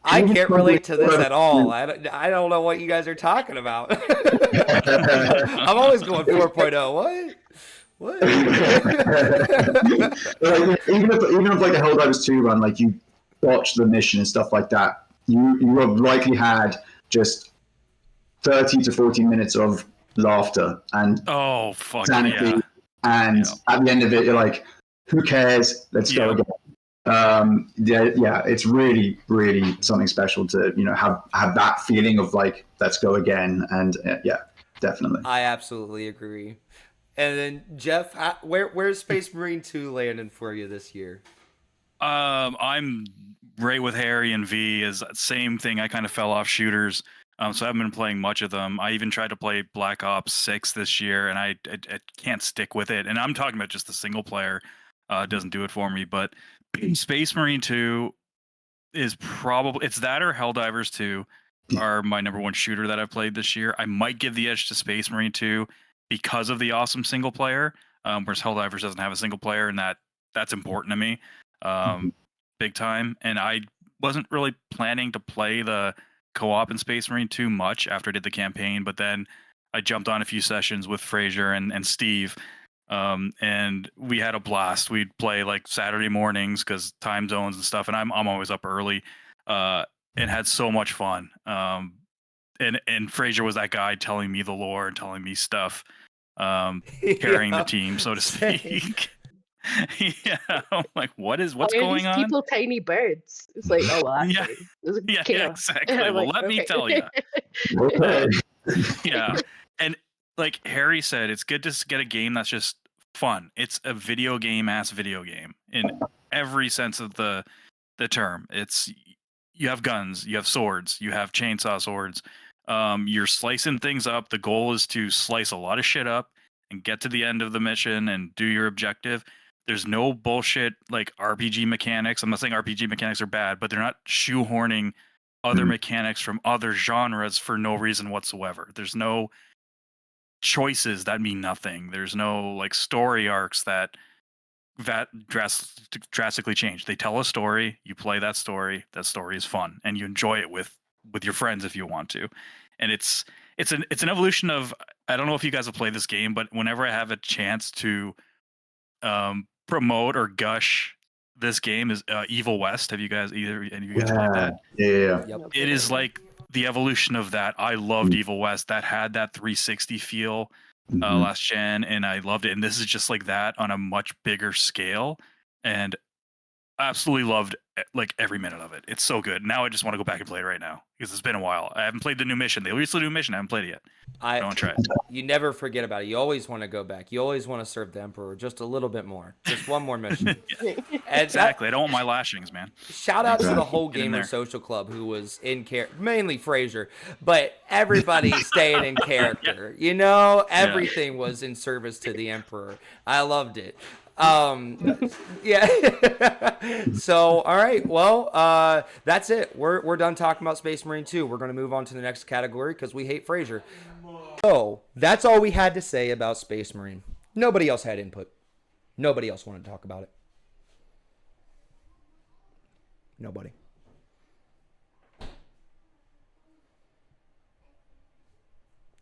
I can't relate to this at all. I don't know what you guys are talking about. I'm always going 4.0. What? even if like a Helldivers 2 run, like you botched the mission and stuff like that, you have likely had just 30 to 40 minutes of laughter and sanity, and at the end of it, you're like, who cares? Let's go again. It's really, really something special to have that feeling of like, let's go again, and definitely. I absolutely agree. And then Jeff, where's Space Marine 2 landing for you this year? I'm right with Harry and V. Is same thing. I kind of fell off shooters, so I haven't been playing much of them. I even tried to play Black Ops 6 this year, and I can't stick with it. And I'm talking about just the single player. It doesn't do it for me. But Space Marine 2 is probably, it's that or Helldivers 2 are my number one shooter that I've played this year. I might give the edge to Space Marine 2 because of the awesome single player, whereas Helldivers doesn't have a single player, and that's important to me, big time. And I wasn't really planning to play the co-op in Space Marine 2 much after I did the campaign, but then I jumped on a few sessions with Fraser and Steve, and we had a blast. We'd play like Saturday mornings because time zones and stuff, and I'm always up early, and had so much fun. And Fraser was that guy telling me the lore and telling me stuff, carrying the team, so to speak. I'm like, what's going on? People, tiny birds. It's like, oh, well, exactly. Well, like, let me tell you. Yeah, and like Harry said, it's good to get a game that's just fun. It's a video game in every sense of the term. It's, you have guns, you have swords, you have chainsaw swords. You're slicing things up. The goal is to slice a lot of shit up and get to the end of the mission and do your objective. There's no bullshit like RPG mechanics. I'm not saying RPG mechanics are bad, but they're not shoehorning other mechanics from other genres for no reason whatsoever. There's no choices that mean nothing. There's no like story arcs that drastically change. They tell a story, you play that story is fun, and you enjoy it with your friends if you want to. And it's an evolution of, I don't know if you guys have played this game, but whenever I have a chance to promote or gush this game is Evil West. Have you guys any of you guys played that? Yeah. Yep. It is like the evolution of that. I loved Evil West. That had that 360 feel last gen, and I loved it. And this is just like that on a much bigger scale, and absolutely loved like every minute of it. It's so good. Now I just want to go back and play it right now because it's been a while. I haven't played the new mission. They released the new mission. I haven't played it yet. I want to try it. You never forget about it. You always want to go back. You always want to serve the Emperor just a little bit more. Just one more mission. Exactly. I don't want my lashings, man. Shout out to the whole Gamer Social Club who was in character, mainly Fraser, but everybody staying in character. You know, everything was in service to the Emperor. I loved it. Yeah. So, all right. Well, that's it. We're done talking about Space Marine 2. We're going to move on to the next category because we hate Fraser. So, that's all we had to say about Space Marine. Nobody else had input. Nobody else wanted to talk about it. Nobody.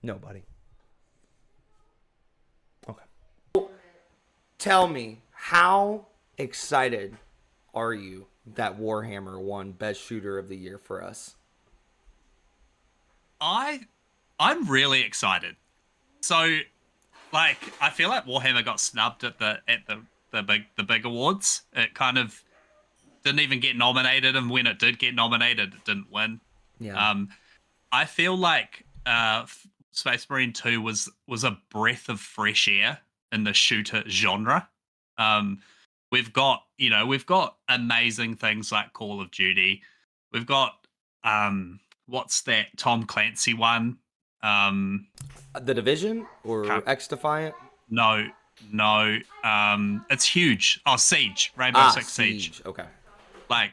Nobody. Okay. Tell me, how excited are you that Warhammer won Best Shooter of the Year for us? I'm really excited. So, like, I feel like Warhammer got snubbed at the big awards. It kind of didn't even get nominated, and when it did get nominated, it didn't win. Yeah. I feel like Space Marine 2 was a breath of fresh air in the shooter genre. We've got amazing things like Call of Duty. We've got what's that Tom Clancy one? The Division or X Defiant? No. It's huge. Oh, Siege. Rainbow Six Siege. Okay. Like,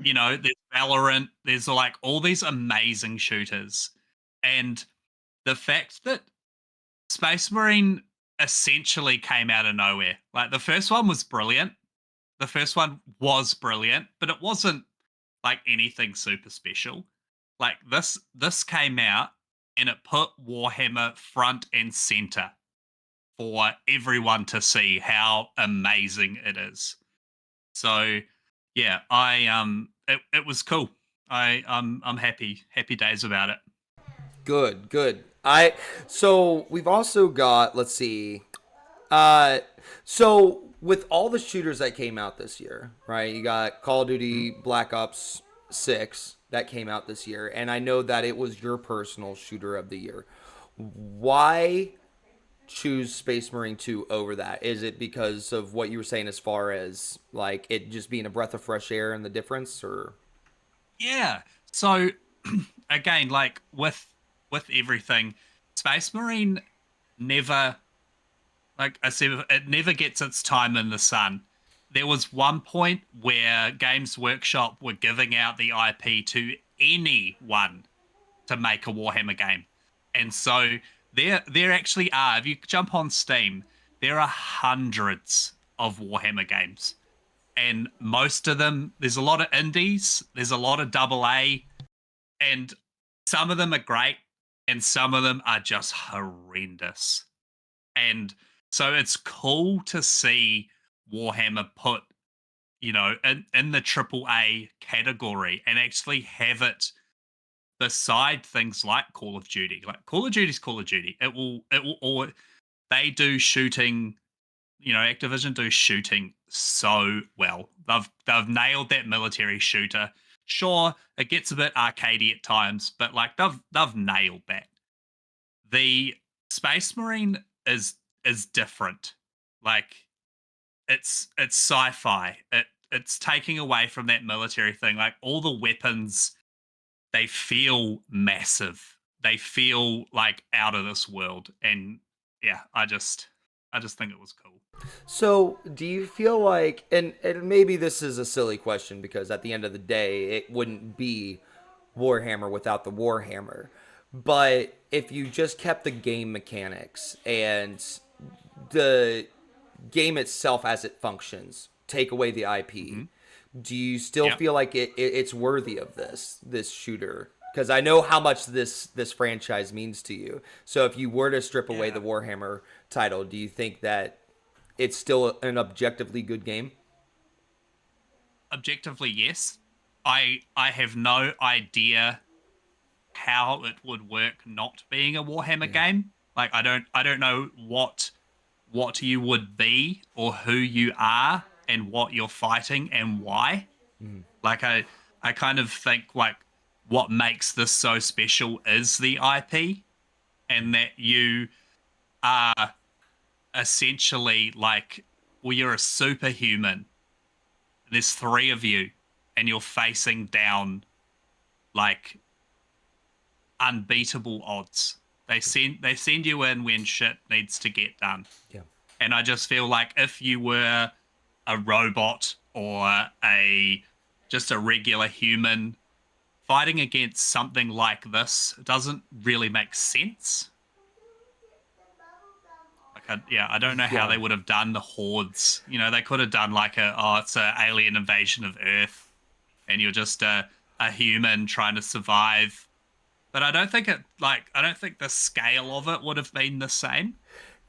you know, there's Valorant, there's like all these amazing shooters. And the fact that Space Marine essentially came out of nowhere. Like the first one was brilliant. The first one was brilliant, but it wasn't like anything super special. Like this came out and it put Warhammer front and center for everyone to see how amazing it is. So yeah, it was cool. I'm happy days about it. Good. So we've also got, let's see. So with all the shooters that came out this year, right? You got Call of Duty Black Ops 6 that came out this year, and I know that it was your personal shooter of the year. Why choose Space Marine 2 over that? Is it because of what you were saying as far as like it just being a breath of fresh air and the difference, or? Yeah. So again, like with everything, Space Marine never, like I said, it never gets its time in the sun. There was one point where Games Workshop were giving out the IP to anyone to make a Warhammer game. And so there actually are, if you jump on Steam, there are hundreds of Warhammer games. And most of them, there's a lot of indies, there's a lot of AA, and some of them are great, and some of them are just horrendous. And so it's cool to see Warhammer put, you know, in the AAA category and actually have it beside things like Call of Duty. Like Call of Duty's Call of Duty. It will or they do shooting, you know, Activision do shooting so well. They've nailed that military shooter. Sure, it gets a bit arcadey at times, but like they've nailed that. The Space Marine is different. Like it's sci-fi. It's taking away from that military thing. Like all the weapons, they feel massive. They feel like out of this world. And yeah, I just think it was cool. So, do you feel like, and maybe this is a silly question because at the end of the day, it wouldn't be Warhammer without the Warhammer. But if you just kept the game mechanics and the game itself as it functions, take away the IP, do you still feel like it's worthy of this shooter? Because I know how much this franchise means to you. So if you were to strip away the Warhammer title, do you think that it's still an objectively good game? Objectively, yes. I have no idea how it would work not being a Warhammer game. Like I don't know what you would be or who you are and what you're fighting and why. Like I kind of think like what makes this so special is the IP and that you are essentially like, well, you're a superhuman. There's 3 of you and you're facing down like unbeatable odds. They send you in when shit needs to get done. Yeah. And I just feel like if you were a robot or just a regular human fighting against something like this doesn't really make sense. Like I don't know how they would have done the hordes. You know, they could have done like it's an alien invasion of Earth and you're just a human trying to survive. But I don't think the scale of it would have been the same.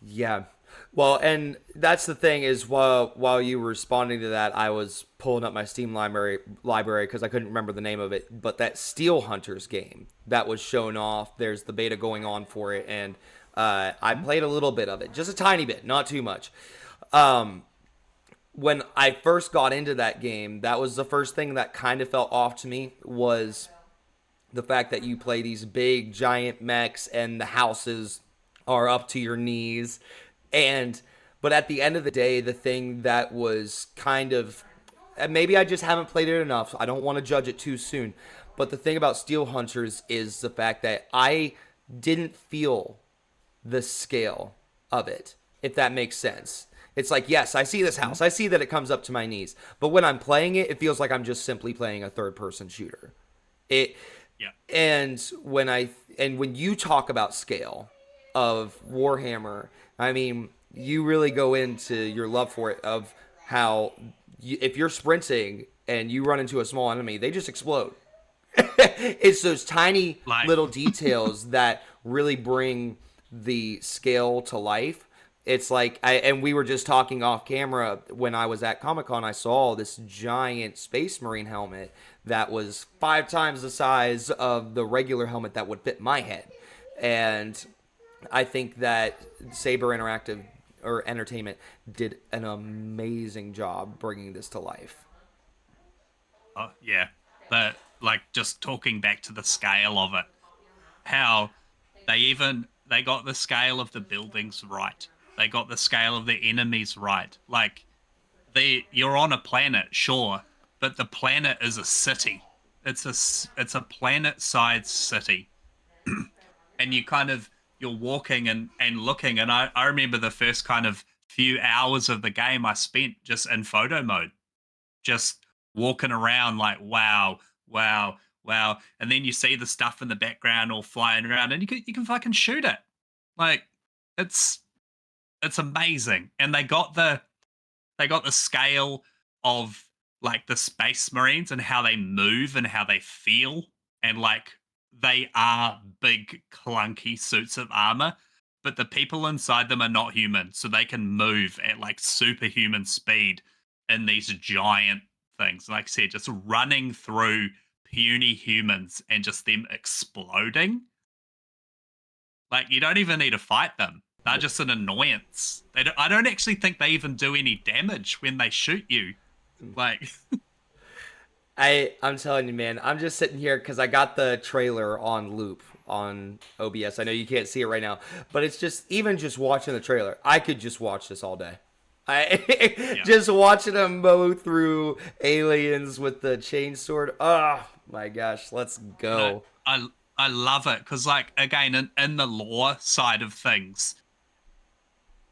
Yeah. Well, and that's the thing is while you were responding to that, I was pulling up my Steam library because I couldn't remember the name of it. But that Steel Hunters game that was shown off, there's the beta going on for it, and I played a little bit of it, just a tiny bit, not too much. When I first got into that game, that was the first thing that kind of felt off to me was the fact that you play these big giant mechs and the houses are up to your knees. But at the end of the day, the thing that was kind of, and maybe I just haven't played it enough, so I don't want to judge it too soon. But the thing about Steel Hunters is the fact that I didn't feel the scale of it, if that makes sense. It's like, yes, I see this house. I see that it comes up to my knees. But when I'm playing it, it feels like I'm just simply playing a third-person shooter. And when you talk about scale of Warhammer, I mean, you really go into your love for it of how if you're sprinting and you run into a small enemy, they just explode. It's those tiny little details that really bring the scale to life. It's like, and we were just talking off camera when I was at Comic-Con, I saw this giant Space Marine helmet that was 5 times the size of the regular helmet that would fit my head. And I think that Saber Interactive or Entertainment did an amazing job bringing this to life. Oh, yeah. But, like, just talking back to the scale of it, how they got the scale of the buildings right. They got the scale of the enemies right. Like, you're on a planet, sure, but the planet is a city. It's a planet-sized city. And you're walking and looking, and I remember the first kind of few hours of the game I spent just in photo mode. Just walking around like, wow. And then you see the stuff in the background all flying around, and you can fucking shoot it. Like, it's amazing. And they got the scale of like the Space Marines and how they move and how they feel, and like they are big clunky suits of armor, but the people inside them are not human, so they can move at like superhuman speed in these giant things. Like I said, just running through puny humans and just them exploding. Like, you don't even need to fight them. They're just an annoyance. I don't actually think they even do any damage when they shoot you. Like, I'm telling you, man, I'm just sitting here because I got the trailer on loop on OBS. I know you can't see it right now, but it's just, even just watching the trailer, I could just watch this all day. Just watching them mow through aliens with the chainsword. Oh my gosh, let's go. No, I love it because, like, again, in the lore side of things,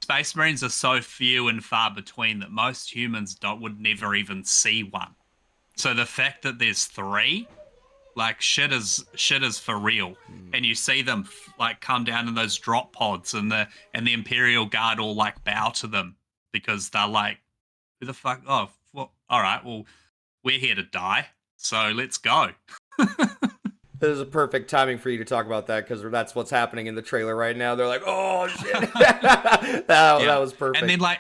Space Marines are so few and far between that most humans would never even see one. So the fact that there's 3, like, shit is for real. And you see them like come down in those drop pods, and the Imperial Guard all like bow to them because they're like, who the fuck? Oh, well, all right, well, we're here to die, so let's go. This is a perfect timing for you to talk about that because that's what's happening in the trailer right now. They're like, oh shit. that was perfect. And then, like,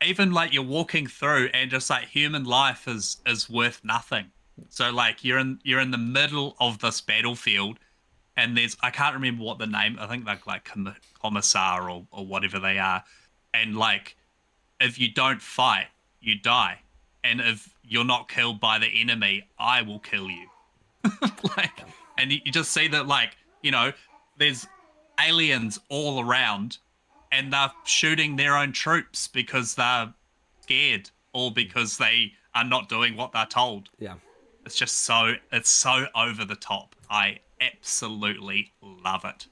even like you're walking through and just like human life is worth nothing. So like you're in the middle of this battlefield, and I can't remember what the name, I think like commissar or whatever they are, and like if you don't fight, you die, and if you're not killed by the enemy, I will kill you. Like, and you just see that, like, you know, there's aliens all around, and they're shooting their own troops because they're scared or because they are not doing what they're told. Yeah. It's so over the top. I absolutely love it.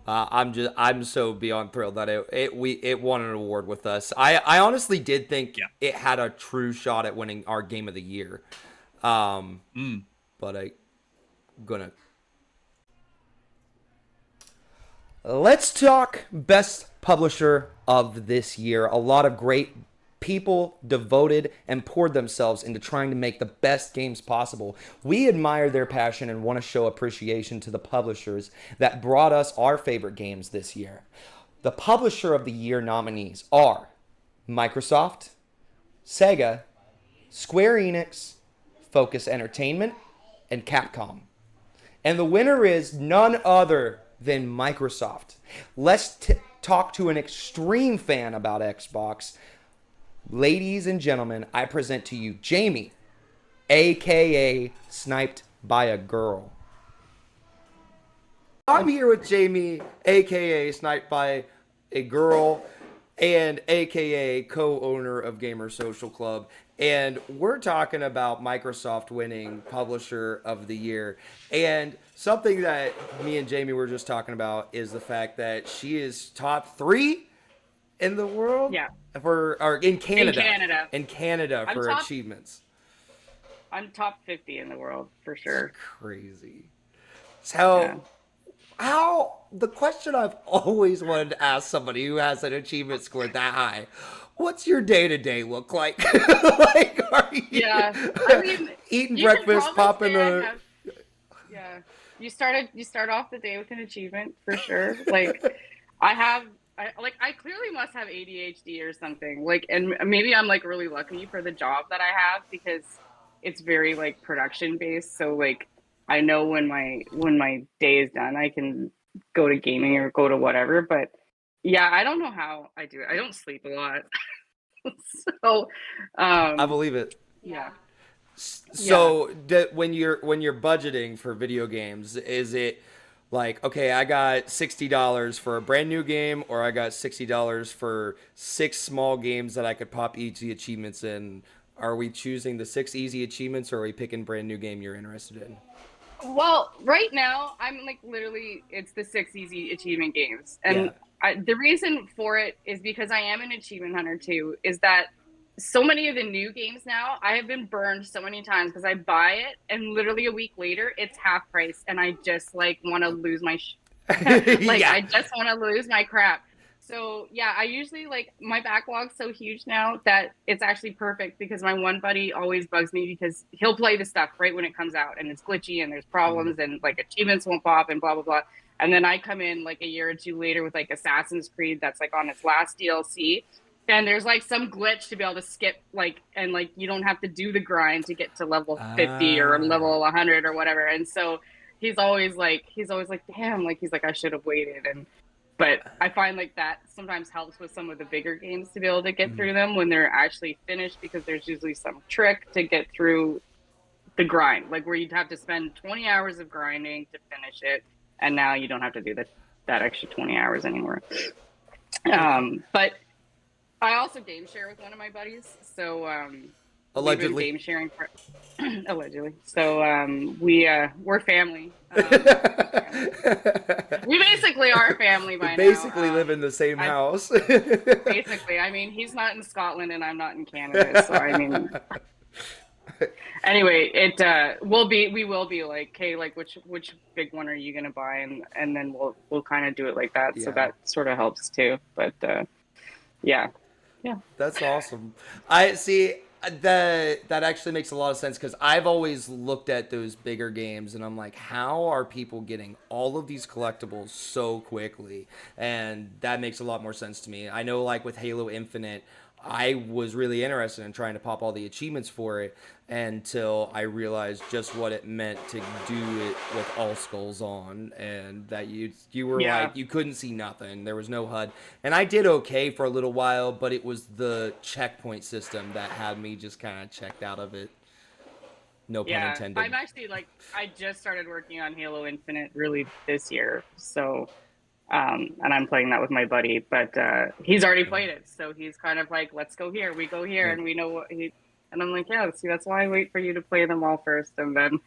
I'm so beyond thrilled that it won an award with us. I honestly did think it had a true shot at winning our game of the year. But let's talk best publisher of this year. A lot of great people devoted and poured themselves into trying to make the best games possible. We admire their passion and want to show appreciation to the publishers that brought us our favorite games this year. The publisher of the year nominees are Microsoft, Sega, Square Enix, Focus Entertainment, and Capcom. And the winner is none other than Microsoft. Let's talk to an extreme fan about Xbox. Ladies and gentlemen, I present to you Jamie, a.k.a. Sniped by a Girl. I'm here with Jamie, a.k.a. Sniped by a Girl, and a.k.a. co-owner of Gamer Social Club. And we're talking about Microsoft winning Publisher of the Year. And something that me and Jamie were just talking about is the fact that she is top 3 in the world. Yeah. Or in Canada. In Canada. In Canada for top, achievements. I'm top 50 in the world for sure. Crazy. So, how the question I've always wanted to ask somebody who has an achievement score that high, what's your day-to-day look like? Like, are you I mean, eating you can breakfast, probably popping say a... Yeah. You start off the day with an achievement for sure. Like I clearly must have ADHD or something. Like, and maybe I'm like really lucky for the job that I have because it's very like production based. So like I know when my day is done, I can go to gaming or go to whatever. But yeah, I don't know how I do it. I don't sleep a lot. So I believe it. Yeah. So when you're budgeting for video games, is it like, okay, I got $60 for a brand new game, or I got $60 for 6 small games that I could pop easy achievements in? Are we choosing the 6 easy achievements, or are we picking brand new game you're interested in? Well, right now I'm like literally it's the 6 easy achievement games, and the reason for it is because I am an achievement hunter too. Is that so many of the new games now, I have been burned so many times because I buy it and literally a week later it's half price, and I just like want to lose my I just want to lose my crap. So yeah, I usually like my backlog's so huge now that it's actually perfect because my one buddy always bugs me because he'll play the stuff right when it comes out and it's glitchy and there's problems and like achievements won't pop and blah blah blah. And then I come in like a year or two later with like Assassin's Creed that's like on its last DLC. And there's like some glitch to be able to skip like, and like you don't have to do the grind to get to level 50 or level 100 or whatever. And so he's always like, damn, like he's like, I should have waited. But I find like that sometimes helps with some of the bigger games to be able to get through them when they're actually finished, because there's usually some trick to get through the grind, like where you'd have to spend 20 hours of grinding to finish it. And now you don't have to do that extra 20 hours anymore. But I also game share with one of my buddies, so allegedly we've been game sharing for allegedly. So we're family. We basically are family by now. Basically live in the same house. Basically, I mean, he's not in Scotland and I'm not in Canada, so I mean. Anyway, we will be like, okay, like which big one are you gonna buy, and then we'll kind of do it like that. So that sort of helps too. But yeah. That's awesome. I see that actually makes a lot of sense, because I've always looked at those bigger games and I'm like, how are people getting all of these collectibles so quickly? And that makes a lot more sense to me. I know like with Halo Infinite, I was really interested in trying to pop all the achievements for it until I realized just what it meant to do it with all skulls on, and that you were like, you couldn't see nothing. There was no HUD. And I did okay for a little while, but it was the checkpoint system that had me just kind of checked out of it. No pun intended. I'm actually like, I just started working on Halo Infinite really this year. So and I'm playing that with my buddy, but he's already played it, so he's kind of like, let's go here, we go here, and we know what he. And I'm like, yeah, see, that's why I wait for you to play them all first, and then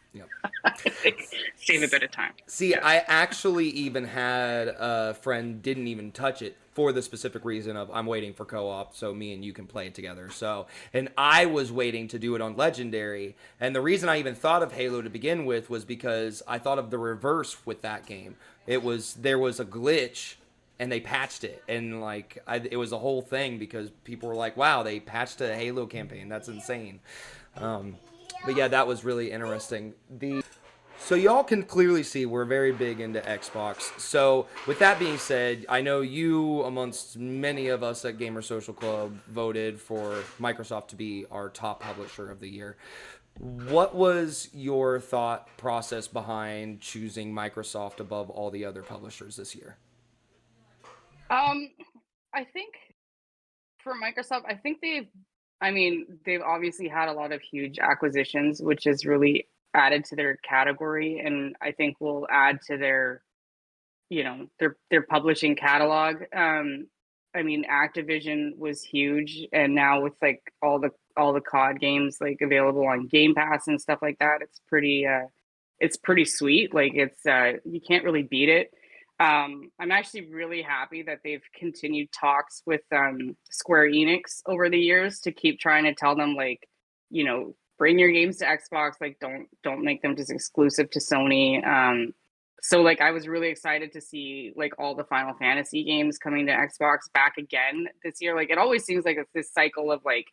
save a bit of time. See, I actually even had a friend didn't even touch it for the specific reason of I'm waiting for co-op so me and you can play it together. So, and I was waiting to do it on Legendary, and the reason I even thought of Halo to begin with was because I thought of the reverse with that game. There was a glitch and they patched it, and like it was a whole thing because people were like, wow, they patched a Halo campaign, that's insane. But yeah, that was really interesting. So y'all can clearly see we're very big into Xbox. So with that being said, I know you, amongst many of us at Gamer Social Club, voted for Microsoft to be our top publisher of the year. What was your thought process behind choosing Microsoft above all the other publishers this year? I think for Microsoft, I think they've obviously had a lot of huge acquisitions, which has really added to their category, and I think will add to their publishing catalog. I mean, Activision was huge, and now with like all the COD games like available on Game Pass and stuff like that, it's pretty sweet. Like it's you can't really beat it. I'm actually really happy that they've continued talks with Square Enix over the years to keep trying to tell them, like, you know, bring your games to Xbox, like don't make them just exclusive to Sony. So like I was really excited to see like all the Final Fantasy games coming to Xbox back again this year. Like it always seems like it's this cycle of like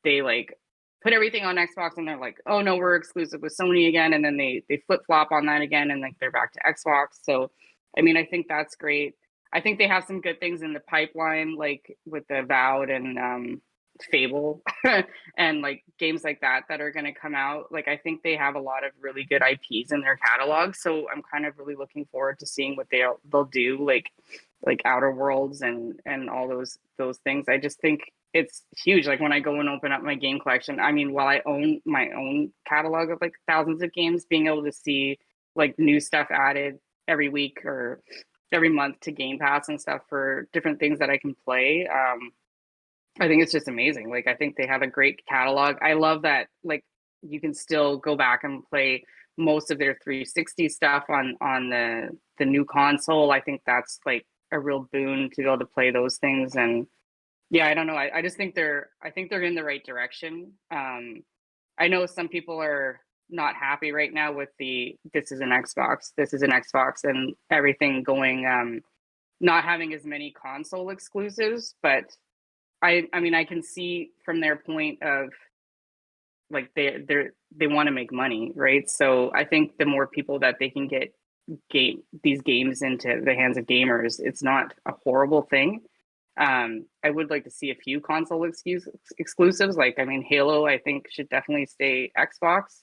they like put everything on Xbox and they're like, oh no, we're exclusive with Sony again, and then they flip-flop on that again and like they're back to Xbox. So I mean, I think that's great. I think they have some good things in the pipeline, like with the Avowed and Fable and like games like that are going to come out. Like I think they have a lot of really good IPs in their catalog, so I'm kind of really looking forward to seeing what they'll do, like Outer Worlds and all those things. I just think it's huge. Like when I go and open up my game collection, I mean, while I own my own catalog of like thousands of games, being able to see like new stuff added every week or every month to Game Pass and stuff for different things that I can play. I think it's just amazing. Like I think they have a great catalog. I love that like you can still go back and play most of their 360 stuff on the new console. I think that's like a real boon to be able to play those things. And yeah, I don't know. I just think they're in the right direction. I know some people are not happy right now with this is an Xbox and everything going not having as many console exclusives, but I mean I can see from their point of like they want to make money, right? So I think the more people that they can get these games into the hands of gamers, it's not a horrible thing. I would like to see a few console exclusives. Like I mean Halo I think should definitely stay Xbox.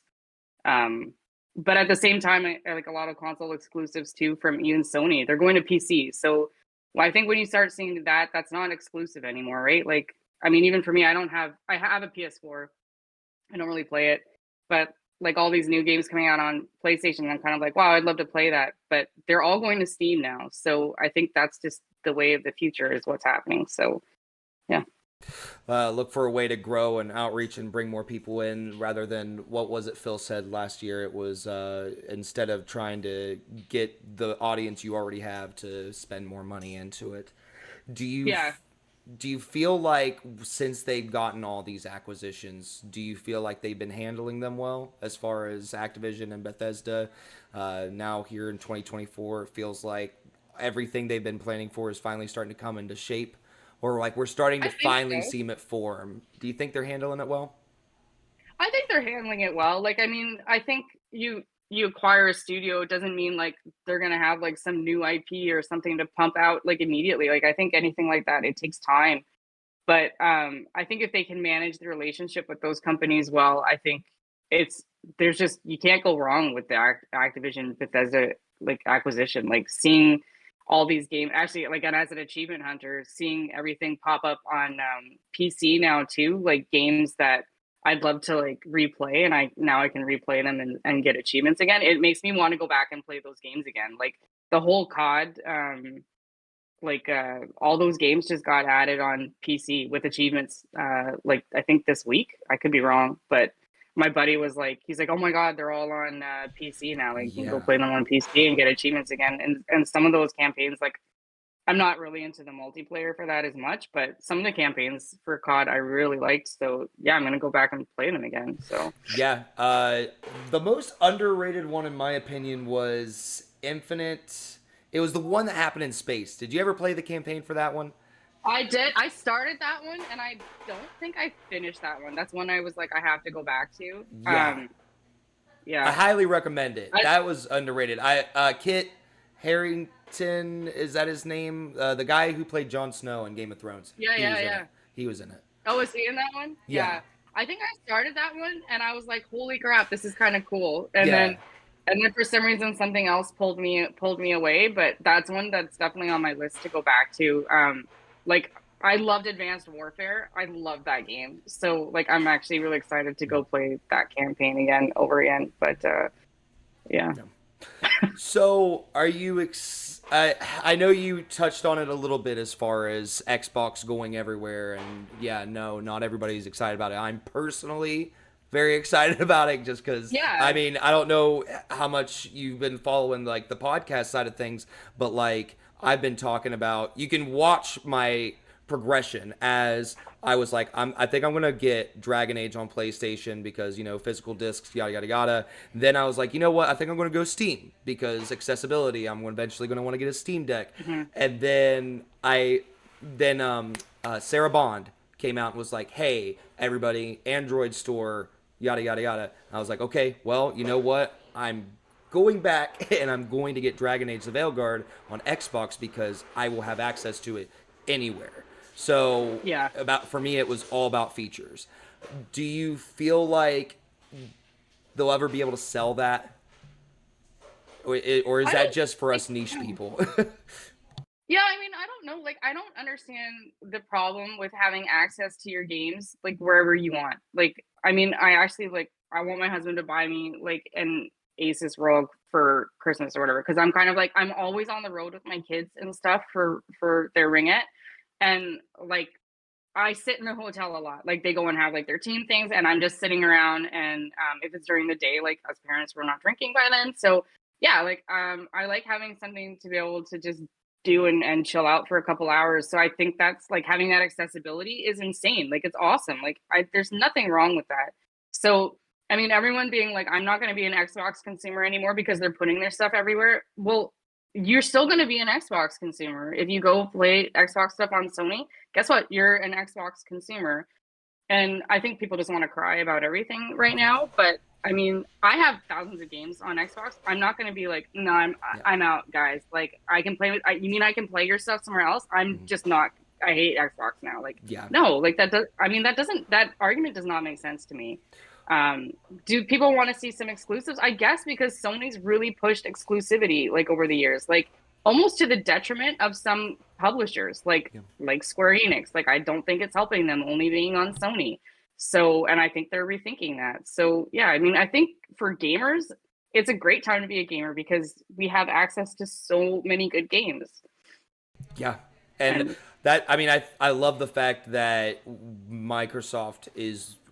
But at the same time, I like a lot of console exclusives too from even Sony. They're going to PC. So I think when you start seeing that, that's not exclusive anymore, right? Like, I mean, even for me, I have a PS4. I don't really play it, but like all these new games coming out on PlayStation, I'm kind of like, wow, I'd love to play that. But they're all going to Steam now. So I think that's just the way of the future is what's happening. So, yeah. Look for a way to grow and outreach and bring more people in rather than what was it Phil said last year. It was instead of trying to get the audience you already have to spend more money into it. Do you feel like since they've gotten all these acquisitions, do you feel like they've been handling them well as far as Activision and Bethesda? Now here in 2024, it feels like everything they've been planning for is finally starting to come into shape. Or like we're starting to finally see it form. Do you think they're handling it well? I think they're handling it well. Like, I mean, I think you acquire a studio, it doesn't mean like they're gonna have like some new IP or something to pump out like immediately. Like I think anything like that, it takes time. But I think if they can manage the relationship with those companies well, I think you can't go wrong with the Activision Bethesda like acquisition. Like seeing all these games actually like, and as an achievement hunter, seeing everything pop up on PC now too, like games that I'd love to like replay, and I can replay them and get achievements again. It makes me want to go back and play those games again. Like the whole COD, all those games just got added on PC with achievements. Like I think this week, I could be wrong, but my buddy was like, he's like, oh my god, they're all on PC now. Like you can go play them on PC and get achievements again. And some of those campaigns, like I'm not really into the multiplayer for that as much, but some of the campaigns for COD I really liked. So yeah, I'm gonna go back and play them again. So yeah, the most underrated one in my opinion was Infinite. It was the one that happened in space. Did you ever play the campaign for that one? I did. I started that one, and I don't think I finished that one. That's one I was like, I have to go back to. Yeah. I highly recommend it. That was underrated. Kit Harington, is that his name? The guy who played Jon Snow in Game of Thrones. Yeah. He was in it. Oh, was he in that one? Yeah. I think I started that one, and I was like, holy crap, this is kind of cool. And then for some reason, something else pulled me away. But that's one that's definitely on my list to go back to. Like I loved Advanced Warfare. I love that game. So like I'm actually really excited to go play that campaign over again. But yeah. So are you I know you touched on it a little bit as far as Xbox going everywhere, and yeah, no, not everybody's excited about it. I'm personally very excited about it just because, Yeah. I mean, I don't know how much you've been following like the podcast side of things, but like I've been talking about, you can watch my progression as I was like, I think I'm gonna get Dragon Age on PlayStation because, you know, physical discs, yada yada yada. Then I was like, you know what? I think I'm gonna go Steam because accessibility. I'm eventually gonna want to get a Steam Deck. And then Sarah Bond came out and was like, hey, everybody, Android store, yada yada yada. I was like, okay, well, you know what? I'm going back and I'm going to get Dragon Age the Veilguard on Xbox because I will have access to it anywhere. So Yeah. for me, it was all about features. Do you feel like they'll ever be able to sell that? Or is that just for us niche people? Yeah, I mean, I don't know. Like, I don't understand the problem with having access to your games, like, wherever you want. Like, I mean, I actually, like, I want my husband to buy me, like, an Asus ROG for Christmas or whatever. Because I'm kind of, like, I'm always on the road with my kids and stuff for their ringette. And, like, I sit in the hotel a lot. Like, they go and have, like, their team things. And I'm just sitting around. And if it's during the day, like, as parents, we're not drinking by then. So, yeah, like, I like having something to be able to just do and chill out for a couple hours. So I think that's like having that accessibility is insane. Like, it's awesome. Like, there's nothing wrong with that. So, I mean, everyone being like, I'm not going to be an Xbox consumer anymore because they're putting their stuff everywhere. Well, you're still going to be an Xbox consumer. If you go play Xbox stuff on Sony, guess what? You're an Xbox consumer. And I think people just want to cry about everything right now. But I mean, I have thousands of games on Xbox. I'm not going to be like, no, I'm out, guys. Like, I can play with. You mean I can play your stuff somewhere else? I'm just not. I hate Xbox now. Like, no, like that does. I mean, that argument does not make sense to me. Do people want to see some exclusives? I guess because Sony's really pushed exclusivity like over the years, like almost to the detriment of some publishers, like Square Enix. Like, I don't think it's helping them only being on Sony. So, and I think they're rethinking that. So, yeah, I mean, I think for gamers, it's a great time to be a gamer because we have access to so many good games. Yeah. And that, I mean, I love the fact that Microsoft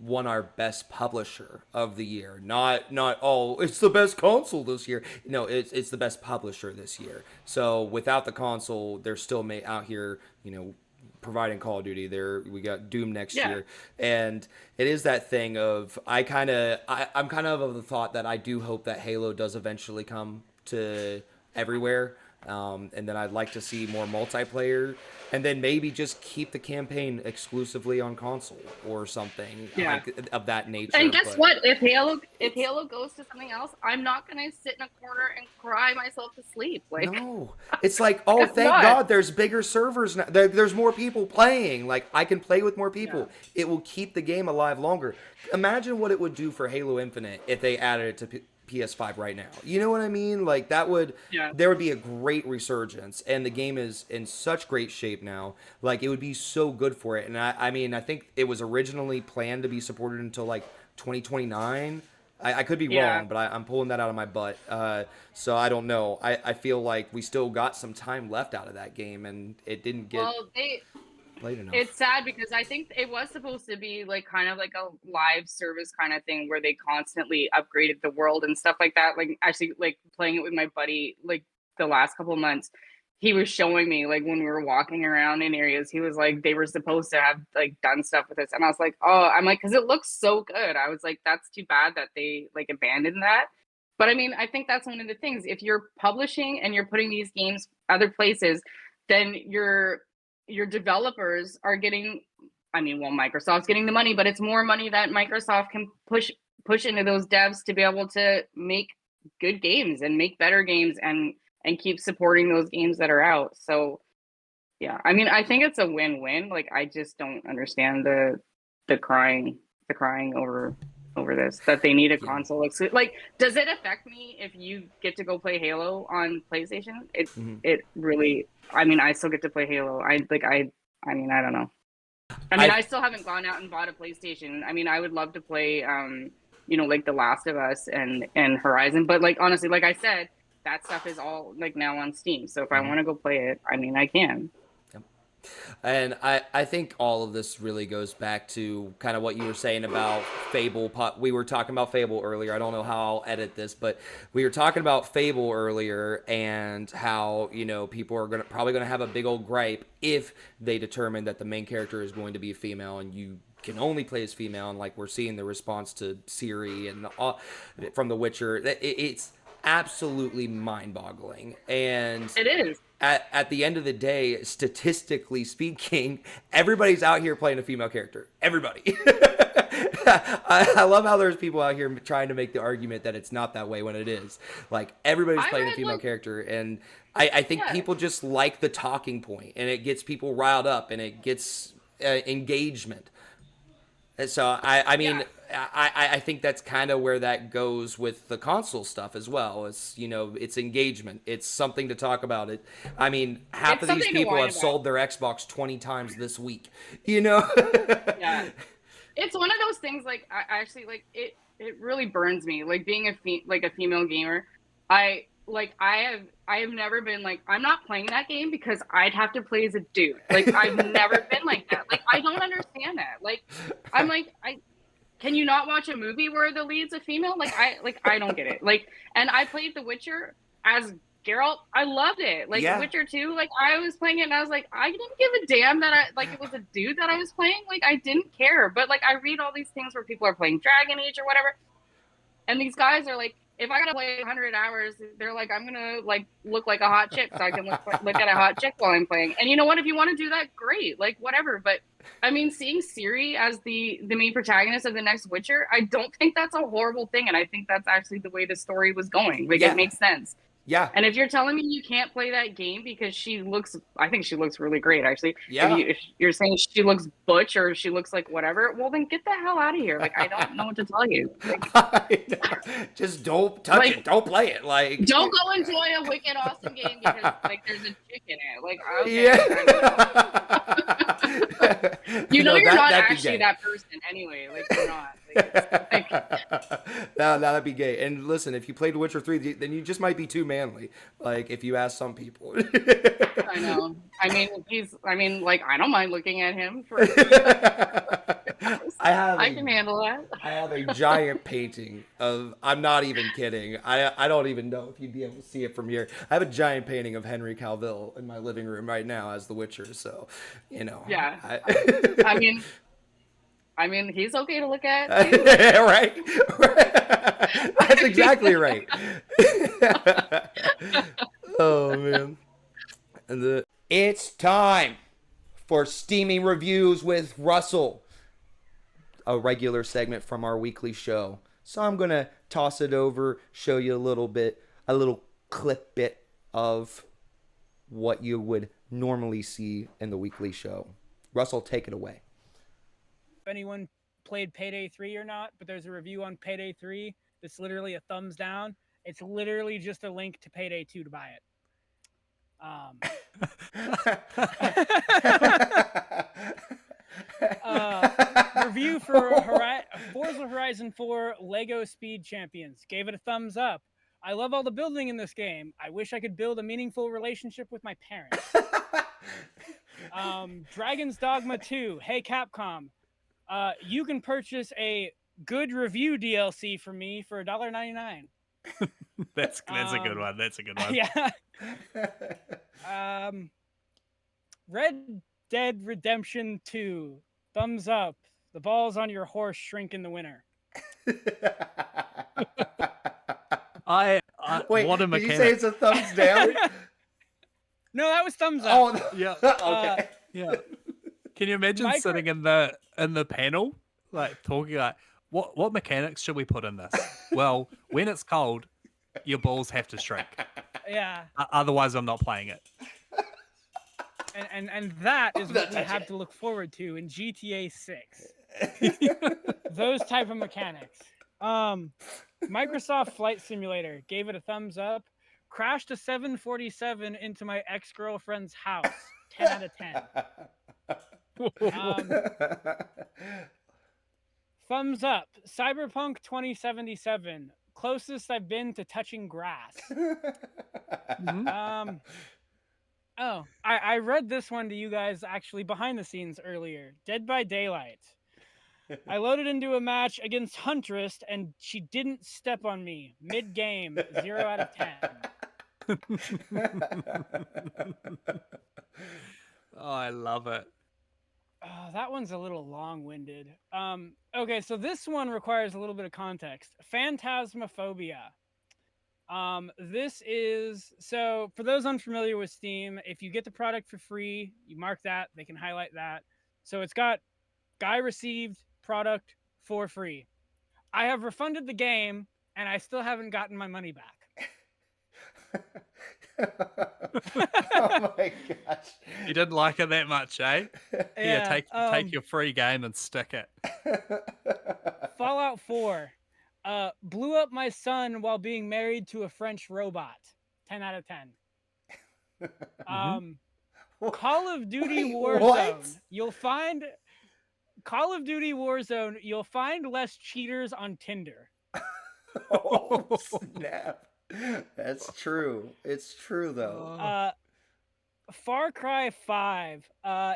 won our best publisher of the year. Not it's the best console this year. No, it's the best publisher this year. So without the console, they're still out here, you know, providing Call of Duty. We got Doom next year, and it is that thing of I'm kind of the thought that I do hope that Halo does eventually come to everywhere. And then I'd like to see more multiplayer, and then maybe just keep the campaign exclusively on console or something like, of that nature. And guess what? If Halo goes to something else, I'm not gonna sit in a corner and cry myself to sleep. Like, no, it's like, oh, thank God, there's bigger servers now. There's more people playing. Like, I can play with more people. Yeah. It will keep the game alive longer. Imagine what it would do for Halo Infinite if they added it to PS5 right now. You know what I mean? Like, there would be a great resurgence, and the game is in such great shape now. Like, it would be so good for it. And I mean, I think it was originally planned to be supported until like 2029. I could be wrong, but I'm pulling that out of my butt. So I don't know. I feel like we still got some time left out of that game, and it didn't get played enough. It's sad because I think it was supposed to be like kind of like a live service kind of thing where they constantly upgraded the world and stuff like that. Like, actually, like playing it with my buddy, like the last couple of months, he was showing me like when we were walking around in areas, he was like, they were supposed to have like done stuff with this. And I was like, oh, I'm like, cause it looks so good. I was like, that's too bad that they like abandoned that. But I mean, I think that's one of the things. If you're publishing and you're putting these games other places, then your developers are getting, I mean, well, Microsoft's getting the money, but it's more money that Microsoft can push into those devs to be able to make good games and make better games and keep supporting those games that are out. So yeah, I mean, I think it's a win-win. Like, I just don't understand the crying over this, that they need a console. Like, does it affect me if you get to go play Halo on PlayStation? It really, I mean, I still get to play Halo. I mean, I don't know. I mean, I still haven't gone out and bought a PlayStation. I mean, I would love to play, you know, like The Last of Us and Horizon. But like, honestly, like I said, that stuff is all like now on Steam. So if I want to go play it, I mean, I can. And I think all of this really goes back to kind of what you were saying about Fable. We were talking about Fable earlier. I don't know how I'll edit this, but we were talking about Fable earlier and how, you know, people are probably going to have a big old gripe if they determine that the main character is going to be a female and you can only play as female. And like we're seeing the response to Ciri and from The Witcher, it's absolutely mind-boggling. And it is. At the end of the day, statistically speaking, everybody's out here playing a female character. Everybody. I love how there's people out here trying to make the argument that it's not that way when it is. Like, everybody's playing a female character, and I think people just like the talking point, and it gets people riled up, and it gets engagement. And so, I mean, I think that's kind of where that goes with the console stuff as well. It's, you know, it's engagement. It's something to talk about. I mean, half of these people have sold their Xbox 20 times this week, you know? Yeah. It's one of those things, like, I actually, like, it really burns me. Like, being a female gamer, I have never been like, I'm not playing that game because I'd have to play as a dude. Like, I've never been like that. Like, I don't understand that. Like, I'm like, can you not watch a movie where the lead's a female? I don't get it. Like, and I played The Witcher as Geralt. I loved it. Like, Witcher 2, like, I was playing it and I was like, I didn't give a damn that it was a dude that I was playing. Like, I didn't care. But, like, I read all these things where people are playing Dragon Age or whatever. And these guys are like, if I gotta play 100 hours, they're like, I'm gonna like look like a hot chick so I can look at a hot chick while I'm playing. And you know what? If you want to do that, great. Like, whatever. But I mean, seeing Ciri as the main protagonist of the next Witcher, I don't think that's a horrible thing. And I think that's actually the way the story was going. Like, it makes sense. Yeah. And if you're telling me you can't play that game because I think she looks really great, actually. Yeah. If you're saying she looks butch or she looks like whatever, well, then get the hell out of here. Like, I don't know what to tell you. Like, just don't touch it. Don't play it. Like, don't go enjoy a wicked awesome game because like there's a chick in it. Like, okay, you know, you're not actually that person anyway. Like, you're not. No, that'd be gay. And listen, if you played Witcher 3, then you just might be too manly. Like, if you ask some people. I know. I mean, like, I don't mind looking at him. I can handle that. I have a giant painting of, I'm not even kidding. I don't even know if you'd be able to see it from here. I have a giant painting of Henry Cavill in my living room right now as The Witcher. So, you know. Yeah. I mean, he's okay to look at. Right? That's exactly right. Oh, man. It's time for Steamy Reviews with Russell, a regular segment from our weekly show. So I'm going to toss it over, show you a little clip bit of what you would normally see in the weekly show. Russell, take it away. Anyone played Payday 3 or not, but there's a review on Payday 3 that's literally a thumbs down. It's literally just a link to Payday 2 to buy it. Review for Forza Horizon 4 Lego Speed Champions. Gave it a thumbs up. I love all the building in this game. I wish I could build a meaningful relationship with my parents. Dragon's Dogma 2. Hey, Capcom. You can purchase a good review DLC for me for $1.99. That's a good one. That's a good one. Yeah. Red Dead Redemption 2. Thumbs up. The balls on your horse shrink in the winter. Wait, what a did mechanic. you say it's a thumbs down? No, that was thumbs up. Oh, yeah. Okay. Yeah. Can you imagine sitting in the panel, like talking like, what mechanics should we put in this? Well, when it's cold, your balls have to shrink. Yeah. Otherwise, I'm not playing it. And that is what we have to look forward to in GTA 6. Those type of mechanics. Microsoft Flight Simulator gave it a thumbs up. Crashed a 747 into my ex-girlfriend's house. 10 out of 10. Thumbs up. Cyberpunk 2077. Closest I've been to touching grass. Oh, I read this one to you guys actually behind the scenes earlier. Dead by Daylight. I loaded into a match against Huntress and she didn't step on me mid-game. 0 out of 10. Oh, I love it. Oh, that one's a little long-winded. Okay, so this one requires a little bit of context. Phantasmophobia. This is, so for those unfamiliar with Steam, if you get the product for free, you mark that, they can highlight that. So it's got guy received product for free. I have refunded the game and I still haven't gotten my money back. Oh my gosh. You didn't like it that much, eh? Yeah, Take your free game and stick it. Fallout 4. Blew up my son while being married to a French robot. 10 out of 10. Call of Duty Warzone. You'll find Call of Duty Warzone. You'll find less cheaters on Tinder. Oh snap! That's true. It's true though. Far Cry 5.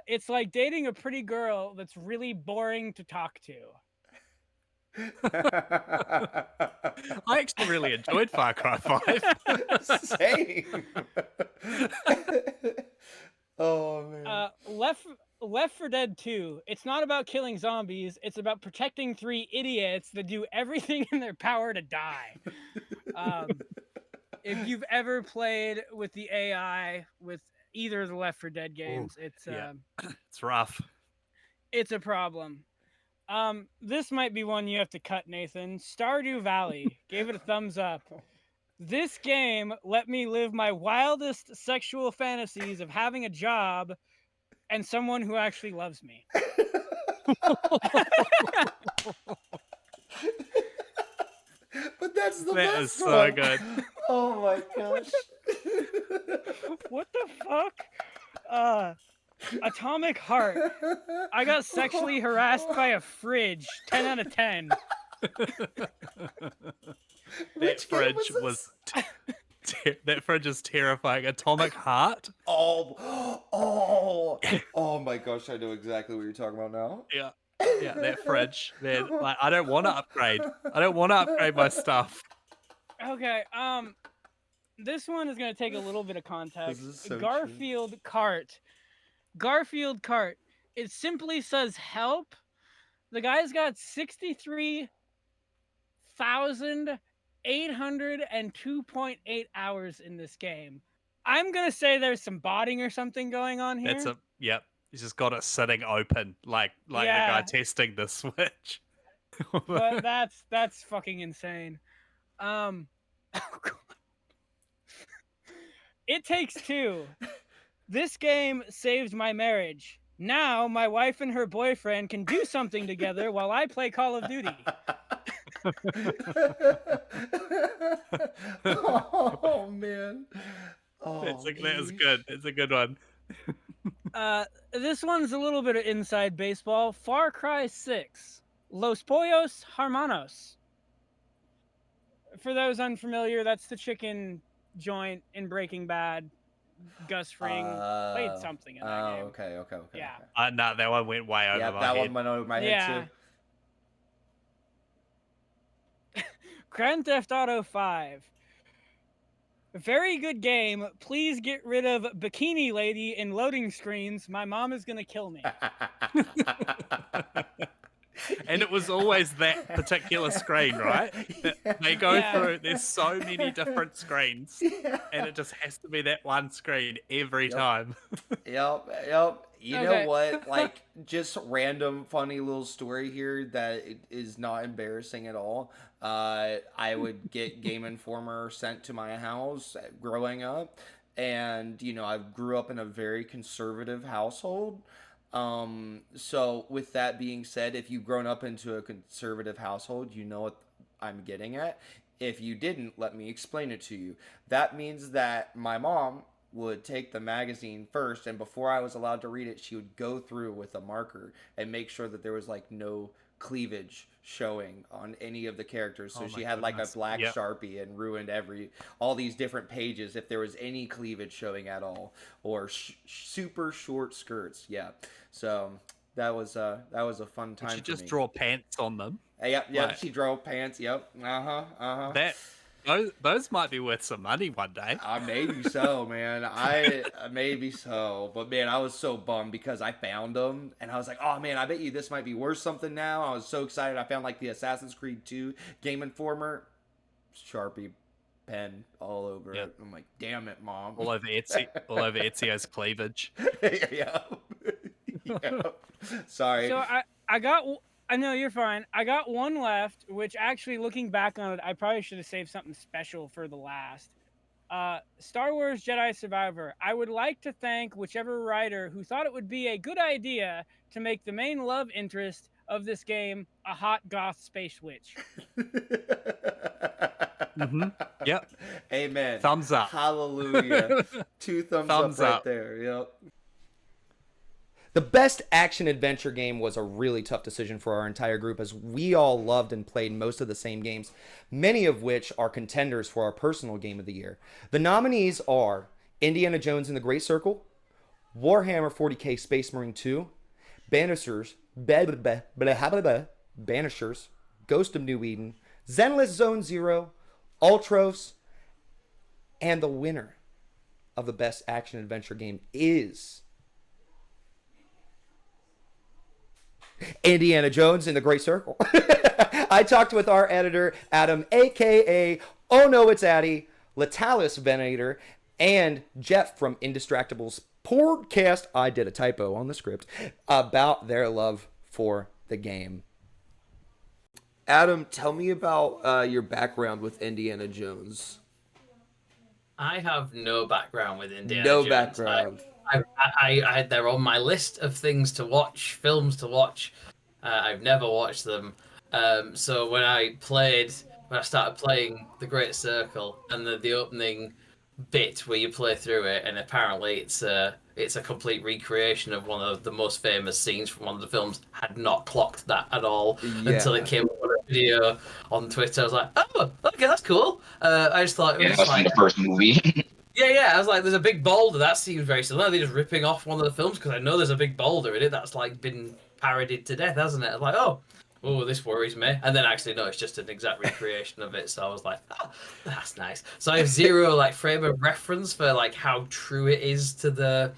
It's like dating a pretty girl that's really boring to talk to. I actually really enjoyed Far Cry 5. Same. Oh man. Left 4 Dead 2. It's not about killing zombies. It's about protecting 3 idiots that do everything in their power to die. If you've ever played with the AI with either of the Left 4 Dead games, it's rough. It's a problem. This might be one you have to cut, Nathan. Stardew Valley. Gave it a thumbs up. This game let me live my wildest sexual fantasies of having a job and someone who actually loves me. But that's the That best is so one. good. Oh my gosh. What the fuck? Atomic Heart. I got sexually harassed by a fridge. 10 out of 10. That fridge was that fridge is terrifying. Atomic Heart. Oh my gosh! I know exactly what you're talking about now. Yeah, that fridge. Man, like, I don't want to upgrade. I don't want to upgrade my stuff. Okay, this one is going to take a little bit of context. This is so Garfield Cart. Garfield Cart. It simply says help. The guy's got 63,802.8 hours in this game. I'm going to say there's some botting or something going on here. Yep. He's just got it sitting open, like the guy testing the Switch. But that's fucking insane. Oh God. It Takes Two. This game saved my marriage. Now my wife and her boyfriend can do something together while I play Call of Duty. Oh man. That was good. It's a good one. This one's a little bit of inside baseball. Far Cry 6. Los Pollos Hermanos. For those unfamiliar, that's the chicken joint in Breaking Bad. Gus Fring played something in that game. Okay. Yeah. No, that one went way over my head. Yeah, that one went over my head too. Grand Theft Auto 5. Very good game. Please get rid of Bikini Lady in loading screens. My mom is going to kill me. And it was always that particular screen, right? They go through, there's so many different screens, and it just has to be that one screen every time. Yep. You know what? Like, just random funny little story here that is not embarrassing at all. I would get Game Informer sent to my house growing up, and, I grew up in a very conservative household. So with that being said, if you've grown up into a conservative household, you know what I'm getting at. If you didn't, let me explain it to you. That means that my mom would take the magazine first, and before I was allowed to read it, she would go through with a marker and make sure that there was like no cleavage showing on any of the characters. So she had like a black Sharpie and ruined all these different pages if there was any cleavage showing at all, or super short skirts. Yeah. So that was a fun time. She for just me. draw pants on them. Yep. Like, she drew pants. Yep. That those might be worth some money one day. Maybe so, man. Maybe so. But man, I was so bummed because I found them and I was like, oh man, I bet you this might be worth something now. I was so excited. I found like the Assassin's Creed 2 Game Informer Sharpie pen all over it. I'm like, damn it, Mom. All over Ezio's cleavage. Yeah. Sorry. So I got. I know you're fine. I got one left, which actually, looking back on it, I probably should have saved something special for the last. Star Wars Jedi Survivor. I would like to thank whichever writer who thought it would be a good idea to make the main love interest of this game a hot goth space witch. Yep. Amen. Thumbs up. Hallelujah. 2 thumbs up right there. Yep. The best action-adventure game was a really tough decision for our entire group, as we all loved and played most of the same games, many of which are contenders for our personal game of the year. The nominees are Indiana Jones and the Great Circle, Warhammer 40k Space Marine 2, Banishers, Ghost of New Eden, Zenless Zone Zero, Ultros, and the winner of the best action-adventure game is Indiana Jones in the Great Circle. I talked with our editor, Adam, a.k.a. Oh No It's Addy, Latalis Venator, and Jeff from Indistractable's podcast, I did a typo on the script, about their love for the game. Adam, tell me about your background with Indiana Jones. I have no background with Indiana No Jones. background. They're on my list of things to watch, films to watch. I've never watched them. So when I started playing The Great Circle and the opening bit where you play through it, and apparently it's a complete recreation of one of the most famous scenes from one of the films, had not clocked that at all until it came up on a video on Twitter. I was like, oh, okay, that's cool. I just thought it was like the first movie. Yeah, I was like, there's a big boulder. That seems very similar. They're just ripping off one of the films because I know there's a big boulder in it that's like been parodied to death, hasn't it? I was like, oh, this worries me. And then actually, no, it's just an exact recreation of it. So I was like, oh, that's nice. So I have zero like frame of reference for like how true it is to the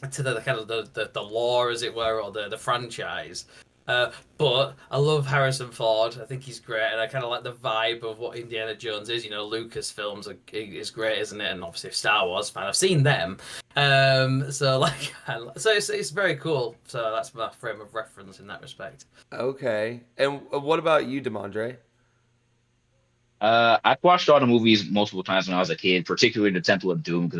kind of the lore, as it were, or the franchise. But I love Harrison Ford. I think he's great, and I kind of like the vibe of what Indiana Jones is. You know, Lucas films is great, isn't it? And obviously Star Wars fan, I've seen them. So it's very cool. So that's my frame of reference in that respect. Okay, and what about you, Demondre? I've watched all the movies multiple times when I was a kid, particularly the Temple of Doom, because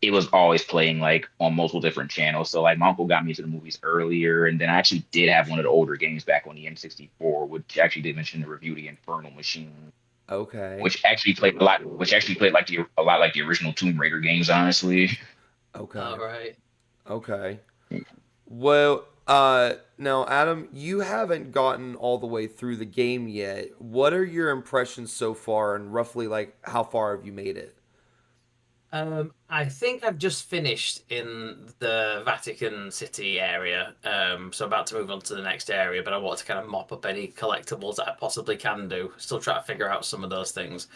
it was always playing like on multiple different channels. So like my uncle got me into the movies earlier, and then I actually did have one of the older games back on the N64, which actually did mention the review, the Infernal Machine. Okay. Which actually played a lot like the original Tomb Raider games, honestly. Okay. All right. Okay. Well, now Adam, you haven't gotten all the way through the game yet. What are your impressions so far, and roughly like how far have you made it? I think I've just finished in the Vatican City area, so about to move on to the next area, but I want to kind of mop up any collectibles that I possibly can do. Still try to figure out some of those things.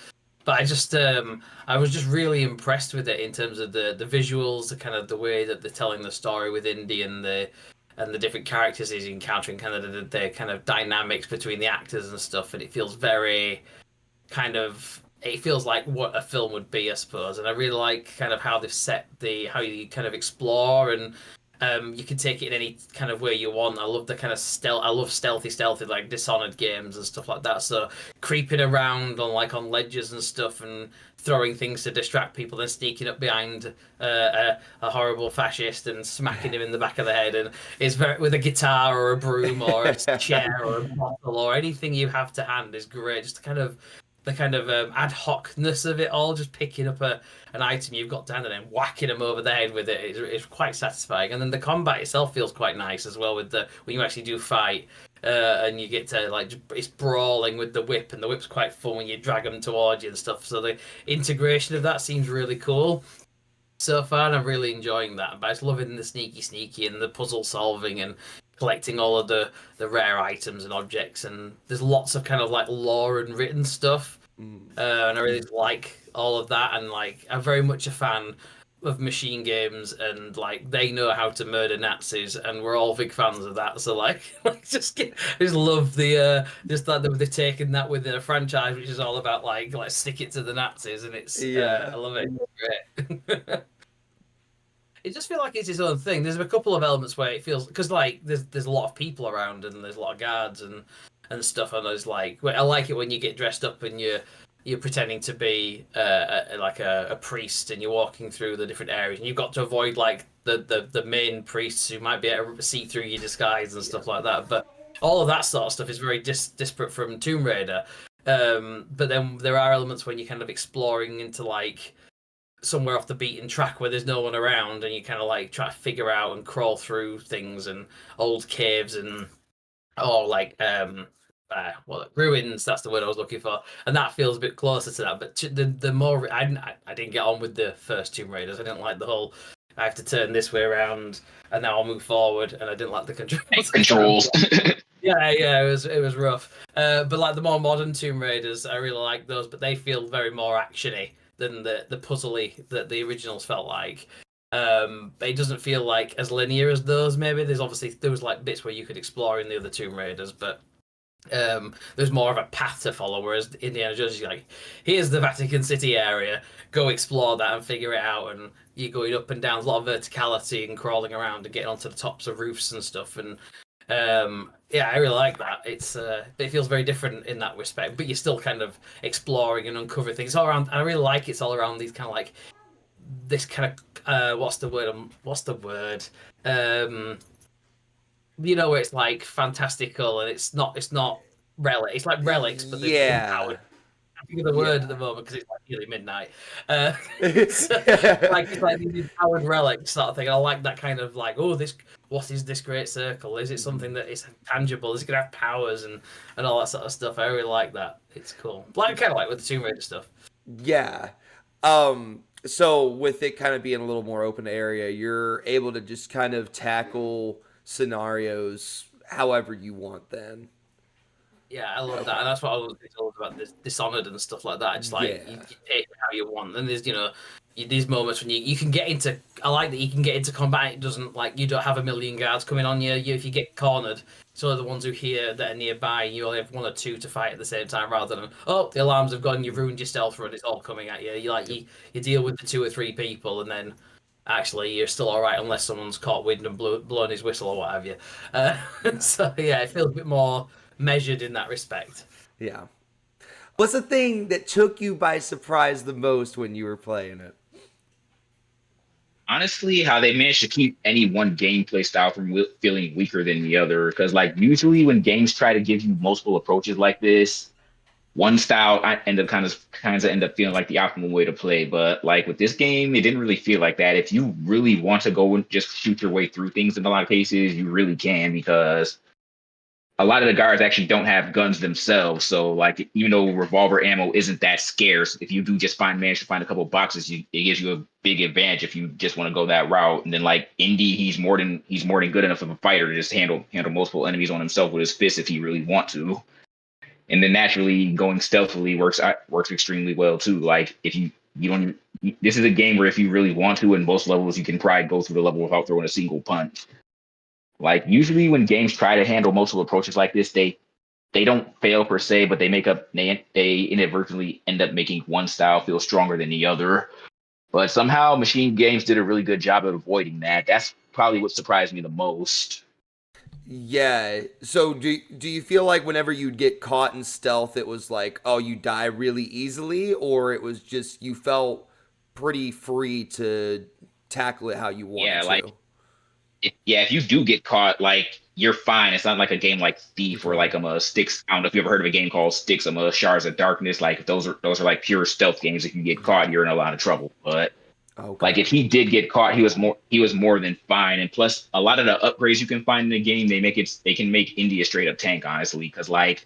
But I was just really impressed with it in terms of the visuals, the kind of the way that they're telling the story with Indy and the different characters he's encountering, kind of the kind of dynamics between the actors and stuff, and it feels very kind of... It feels like what a film would be, I suppose, and I really like kind of how they've set how you kind of explore, and you can take it in any kind of way you want. I love the kind of I love stealthy like Dishonored games and stuff like that. So creeping around on ledges and stuff, and throwing things to distract people, then sneaking up behind a horrible fascist and smacking him in the back of the head, and it's very with a guitar or a broom or a chair or a bottle or anything you have to hand is great. Just to kind of the kind of ad hocness of it all, just picking up an item you've got down and then whacking them over the head with it is quite satisfying. And then the combat itself feels quite nice as well with when you actually do fight. And you get to it's brawling with the whip, and the whip's quite fun when you drag them towards you and stuff. So the integration of that seems really cool so far, and I'm really enjoying that. But I was loving the sneaky and the puzzle solving and collecting all of the rare items and objects. And there's lots of kind of lore and written stuff, and I really like all of that. And I'm very much a fan of machine games, and they know how to murder Nazis, and we're all big fans of that. So I just love the just that they've taken that within a franchise which is all about stick it to the Nazis, and it's I love it. It's great. It just feels like it's its own thing. There's a couple of elements where it feels because there's a lot of people around and there's a lot of guards and stuff, and I like it when you get dressed up and you're pretending to be a priest, and you're walking through the different areas, and you've got to avoid the main priests who might be able to see through your disguise and stuff like that. But all of that sort of stuff is very disparate from Tomb Raider. But then there are elements when you're kind of exploring into somewhere off the beaten track where there's no one around, and you kind of try to figure out and crawl through things and old caves and ruins, that's the word I was looking for, and that feels a bit closer to that. But the more I didn't get on with the first Tomb Raiders. I didn't like the whole I have to turn this way around and now I'll move forward, and I didn't like the controls. Yeah, it was rough. But the more modern Tomb Raiders, I really like those, but they feel very more actiony than the puzzly that the originals felt like. It doesn't feel as linear as those. Maybe there was bits where you could explore in the other Tomb Raiders, but there's more of a path to follow, whereas Indiana Jones is here's the Vatican City area, go explore that and figure it out, and you're going up and down, a lot of verticality and crawling around and getting onto the tops of roofs and stuff. And I really like that. It feels very different in that respect, but you're still kind of exploring and uncovering things all around. I really like it's all around these kind of this kind of what's the word where it's fantastical, and it's not relic. It's like relics, but they're empowered. I think of the word at the moment because it's nearly midnight. It's these empowered relics sort of thing. I like that kind of what is this great circle? Is it something that is tangible? Is it gonna have powers and all that sort of stuff? I really like that. It's cool. Kind of like with the Tomb Raider stuff. Yeah. So with it kind of being a little more open area, you're able to just kind of tackle scenarios however you want then. Yeah, I love that, and that's what I was told about this Dishonored and stuff like that. It's you take it how you want, and there's these moments when you can get into. I like that you can get into combat. It doesn't you don't have a million guards coming on you. If you get cornered, so the ones who hear that are nearby, you only have one or two to fight at the same time, rather than the alarms have gone, you've ruined your stealth run, it's all coming at you. You deal with the 2 or 3 people, and then actually you're still all right unless someone's caught wind and blown his whistle or what have you. So it feels a bit more measured in that respect. Yeah. What's the thing that took you by surprise the most when you were playing it? Honestly, how they managed to keep any one gameplay style from feeling weaker than the other. Because usually when games try to give you multiple approaches like this, one style I end up kind of end up feeling like the optimal way to play. But with this game, it didn't really feel like that. If you really want to go and just shoot your way through things in a lot of cases, you really can, because a lot of the guards actually don't have guns themselves. So even though revolver ammo isn't that scarce, if you do just manage to find a couple of boxes, it gives you a big advantage if you just want to go that route. And then Indy, he's more than good enough of a fighter to just handle multiple enemies on himself with his fists if he really want to. And then naturally going stealthily works extremely well too. If you don't, this is a game where if you really want to, in most levels, you can probably go through the level without throwing a single punch. Usually when games try to handle multiple approaches like this, they don't fail per se, but they inadvertently end up making one style feel stronger than the other. But somehow Machine Games did a really good job of avoiding that. That's probably what surprised me the most. Yeah. So do you feel like whenever you'd get caught in stealth, it was you die really easily, or it was just you felt pretty free to tackle it how you wanted to? if you do get caught, like you're fine. It's not like a game like Thief or like Styx. I don't know if you ever heard of a game called Styx, Shards of Darkness. Like those are like pure stealth games. If you get caught, you're in a lot of trouble. But like if he did get caught, he was more than fine. And plus, a lot of the upgrades you can find in the game, they can make Indy a straight up tank, honestly, because like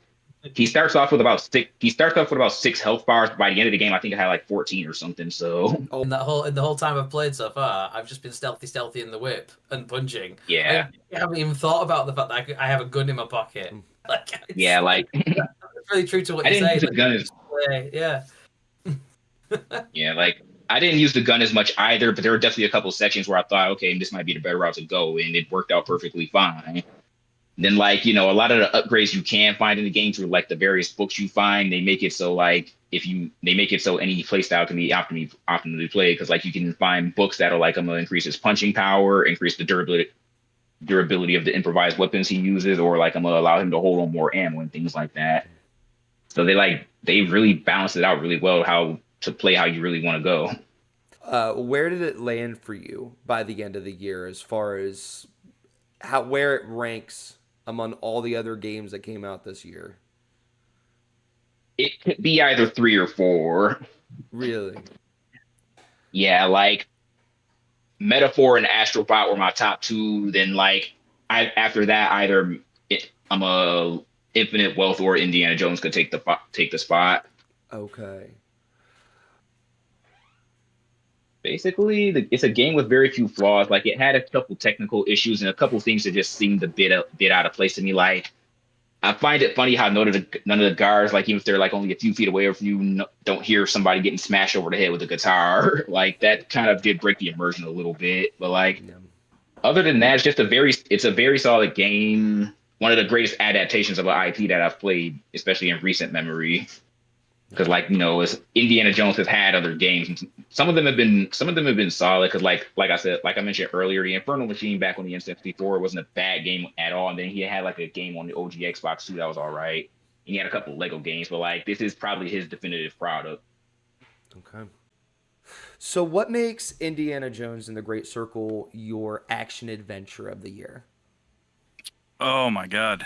he starts off with about 6 health bars. By the end of the game, I think I had like 14 or something. So in the whole time I've played so far, I've just been stealthy in the whip and punching. Yeah. I haven't even thought about the fact that I have a gun in my pocket. Like, yeah, like it's really true to what I you didn't say. use the gun as Yeah. yeah, like I didn't use the gun as much either, but there were definitely a couple sections where I thought, okay, this might be the better route to go, and it worked out perfectly fine. Then, like, a lot of the upgrades you can find in the game through like the various books you find, they make it so like they make it so any playstyle can be optimally played, because like you can find books that'll like increase his punching power, increase the durability of the improvised weapons he uses, or like I'm gonna allow him to hold on more ammo and things like that. So they really balance it out really well how to play how you really want to go. Where did it land for you by the end of the year, as far as where it ranks among all the other games that came out this year? It could be either 3 or 4. Really? Yeah, like Metaphor and Astrobot were my top 2. Then like after that, either I'm a Infinite Wealth or Indiana Jones could take the spot. Okay. Basically, it's a game with very few flaws. Like it had a couple technical issues and a couple things that just seemed a bit out of place to me. Like I find it funny how none of the guards, like even if they're like only a few feet away from you, don't hear somebody getting smashed over the head with a guitar. Like that kind of did break the immersion a little bit. But like other than that, it's a very solid game. One of the greatest adaptations of an IP that I've played, especially in recent memory. Because like Indiana Jones has had other games. Some of them have been solid. Because like I mentioned earlier, the Infernal Machine back on the N64 wasn't a bad game at all. And then he had like a game on the OG Xbox too that was all right. And he had a couple Lego games, but like this is probably his definitive product. Okay. So what makes Indiana Jones and the Great Circle your action adventure of the year? Oh my god.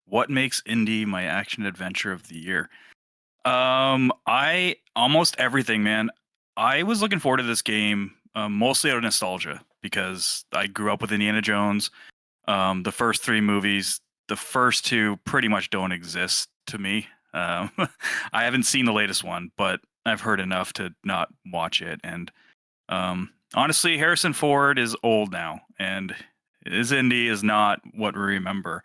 What makes Indy my action adventure of the year? I almost everything, man. I was looking forward to this game mostly out of nostalgia because I grew up with Indiana Jones. The first 3 movies, the first 2 pretty much don't exist to me. I haven't seen the latest one, but I've heard enough to not watch it. And honestly, Harrison Ford is old now, and his Indy is not what we remember.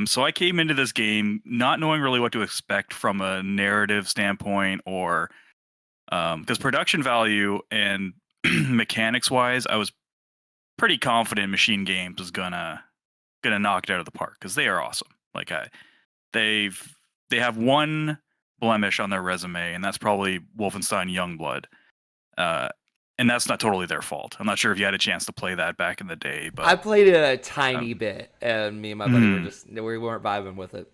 So I came into this game not knowing really what to expect from a narrative standpoint, or because production value and mechanics wise, I was pretty confident Machine Games was gonna knock it out of the park because they are awesome. Like they have one blemish on their resume, and that's probably Wolfenstein Youngblood. And that's not totally their fault. I'm not sure if you had a chance to play that back in the day, but I played it a tiny bit, and me and my buddy we weren't vibing with it.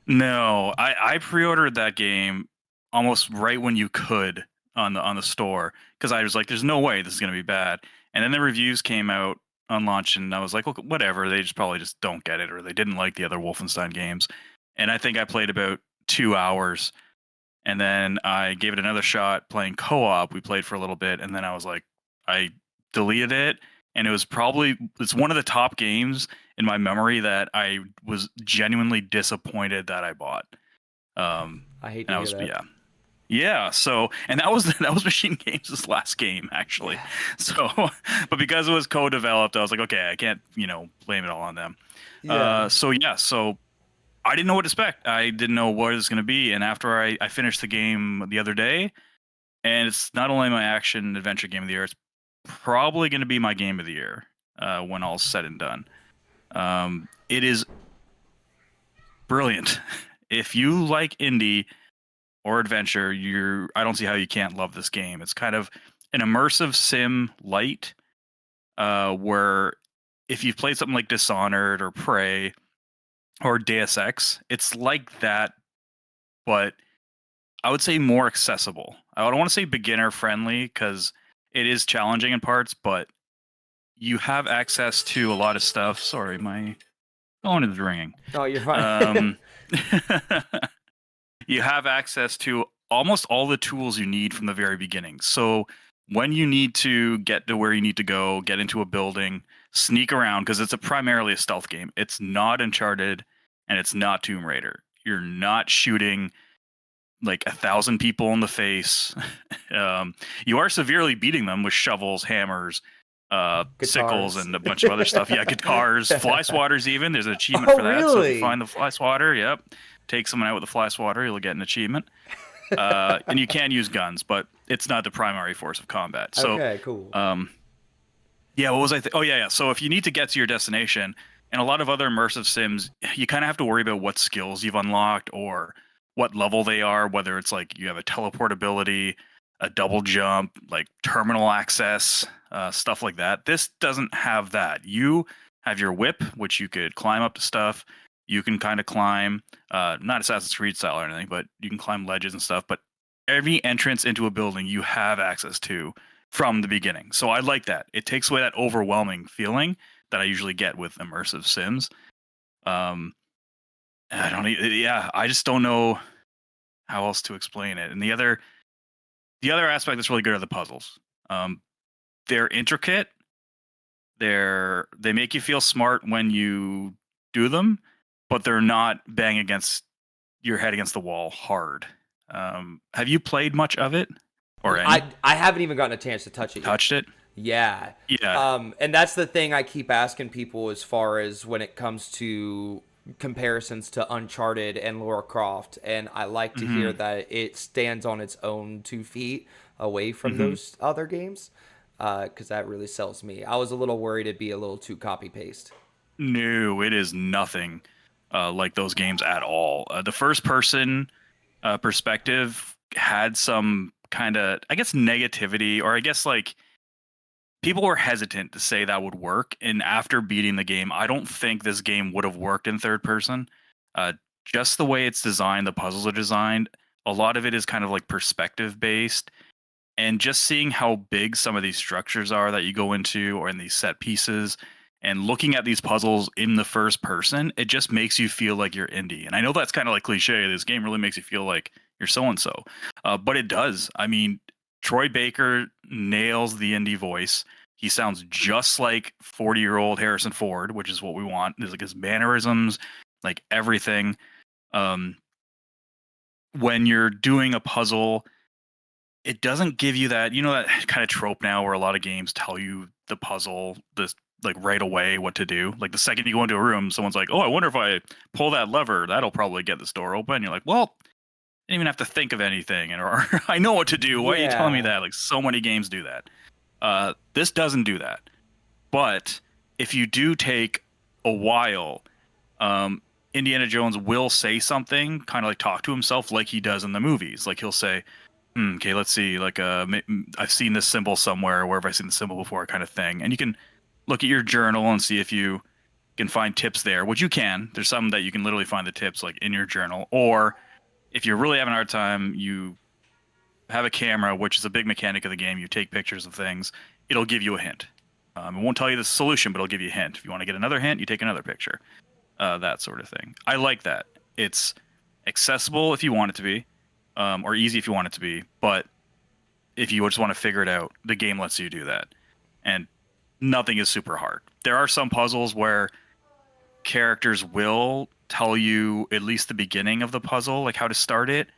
No, I pre-ordered that game almost right when you could on the store, because I was like, "There's no way this is gonna be bad." And then the reviews came out on launch, and I was like, "Well, whatever. They probably just don't get it, or they didn't like the other Wolfenstein games." And I think I played about 2 hours. And then I gave it another shot playing co-op. We played for a little bit, and then I was like, I deleted it. And it's one of the top games in my memory that I was genuinely disappointed that I bought. I hate to hear that. Yeah. So, and that was Machine Games' last game, actually. Yeah. So, but because it was co-developed, I was like, okay, I can't, blame it all on them. Yeah. So I didn't know what to expect. I didn't know what it was going to be. And after I finished the game the other day, and it's not only my action adventure game of the year, it's probably going to be my game of the year when all's said and done. It is brilliant. If you like indie or adventure, I don't see how you can't love this game. It's kind of an immersive sim light, where if you've played something like Dishonored or Prey or Deus Ex, it's like that, but I would say more accessible. I don't want to say beginner friendly because it is challenging in parts, but you have access to a lot of stuff. Sorry, my phone is ringing. Oh, you're fine. You have access to almost all the tools you need from the very beginning. So when you need to get to where you need to go, get into a building, sneak around, because it's primarily a stealth game. It's not Uncharted and it's not Tomb Raider. You're not shooting like 1,000 people in the face. You are severely beating them with shovels, hammers, sickles, and a bunch of other stuff. Yeah, guitars, fly swatters even. There's an achievement for that. So if you find the fly swatter, yep, take someone out with a fly swatter, you'll get an achievement. And you can use guns, but it's not the primary force of combat. So, okay, cool. Yeah, what was I? Oh, yeah. So if you need to get to your destination, and a lot of other immersive sims, you kind of have to worry about what skills you've unlocked or what level they are, whether it's like you have a teleport ability, a double jump, like terminal access, stuff like that. This doesn't have that. You have your whip, which you could climb up to stuff. You can kind of climb, not Assassin's Creed style or anything, but you can climb ledges and stuff. But every entrance into a building you have access to from the beginning. So I like that. It takes away that overwhelming feeling that I usually get with immersive sims. I just don't know how else to explain it. And the other aspect that's really good are the puzzles. They're intricate. They make you feel smart when you do them, but they're not bang against your head against the wall hard. Have you played much of it? Or I haven't even gotten a chance to touch it yet. Touched it? Yeah. Yeah. And that's the thing I keep asking people as far as when it comes to comparisons to Uncharted and Lara Croft. And I like to hear that it stands on its own 2 feet away from those other games, because that really sells me. I was a little worried it'd be a little too copy-paste. No, it is nothing like those games at all. The first-person perspective had some kind of, I guess, negativity, or I guess like people were hesitant to say that would work. And after beating the game, I don't think this game would have worked in third person. Just the way it's designed, the puzzles are designed, a lot of it is kind of like perspective based. And just seeing how big some of these structures are that you go into, or in these set pieces, and looking at these puzzles in the first person, it just makes you feel like you're indie. And I know that's kind of like cliche. This game really makes you feel like you're so-and-so. But it does. I mean, Troy Baker nails the indie voice. He sounds just like 40-year-old Harrison Ford, which is what we want. There's like his mannerisms, like everything. When you're doing a puzzle, it doesn't give you that, that kind of trope now where a lot of games tell you the puzzle, like right away what to do. Like the second you go into a room, someone's like, oh, I wonder if I pull that lever, that'll probably get this door open. You're like, well, I didn't even have to think of anything, or I know what to do. Why are you telling me that? Like, so many games do that. This doesn't do that. But if you do take a while, Indiana Jones will say something, kind of like talk to himself like he does in the movies. Like he'll say, okay, let's see, like I've seen this symbol somewhere. Where have I seen the symbol before, kind of thing. And you can look at your journal and see if you can find tips there, which you can. There's some that you can literally find the tips like in your journal. Or if you're really having a hard time, you have a camera, which is a big mechanic of the game. You take pictures of things. It'll give you a hint. It won't tell you the solution, but it'll give you a hint. If you want to get another hint, you take another picture. That sort of thing. I like that. It's accessible if you want it to be, or easy if you want it to be. But if you just want to figure it out, the game lets you do that. And nothing is super hard. There are some puzzles where characters will tell you at least the beginning of the puzzle, like how to start it.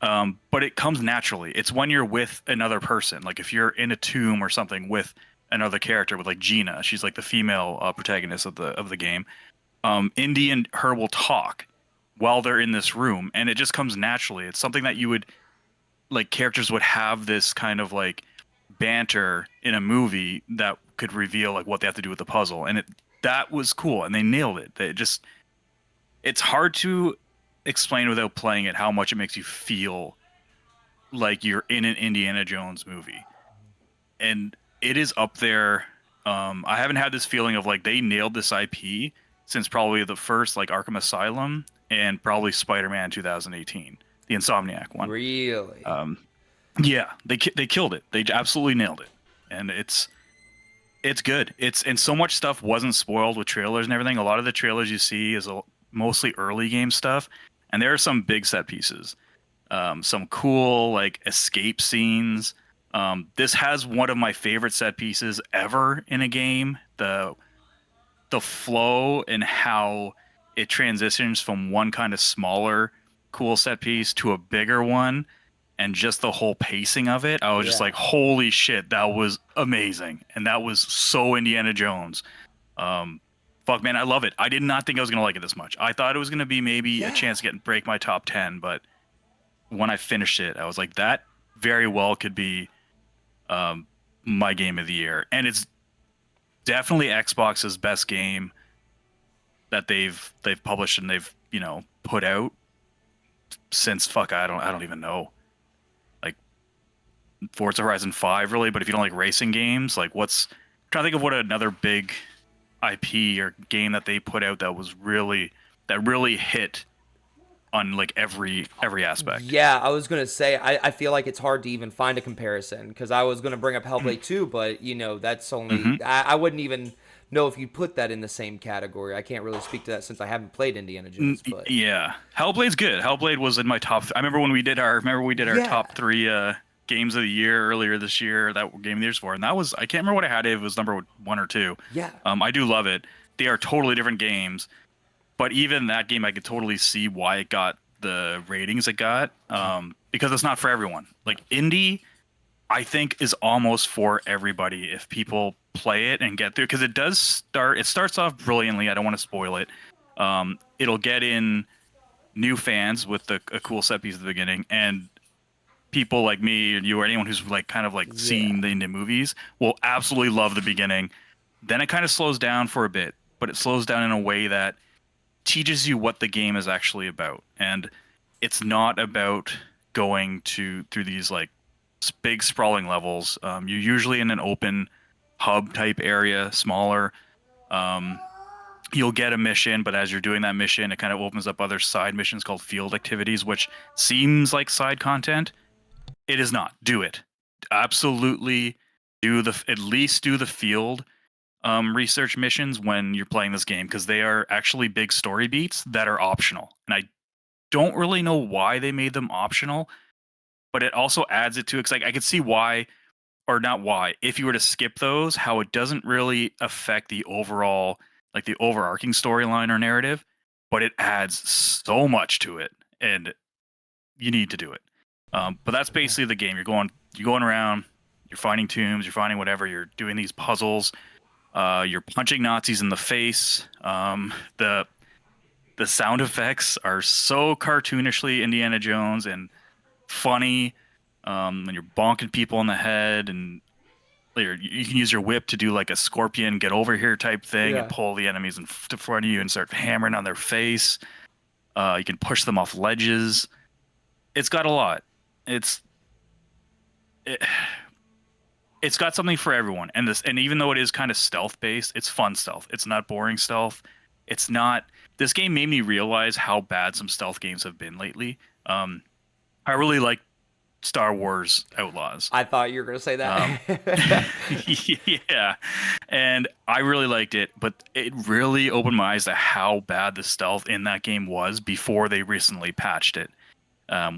But it comes naturally. It's when you're with another person. Like if you're in a tomb or something with another character, with like Gina, she's like the female protagonist of the game. Indy and her will talk while they're in this room, and it just comes naturally. It's something that you would, like, characters would have this kind of like banter in a movie that could reveal like what they have to do with the puzzle, and that was cool, and they nailed it. It's hard to explain without playing it how much it makes you feel like you're in an Indiana Jones movie, and it is up there. I haven't had this feeling of like they nailed this IP since probably the first like Arkham Asylum and probably Spider-Man 2018, the Insomniac one. Really? Yeah, they killed it. They absolutely nailed it, and It's good. And so much stuff wasn't spoiled with trailers and everything. A lot of the trailers you see is mostly early game stuff, and there are some big set pieces, some cool like escape scenes. This has one of my favorite set pieces ever in a game. The flow and how it transitions from one kind of smaller cool set piece to a bigger one, and just the whole pacing of it, I was just like, holy shit, that was amazing. And that was so Indiana Jones. Fuck, man, I love it. I did not think I was going to like it this much. I thought it was going to be maybe a chance to break my top 10, but when I finished it, I was like, that very well could be my game of the year. And it's definitely Xbox's best game that they've published and they've, put out since I don't even know. Like Forza Horizon 5 really, but if you don't like racing games, like I'm trying to think of what another big IP or game that they put out that really hit on like every aspect. Yeah, I was gonna say I feel like it's hard to even find a comparison, because I was gonna bring up Hellblade 2, but that's only I wouldn't even know if you put that in the same category. I can't really speak to that since I haven't played Indiana Jones. But yeah, Hellblade's good. Hellblade was in my top. I remember when we did our top 3 games of the year earlier this year. That were game of the years for, and that was, I can't remember what I had. It was number 1 or 2. Yeah. I do love it. They are totally different games, but even that game, I could totally see why it got the ratings it got. Because it's not for everyone. Like indie, I think is almost for everybody if people play it and get through, because it starts off brilliantly. I don't want to spoil it. It'll get in new fans with a cool set piece at the beginning, and people like me and you or anyone who's like kind of like seen the indie movies will absolutely love the beginning. Then it kind of slows down for a bit, but it slows down in a way that teaches you what the game is actually about. And it's not about going through these like big sprawling levels. You're usually in an open hub type area, smaller. You'll get a mission, but as you're doing that mission, it kind of opens up other side missions called field activities, which seems like side content. It is not. Do it. Absolutely at least do the field research missions when you're playing this game, because they are actually big story beats that are optional. And I don't really know why they made them optional, but it also adds it to it, because I could see why, or not why, if you were to skip those, how it doesn't really affect the overall, like the overarching storyline or narrative, but it adds so much to it, and you need to do it. But that's basically the game. You're going around, you're finding tombs, you're finding whatever, you're doing these puzzles, you're punching Nazis in the face. The sound effects are so cartoonishly Indiana Jones and funny. When you're bonking people in the head, and you can use your whip to do like a scorpion get over here type thing and pull the enemies in front of you and start hammering on their face. You can push them off ledges. It's got a lot. It's got something for everyone. And even though it is kind of stealth based, it's fun stealth. It's not boring stealth. This game made me realize how bad some stealth games have been lately. I really like Star Wars Outlaws. I thought you were going to say that. Yeah. And I really liked it, but it really opened my eyes to how bad the stealth in that game was before they recently patched it,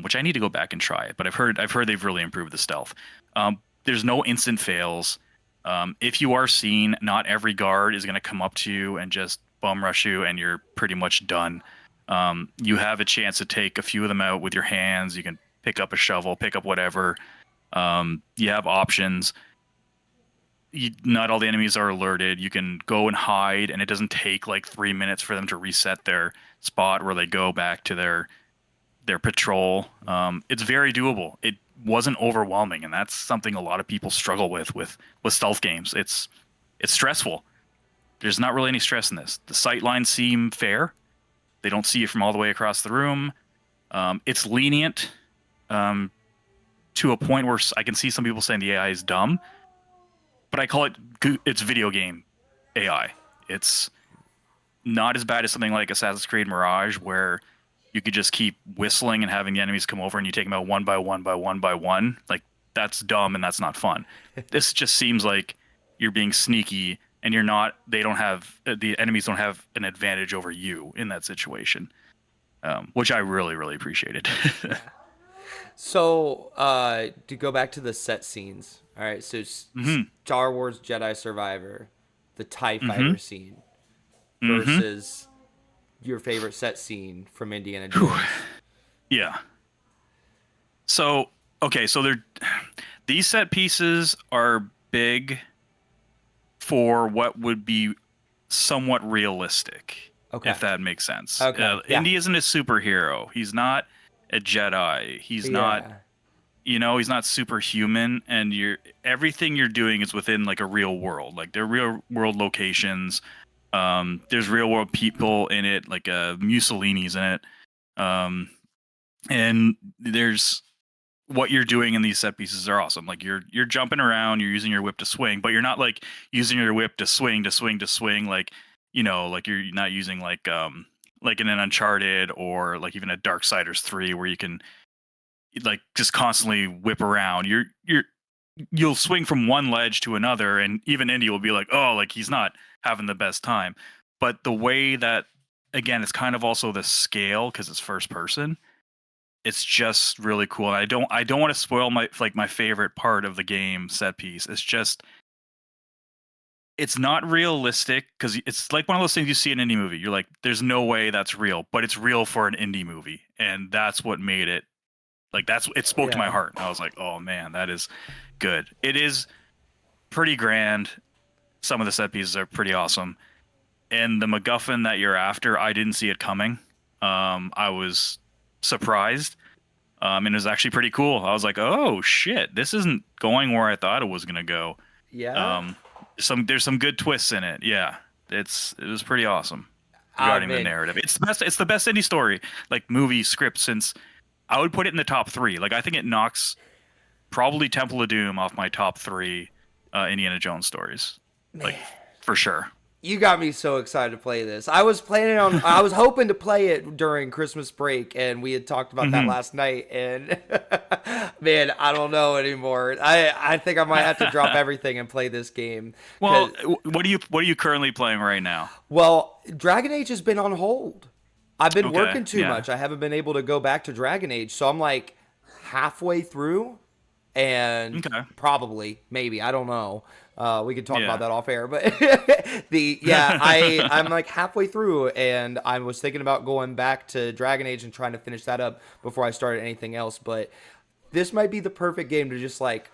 which I need to go back and try it. But I've heard they've really improved the stealth. There's no instant fails. If you are seen, not every guard is going to come up to you and just bum rush you, and you're pretty much done. You have a chance to take a few of them out with your hands. You can pick up a shovel, pick up whatever. You have options. Not all the enemies are alerted. You can go and hide, and it doesn't take like 3 minutes for them to reset their spot where they go back to their patrol. It's very doable. It wasn't overwhelming, and that's something a lot of people struggle with stealth games. It's stressful. There's not really any stress in this. The sight lines seem fair. They don't see you from all the way across the room. It's lenient to a point where I can see some people saying the AI is dumb, but I call it's video game AI. It's not as bad as something like Assassin's Creed Mirage, where you could just keep whistling and having the enemies come over and you take them out one by one by one by one. Like, that's dumb and that's not fun. This just seems like you're being sneaky, and you're not. They don't have the enemies don't have an advantage over you in that situation, which I really really appreciated. So, to go back to the set scenes. All right, so Star Wars Jedi Survivor, the TIE fighter scene versus your favorite set scene from Indiana Jones. Yeah. So, okay, so these set pieces are big for what would be somewhat realistic, if that makes sense. Okay. Indy isn't a superhero. He's not a Jedi. He's not, he's not superhuman, and everything you're doing is within like a real world. Like they're real world locations. There's real world people in it, like Mussolini's in it. And there's what you're doing in these set pieces are awesome. Like you're jumping around, you're using your whip to swing, but you're not like using your whip to swing. Like, like you're not using like in an Uncharted or like even a Darksiders 3 where you can like just constantly whip around. You'll swing from one ledge to another, and even Indy will be like, oh, like he's not having the best time. But the way that, again, it's kind of also the scale because it's first person. It's just really cool. And I don't want to spoil my favorite part of the game set piece. It's just, it's not realistic because it's like one of those things you see in an indie movie. You're like, there's no way that's real, but it's real for an indie movie, and that's what made it. Like it spoke to my heart. I was like, oh man, that is good. It is pretty grand. Some of the set pieces are pretty awesome, and the MacGuffin that you're after, I didn't see it coming. I was surprised, and it was actually pretty cool. I was like, oh shit, this isn't going where I thought it was gonna go. Yeah. There's some good twists in it. Yeah, it was pretty awesome regarding the narrative. It's the best indie story, like movie script, since I would put it in the top 3. Like I think it knocks probably Temple of Doom off my top 3 Indiana Jones stories. Like for sure. You got me so excited to play this. I was hoping to play it during Christmas break, and we had talked about that last night, and man, I don't know anymore. I think I might have to drop everything and play this game. Well, what are you currently playing right now? Well, Dragon Age has been on hold. I've been working too much. I haven't been able to go back to Dragon Age, so I'm like halfway through, and probably, maybe, I don't know. We could talk about that off air, but I'm like halfway through, and I was thinking about going back to Dragon Age and trying to finish that up before I started anything else. But this might be the perfect game to just like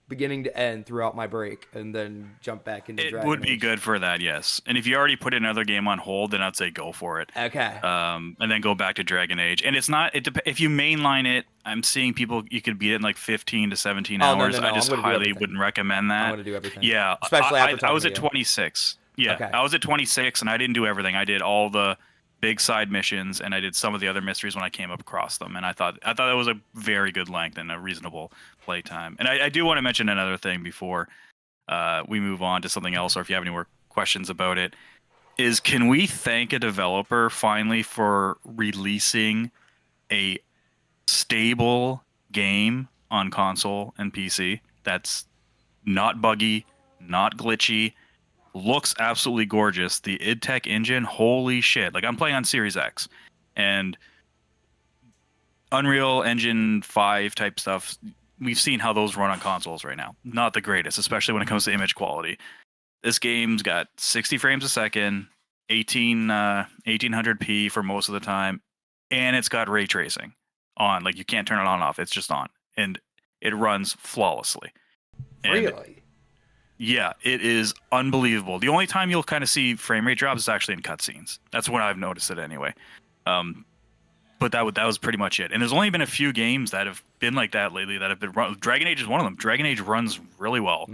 beginning to end throughout my break and then jump back into Dragon Age. It would be good for that, yes. And if you already put another game on hold, then I'd say go for it. Okay. And then go back to Dragon Age. And it's not, if you mainline it, I'm seeing people, you could beat it in like 15 to 17 hours. No. I just highly wouldn't recommend that. I'm going to do everything. Yeah. Especially after I was at 26. Yeah. Okay. I was at 26 and I didn't do everything. I did all the big side missions, and I did some of the other mysteries when I came up across them. And I thought that was a very good length and a reasonable play time. And I do want to mention another thing before we move on to something else, or if you have any more questions about it, is can we thank a developer finally for releasing a stable game on console and PC that's not buggy, not glitchy, looks absolutely gorgeous. The id Tech engine, holy shit. Like I'm playing on Series X, and Unreal Engine 5 type stuff, we've seen how those run on consoles right now. Not the greatest, especially when it comes to image quality. This game's got 60 frames a second, 1800p for most of the time, and it's got ray tracing on. Like you can't turn it on and off, it's just on, and it runs flawlessly. Really? Yeah, it is unbelievable. The only time you'll kind of see frame rate drops is actually in cutscenes. That's when I've noticed it anyway. But that was pretty much it. And there's only been a few games that have been like that lately that have been run. Dragon Age is one of them. Dragon Age runs really well.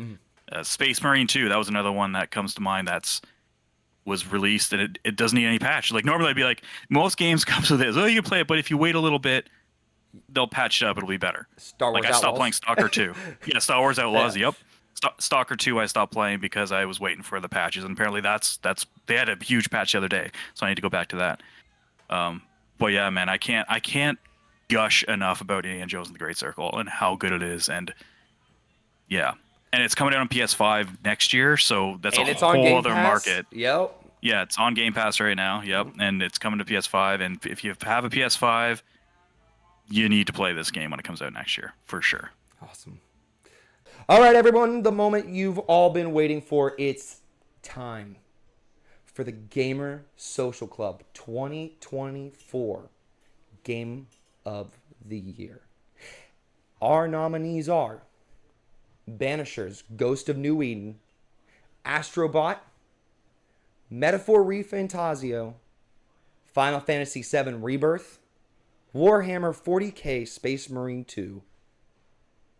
Space Marine 2, that was another one that comes to mind was released, and it doesn't need any patch. Like normally I'd be like, most games comes with this. Oh, you can play it, but if you wait a little bit, they'll patch it up. It'll be better. Star Wars Outlaws. I stopped playing Stalker 2. Yeah, Star Wars Outlaws. Yep. Stalker 2 I stopped playing because I was waiting for the patches, and apparently that's they had a huge patch the other day, so I need to go back to that. But yeah, man, I can't gush enough about Indiana Jones and the Great Circle and how good it is, and yeah. and it's coming out on PS5 next year, so that's And a it's on whole Game other Pass. market. Yep. Yeah, it's on Game Pass right now. Yep, and it's coming to PS5. And if you have a PS5, you need to play this game when it comes out next year for sure. Awesome. All right, everyone, the moment you've all been waiting for. It's time for the Gamer Social Club 2024 Game of the Year. Our nominees are Banishers, Ghost of New Eden, Astrobot, Metaphor ReFantasio, Final Fantasy VII Rebirth, Warhammer 40k Space Marine 2,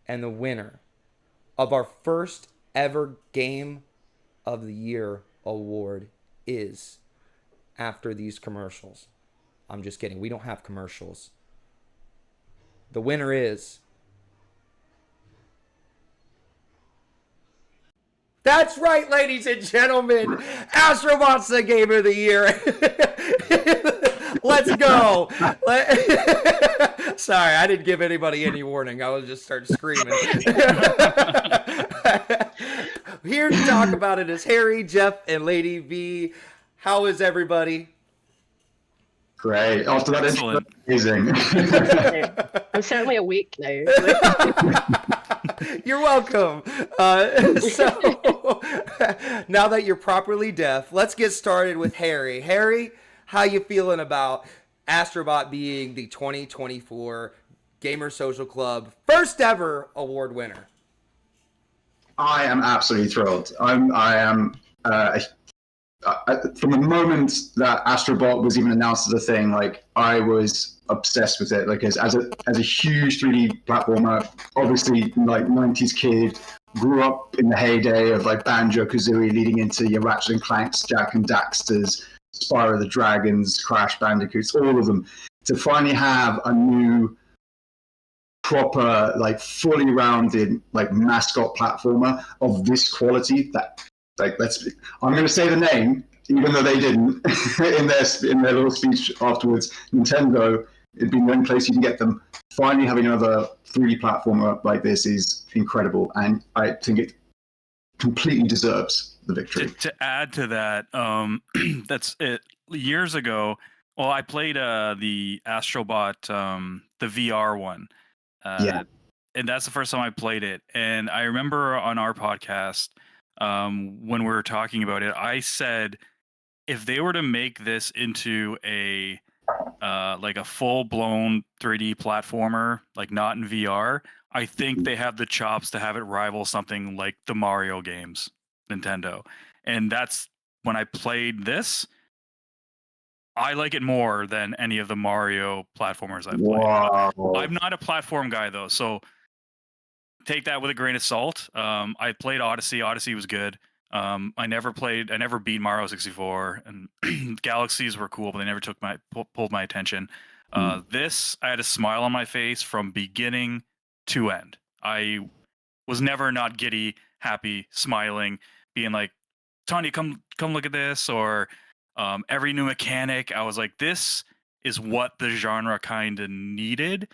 and the winner of our first ever Game of the Year award is, after these commercials. I'm just kidding. We don't have commercials. The winner is... That's right, ladies and gentlemen. Astrobot's the Game of the Year. Let's go. Sorry, I didn't give anybody any warning. I was just started screaming. Here to talk about it is Harry, Jeff, and Lady V. How is everybody? Great. After that intro, amazing. I'm certainly awake now. You're welcome. So now that you're properly deaf, let's get started with Harry. Harry, how you feeling about Astrobot being the 2024 Gamer Social Club first ever award winner? I am absolutely thrilled. I am from the moment that Astrobot was even announced as a thing, like I was obsessed with it. Like as a huge 3D platformer, obviously like 90s kid, grew up in the heyday of like Banjo-Kazooie, leading into your Ratchet and Clanks, Jack and Daxter's, Spyro the Dragons, Crash Bandicoots, all of them. To finally have a new proper, like fully rounded, like mascot platformer of this quality, that like I'm going to say the name, even though they didn't in their little speech afterwards. Nintendo, it'd be the only place you can get them. Finally having another 3D platformer like this is incredible, and I think it completely deserves the victory. To add to that, that's it. Years ago, well, I played the Astrobot, the VR one. Yeah. And that's the first time I played it. And I remember on our podcast, when we were talking about it, I said, if they were to make this into a like a full-blown 3D platformer, like not in VR, I think they have the chops to have it rival something like the Mario games, Nintendo. And that's when I played this, I like it more than any of the Mario platformers I've played. Wow. I'm not a platform guy though, so take that with a grain of salt. I played Odyssey. Odyssey was good. I never beat Mario 64, and Galaxies were cool, but they never pulled my attention. This, I had a smile on my face from beginning to end. I was never not giddy, happy, smiling, being like, Tanya, come look at this, or every new mechanic. I was like, this is what the genre kind of needed.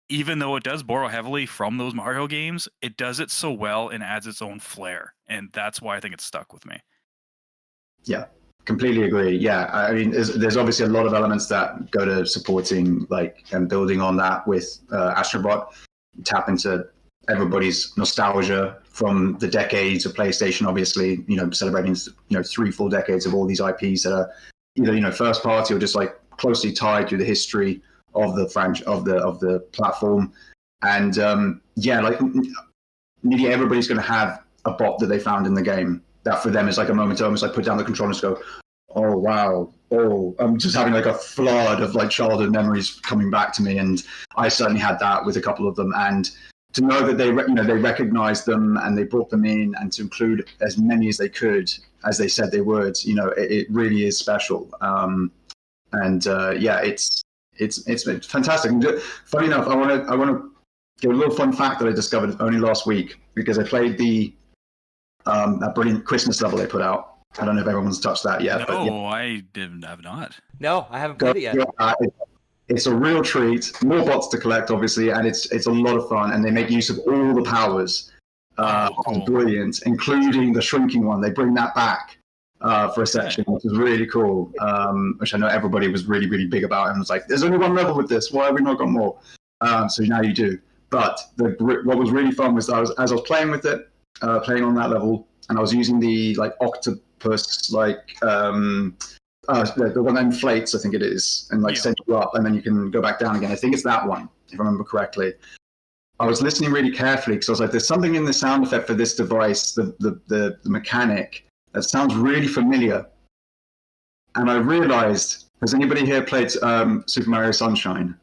Even though it does borrow heavily from those Mario games, it does it so well and adds its own flair. And that's why I think it's stuck with me. Yeah, completely agree. Yeah, I mean, there's obviously a lot of elements that go to supporting, like, and building on that with Astrobot. Tap into everybody's nostalgia from the decades of PlayStation, obviously, celebrating, 3 full decades of all these IPs that are either, first party or just like closely tied to the history of the of the platform. And like nearly everybody's going to have a bot that they found in the game that for them is like a moment to almost like put down the controller and go, oh wow, I'm just having like a flood of like childhood memories coming back to me. And I certainly had that with a couple of them. And to know that they recognized them and they brought them in, and to include as many as they could, as they said they would, it really is special. It's fantastic. And funny enough, I want to give a little fun fact that I discovered only last week, because I played that brilliant Christmas level they put out. I don't know if everyone's touched that yet. No, but, yeah. I have not. No, I haven't played it yet. It's a real treat. More bots to collect, obviously, and it's a lot of fun. And they make use of all the powers was brilliant, including the shrinking one. They bring that back for a section, which is really cool, which I know everybody was really, really big about and was like, there's only one level with this. Why have we not got more? So now you do. But what was really fun was as I was playing with it, playing on that level, and I was using the like octopus, like the one that inflates, I think it is, and like sends you up, and then you can go back down again. I think it's that one, if I remember correctly. I was listening really carefully because I was like, there's something in the sound effect for this device, the mechanic, that sounds really familiar. And I realized, has anybody here played Super Mario Sunshine?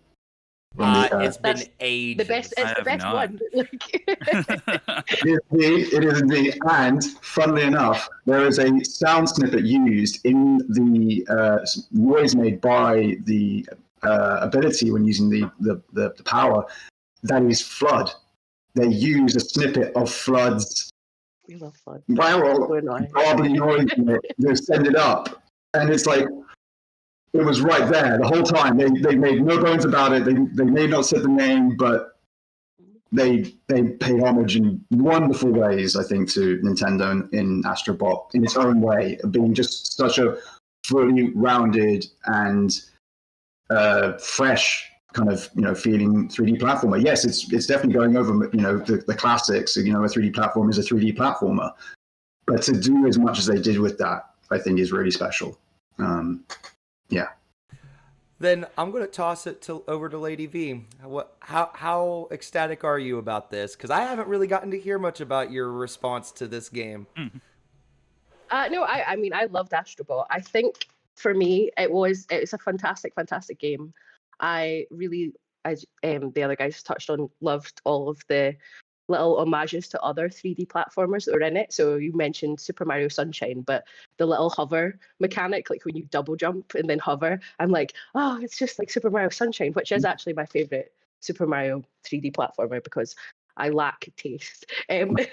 It's been ages. The best one. It is indeed. And funnily enough, there is a sound snippet used in the noise made by the ability when using the power. That is Flood. They use a snippet of Flood's We love Flood. gobbly noise in it. They send it up. And it's like, it was right there the whole time. They made no bones about it. They may not said the name, but they paid homage in wonderful ways, I think, to Nintendo in Astro Bot in its own way, being just such a fully rounded and fresh kind of feeling 3D platformer. Yes, it's definitely going over the classics. A 3D platform is a 3D platformer, but to do as much as they did with that, I think is really special. Yeah. Then I'm going to toss it over to Lady V. How ecstatic are you about this? Because I haven't really gotten to hear much about your response to this game. No, I mean, I loved Astrobot. I think for me, it's a fantastic, fantastic game. I really, as the other guys touched on, loved all of the little homages to other 3D platformers that were in it. So you mentioned Super Mario Sunshine, but the little hover mechanic, like when you double jump and then hover, I'm like, oh, it's just like Super Mario Sunshine, which is actually my favorite Super Mario 3D platformer because I lack taste. But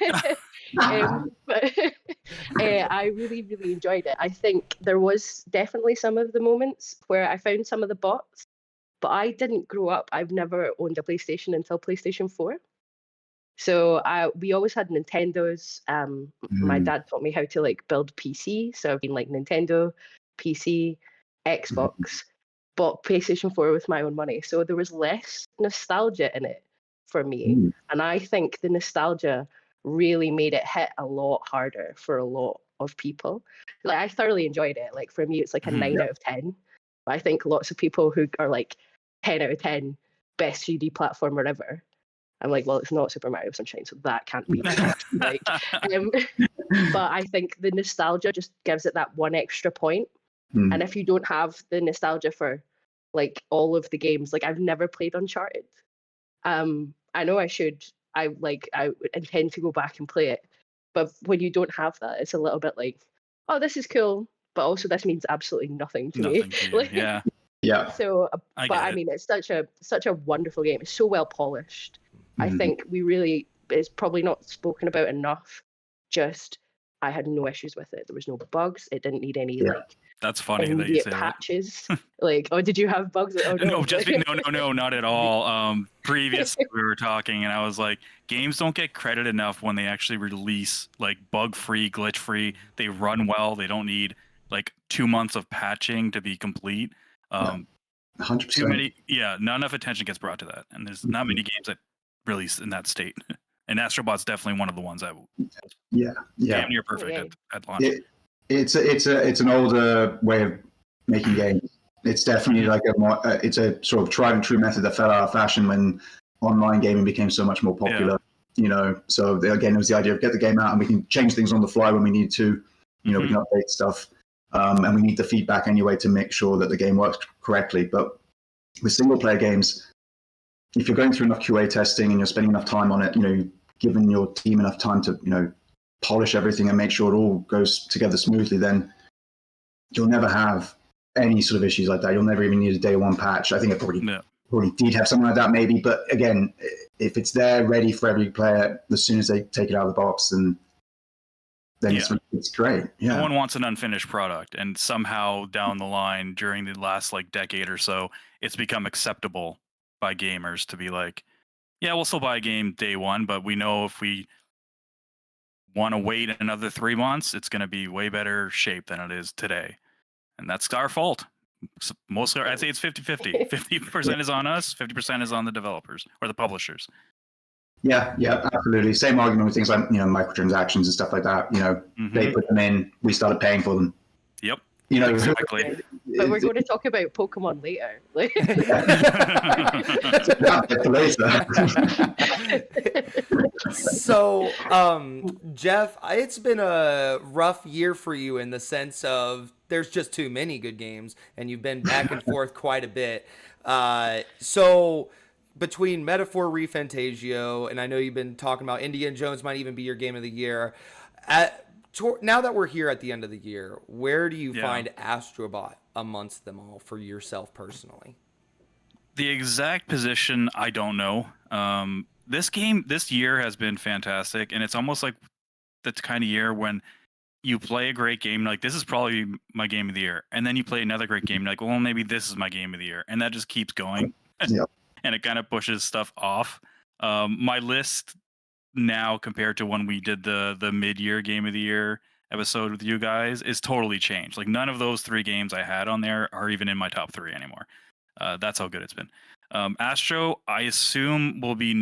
I really, really enjoyed it. I think there was definitely some of the moments where I found some of the bots, but I didn't grow up. I've never owned a PlayStation until PlayStation 4. So we always had Nintendos. My dad taught me how to like build PC. So I've been like Nintendo, PC, Xbox, bought PlayStation 4 with my own money. So there was less nostalgia in it for me. And I think the nostalgia really made it hit a lot harder for a lot of people. Like I thoroughly enjoyed it. Like for me, it's like a 9 out of 10. But I think lots of people who are like 10 out of 10, best 3D platformer ever. I'm like, well, it's not Super Mario Sunshine, so that can't be like. But I think the nostalgia just gives it that one extra point. And if you don't have the nostalgia for like all of the games, like I've never played Uncharted. I know I should. I intend to go back and play it. But when you don't have that, it's a little bit like, oh, this is cool, but also this means absolutely nothing to me. Yeah. So, I mean, it's such a wonderful game. It's so well polished. I think it's probably not spoken about enough. Just, I had no issues with it. There was no bugs. It didn't need any That's funny that you say patches. Like, oh, did you have bugs? Oh, no, no, not at all. Previously we were talking, and I was like, games don't get credit enough when they actually release like bug-free, glitch-free. They run well. They don't need like 2 months of patching to be complete. 100%. Not enough attention gets brought to that, and there's not many games that release in that state. And Astrobot's definitely one of the ones that damn near perfect at launch. It's an older way of making games. It's definitely like it's a sort of tried and true method that fell out of fashion when online gaming became so much more popular. So again, it was the idea of get the game out and we can change things on the fly when we need to. We can update stuff. And we need the feedback anyway to make sure that the game works correctly. But with single player games, if you're going through enough QA testing and you're spending enough time on it, giving your team enough time to, polish everything and make sure it all goes together smoothly, then you'll never have any sort of issues like that. You'll never even need a day one patch. I think it probably did have something like that maybe. But again, if it's there ready for every player, as soon as they take it out of the box, then it's great. Yeah. No one wants an unfinished product, and somehow down the line during the last like decade or so, it's become acceptable by gamers to be like, yeah, we'll still buy a game day one, but we know if we want to wait another 3 months, it's going to be way better shape than it is today. And that's our fault. Mostly, I'd say it's 50-50. 50% is on us, 50% is on the developers or the publishers. Yeah, absolutely. Same argument with things like, microtransactions and stuff like that. They put them in, we started paying for them. Yep. Exactly. But we're going to talk about Pokemon later. So, Jeff, it's been a rough year for you in the sense of there's just too many good games, and you've been back and forth quite a bit. So, between Metaphor ReFantagio, and I know you've been talking about Indiana Jones might even be your game of the year. Now that we're here at the end of the year, where do you find Astrobot amongst them all for yourself personally? The exact position, I don't know. This year has been fantastic, and it's almost like the kind of year when you play a great game, like this is probably my game of the year, and then you play another great game, like, well, maybe this is my game of the year, and that just keeps going. And it kind of pushes stuff off. My list now compared to when we did the mid-year game of the year episode with you guys is totally changed. Like none of those 3 games I had on there are even in my top 3 anymore. That's how good it's been. Astro, I assume it'll be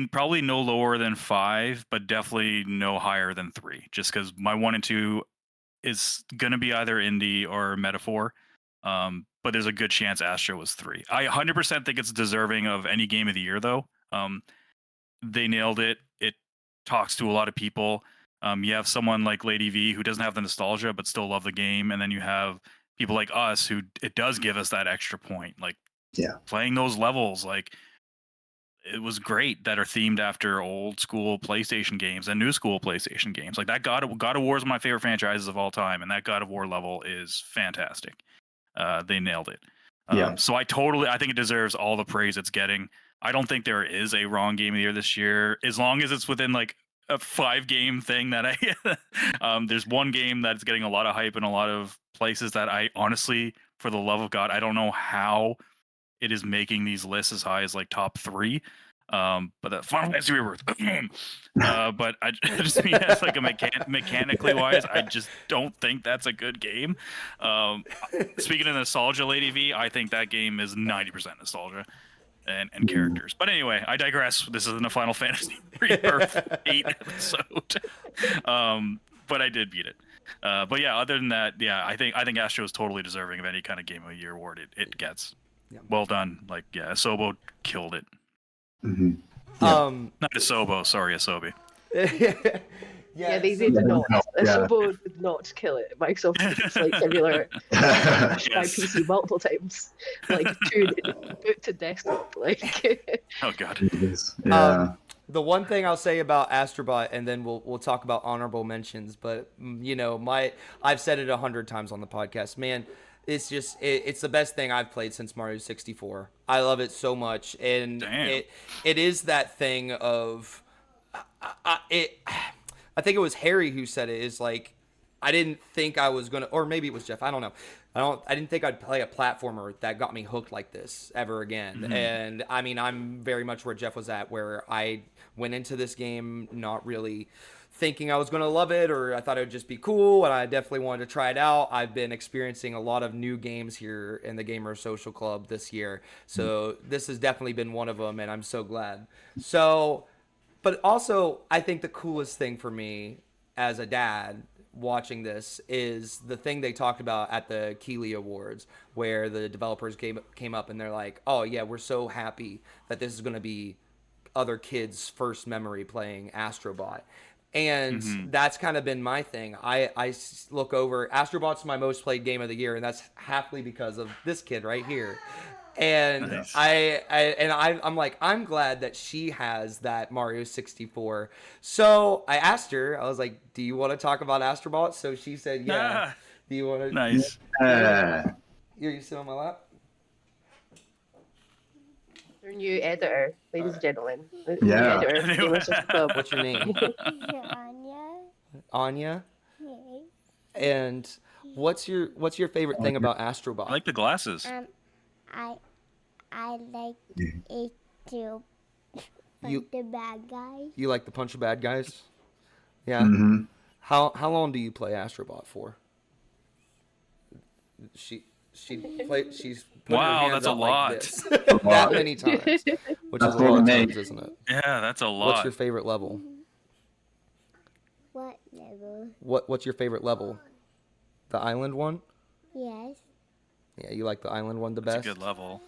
probably no lower than 5, but definitely no higher than 3, just because my 1 and 2 is going to be either Indie or Metaphor. But there's a good chance Astro was 3. I 100% think it's deserving of any game of the year, though. They nailed it. It talks to a lot of people. You have someone like Lady V who doesn't have the nostalgia but still love the game, and then you have people like us who it does give us that extra point. Like playing those levels, like it was great that are themed after old school PlayStation games and new school PlayStation games. Like that God of War is one of my favorite franchises of all time, and that God of War level is fantastic. They nailed it. So I think it deserves all the praise it's getting. I don't think there is a wrong game of the year this year, as long as it's within like a 5-game thing that there's one game that's getting a lot of hype in a lot of places that I honestly, for the love of God, I don't know how it is making these lists as high as like top 3. But that Final Fantasy Rebirth. But I just mean as like a mechanically wise, I just don't think that's a good game. Speaking of nostalgia, Lady V, I think that game is 90% nostalgia and characters. But anyway, I digress. This isn't a Final Fantasy Rebirth 8 episode. But I did beat it. But yeah, other than that, I think Astro is totally deserving of any kind of Game of the Year award it gets. Well done. Like Asobo killed it. Not Asobo, sorry, Asobi. They did not. Asobo did not kill it. Microsoft just like similar my PC multiple times, like to boot to desktop. Like oh god. The one thing I'll say about Astrobot, and then we'll talk about honorable mentions, but I've said it 100 times on the podcast, man. It's just it's the best thing I've played since Mario 64. I love it so much, and it is that thing of I think it was Harry who said it, is like I didn't think I was gonna, or maybe it was Jeff. I don't know. I didn't think I'd play a platformer that got me hooked like this ever again. And I mean, I'm very much where Jeff was at, where I went into this game not really thinking I was going to love it, or I thought it would just be cool, and I definitely wanted to try it out. I've been experiencing a lot of new games here in the Gamer Social Club this year, so this has definitely been one of them, and I'm so glad. So, but also, I think the coolest thing for me as a dad watching this is the thing they talked about at the Keeley Awards, where the developers came up and they're like, oh yeah, we're so happy that this is going to be other kids' first memory playing Astrobot. And that's kind of been my thing. I look over, Astrobot's my most played game of the year, and that's halfly because of this kid right here. And nice. I'm like, I'm glad that she has that Mario 64. So I asked her, I was like, do you want to talk about Astrobot? So she said, yeah. Do you want to? Nice. You sit on my lap? Your new editor, ladies and gentlemen. Yeah. New editor. What's your name? Anya. Anya? Yes. And what's your favorite thing about Astrobot? I like the glasses. I like it too. The bad guys. You like the punch of bad guys? Yeah. Mm-hmm. How long do you play Astrobot for? She's putting her Wow, hands that's a out lot. like this. That many times, which is a lot of times, isn't it? Yeah, that's a lot. What's your favorite level? What level? What's your favorite level? The island one? Yes. Yeah, you like the island one the That's best? a good level.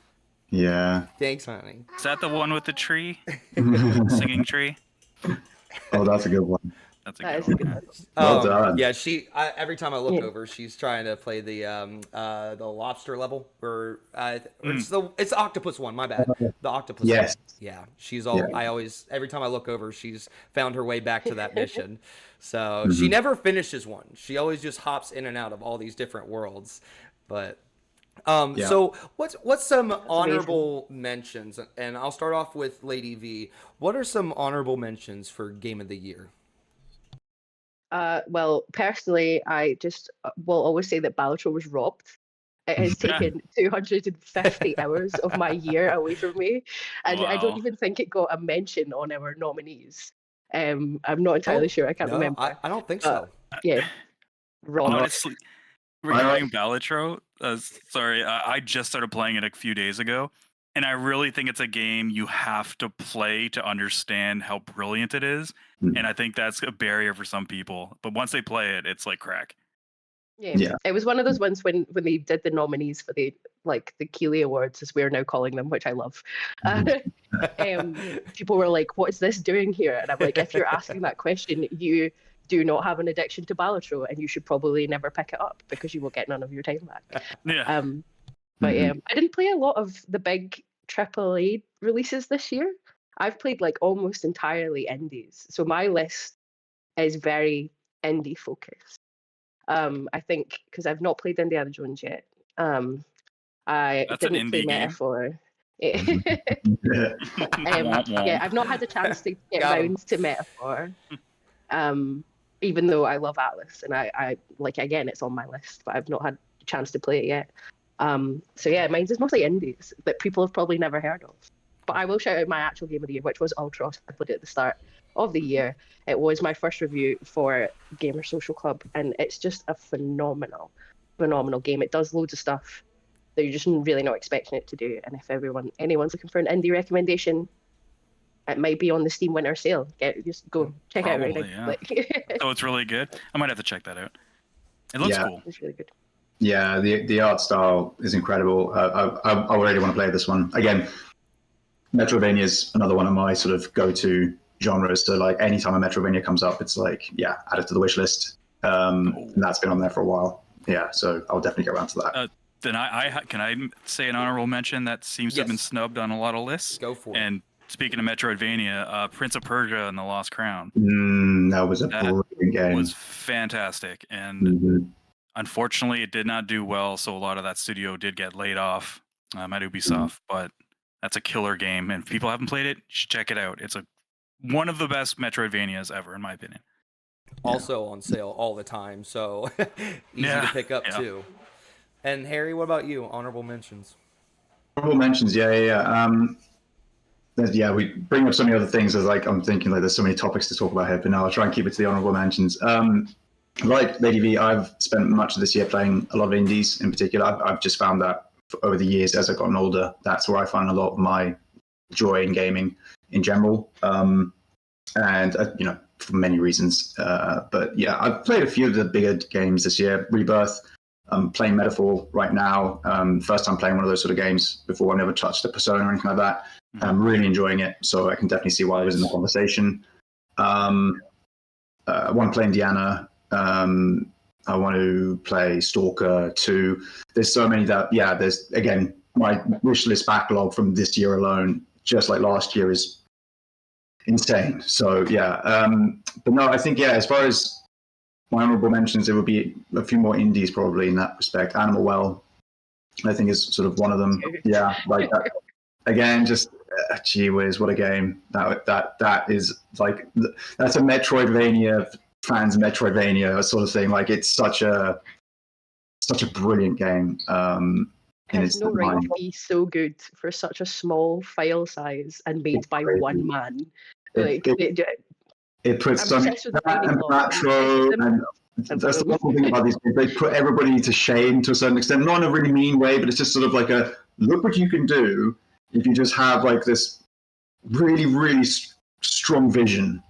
Yeah. Thanks, honey. Is that the one with the tree? Singing tree? Oh, that's a good one. That's a That good is a one. good yeah. level. Well done. Yeah, every time I look Yeah. over, she's trying to play the lobster level, or it's the octopus one. My bad, the octopus. Yes. One. Yeah, she's all. Yeah. I always every time I look over, she's found her way back to that mission. So Mm-hmm. she never finishes one. She always just hops in and out of all these different worlds. But Yeah. so what's some honorable mentions? And I'll start off with Lady V. What are some honorable mentions for Game of the Year? Well, personally, I just will always say that Balatro was robbed. It has taken 250 hours of my year away from me, and I don't Wow. even think it got a mention on our nominees. I'm not entirely sure. I can't No, remember. I don't think so. Yeah, wrong. Honestly, regarding Balatro, sorry, I just started playing it a few days ago, and I really think it's a game you have to play to understand how brilliant it is. And I think that's a barrier for some people. But once they play it, it's like crack. Yeah. It was one of those ones when they did the nominees for the Keeley Awards, as we're now calling them, which I love. People were like, "What is this doing here?" And I'm like, "If you're asking that question, you do not have an addiction to Balatro, and you should probably never pick it up because you will get none of your time back." Yeah. But I didn't play a lot of the big AAA releases this year. I've played like almost entirely indies, so my list is very indie focused. I think because I've not played Indiana Jones yet. I That's an didn't play indie game. Metaphor. Yeah, I've not had a chance to get Got 'em. round to Metaphor. Even though I love Atlas, and I like, again, it's on my list, but I've not had a chance to play it yet. So yeah, mine's is mostly indies that people have probably never heard of. But I will shout out my actual game of the year, which was Ultros. I put it at the start of the year. It was my first review for Gamer Social Club, and it's just a phenomenal game. It does loads of stuff that you're just really not expecting it to do. And if anyone's looking for an indie recommendation, it might be on the Steam Winter Sale. Just go check it out right now. Probably, yeah. Oh, it's really good. I might have to check that out. It looks cool. It's really good. Yeah, the art style is incredible. I really want to play this one again. Metroidvania is another one of my sort of go-to genres. So like anytime a Metroidvania comes up, it's like, yeah, add it to the wish list. And that's been on there for a while. Yeah, so I'll definitely get around to that. Then can I say an honourable mention that seems to have been snubbed on a lot of lists? Go for it. And speaking of Metroidvania, Prince of Persia and the Lost Crown. That was a brilliant game. Was fantastic, and unfortunately, it did not do well. So a lot of that studio did get laid off at Ubisoft. But that's a killer game, and if people haven't played it, you should check it out. It's one of the best Metroidvanias ever, in my opinion. Also on sale all the time, so easy to pick up too. And Harry, what about you? Honorable mentions. Honorable mentions, yeah. We bring up so many other things. As like I'm thinking, like there's so many topics to talk about here, but now I'll try and keep it to the honorable mentions. Like Lady V, I've spent much of this year playing a lot of indies. In particular, I've just found that over the years, as I've gotten older, that's where I find a lot of my joy in gaming in general. And for many reasons. But yeah, I've played a few of the bigger games this year. Rebirth. I'm playing Metaphor right now. First time playing one of those sort of games before. I've never touched a Persona or anything like that. I'm really enjoying it, so I can definitely see why I was in the conversation. I want to play Indiana. I want to play Stalker 2. There's so many there's, again, my wish list backlog from this year alone, just like last year, is insane. So but no, I think as far as my honorable mentions, there would be a few more indies probably in that respect. Animal Well, I think, is sort of one of them. Yeah, like that. Again, just gee whiz, what a game! That is like, that's a Metroidvania fans Metroidvania sort of thing. Like it's such a brilliant game. in has its no right design. to be so good for such a small file size and made It's by crazy. one man. It- Like, It puts I'm some obsessed with the binding and law. I'm obsessed Latro, with them. and that's the wonderful thing about these games. They put everybody to shame to a certain extent, not in a really mean way, but it's just sort of like a look what you can do if you just have like this really, really strong vision,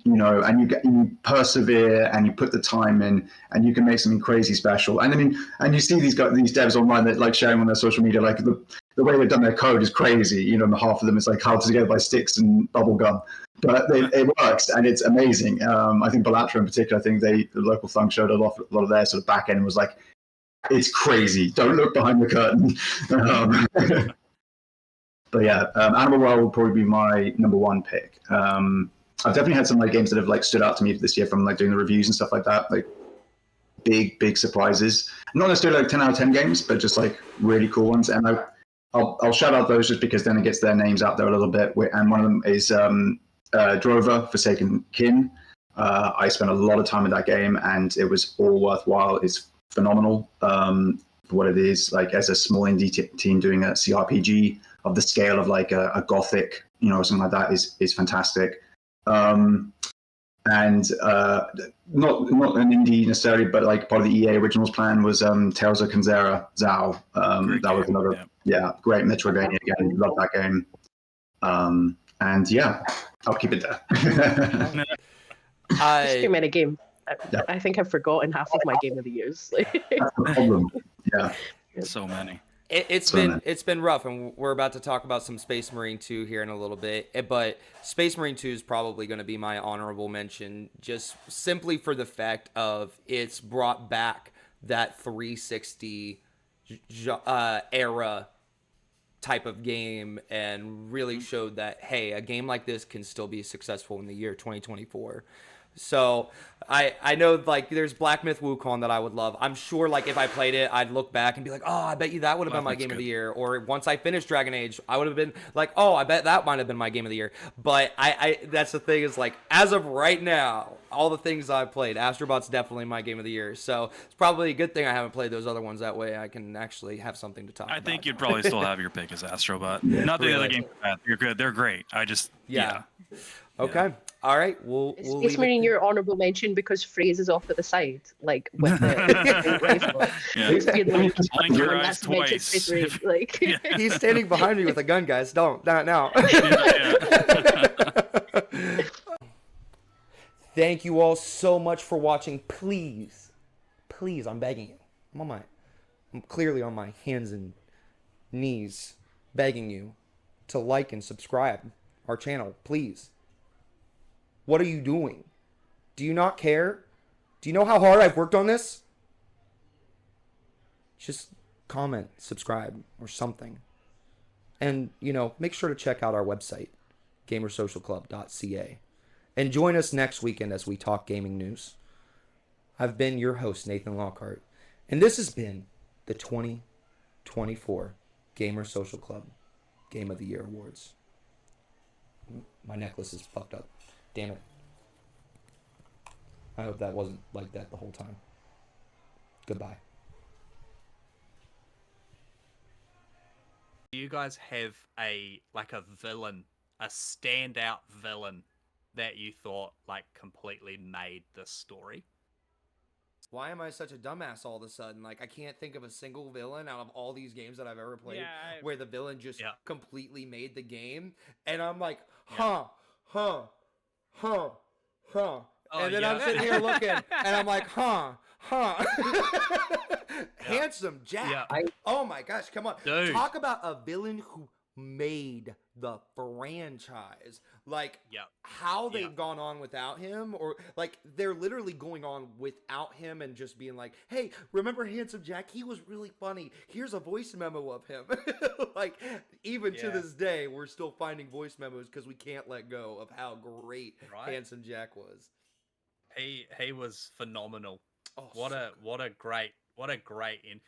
and you persevere and you put the time in, and you can make something crazy special. And I mean, and you see these devs online that like sharing on their social media, like the way they've done their code is crazy. And half of them is like held together by sticks and bubble gum, but it works and it's amazing. I think Balatro in particular, I think the local thunk showed a lot of their sort of back end and was like, it's crazy. Don't look behind the curtain. But yeah, Animal World will probably be my number one pick. I've definitely had some like games that have like stood out to me this year from like doing the reviews and stuff like that. Like big surprises. Not necessarily like 10 out of 10 games, but just like really cool ones. And I'll shout out those just because then it gets their names out there a little bit. And one of them is Drover, Forsaken Kin. I spent a lot of time in that game, and it was all worthwhile. It's phenomenal for what it is. Like as a small indie team doing a CRPG of the scale of like a Gothic, something like that is fantastic. And not an indie necessarily, but like part of the EA Originals plan was Tales of Kanzera Zao. That was another great Metroidvania again. Love that game. And yeah, I'll keep it there. There's too many games. I think I've forgotten half of my game of the years. That's the problem. Yeah. So many. It's been rough, and we're about to talk about some Space Marine 2 here in a little bit. But Space Marine 2 is probably going to be my honorable mention, just simply for the fact of it's brought back that 360 era type of game and really showed that, hey, a game like this can still be successful in the year 2024. So I know like there's Black Myth Wukong that I would love. I'm sure like if I played it, I'd look back and be like, oh, I bet you that would have been my game of the year. Or once I finished Dragon Age, I would have been like, oh, I bet that might have been my game of the year. But I that's the thing is like as of right now, all the things I've played, Astrobot's definitely my game of the year. So it's probably a good thing I haven't played those other ones. That way I can actually have something to talk about. I think you'd probably still have your pick as Astrobot. Not the other games are bad. You're good. They're great. I just yeah. Okay. All right. We'll Space Marine your honorable mention because Phrase is off to the side, like with the rifle. He's being like, blink your eyes "That's mentioned twice. Space Marine," like He's standing behind me with a gun, guys. Not now. Thank you all so much for watching. Please, I'm begging you. I'm clearly on my hands and knees begging you to like and subscribe our channel, please. What are you doing? Do you not care? Do you know how hard I've worked on this? Just comment, subscribe, or something. And, make sure to check out our website, gamersocialclub.ca. And join us next weekend as we talk gaming news. I've been your host, Nathan Lockhart, and this has been the 2024 Gamer Social Club Game of the Year Awards. My necklace is fucked up. Damn it. I hope that wasn't like that the whole time. Goodbye. Do you guys have a villain, a standout villain that you thought like completely made this story? Why am I such a dumbass all of a sudden? Like, I can't think of a single villain out of all these games that I've ever played where the villain just completely made the game. And I'm like, huh. And then I'm sitting here looking, and I'm like, huh. Handsome Jack. Oh my gosh, come on. Dude. Talk about a villain who made the franchise. Like, how they've gone on without him, or like they're literally going on without him and just being like, hey, remember Handsome Jack? He was really funny. Here's a voice memo of him. Like, even to this day, we're still finding voice memos because we can't let go of how great Handsome Jack was. He was phenomenal. Oh, what a great end.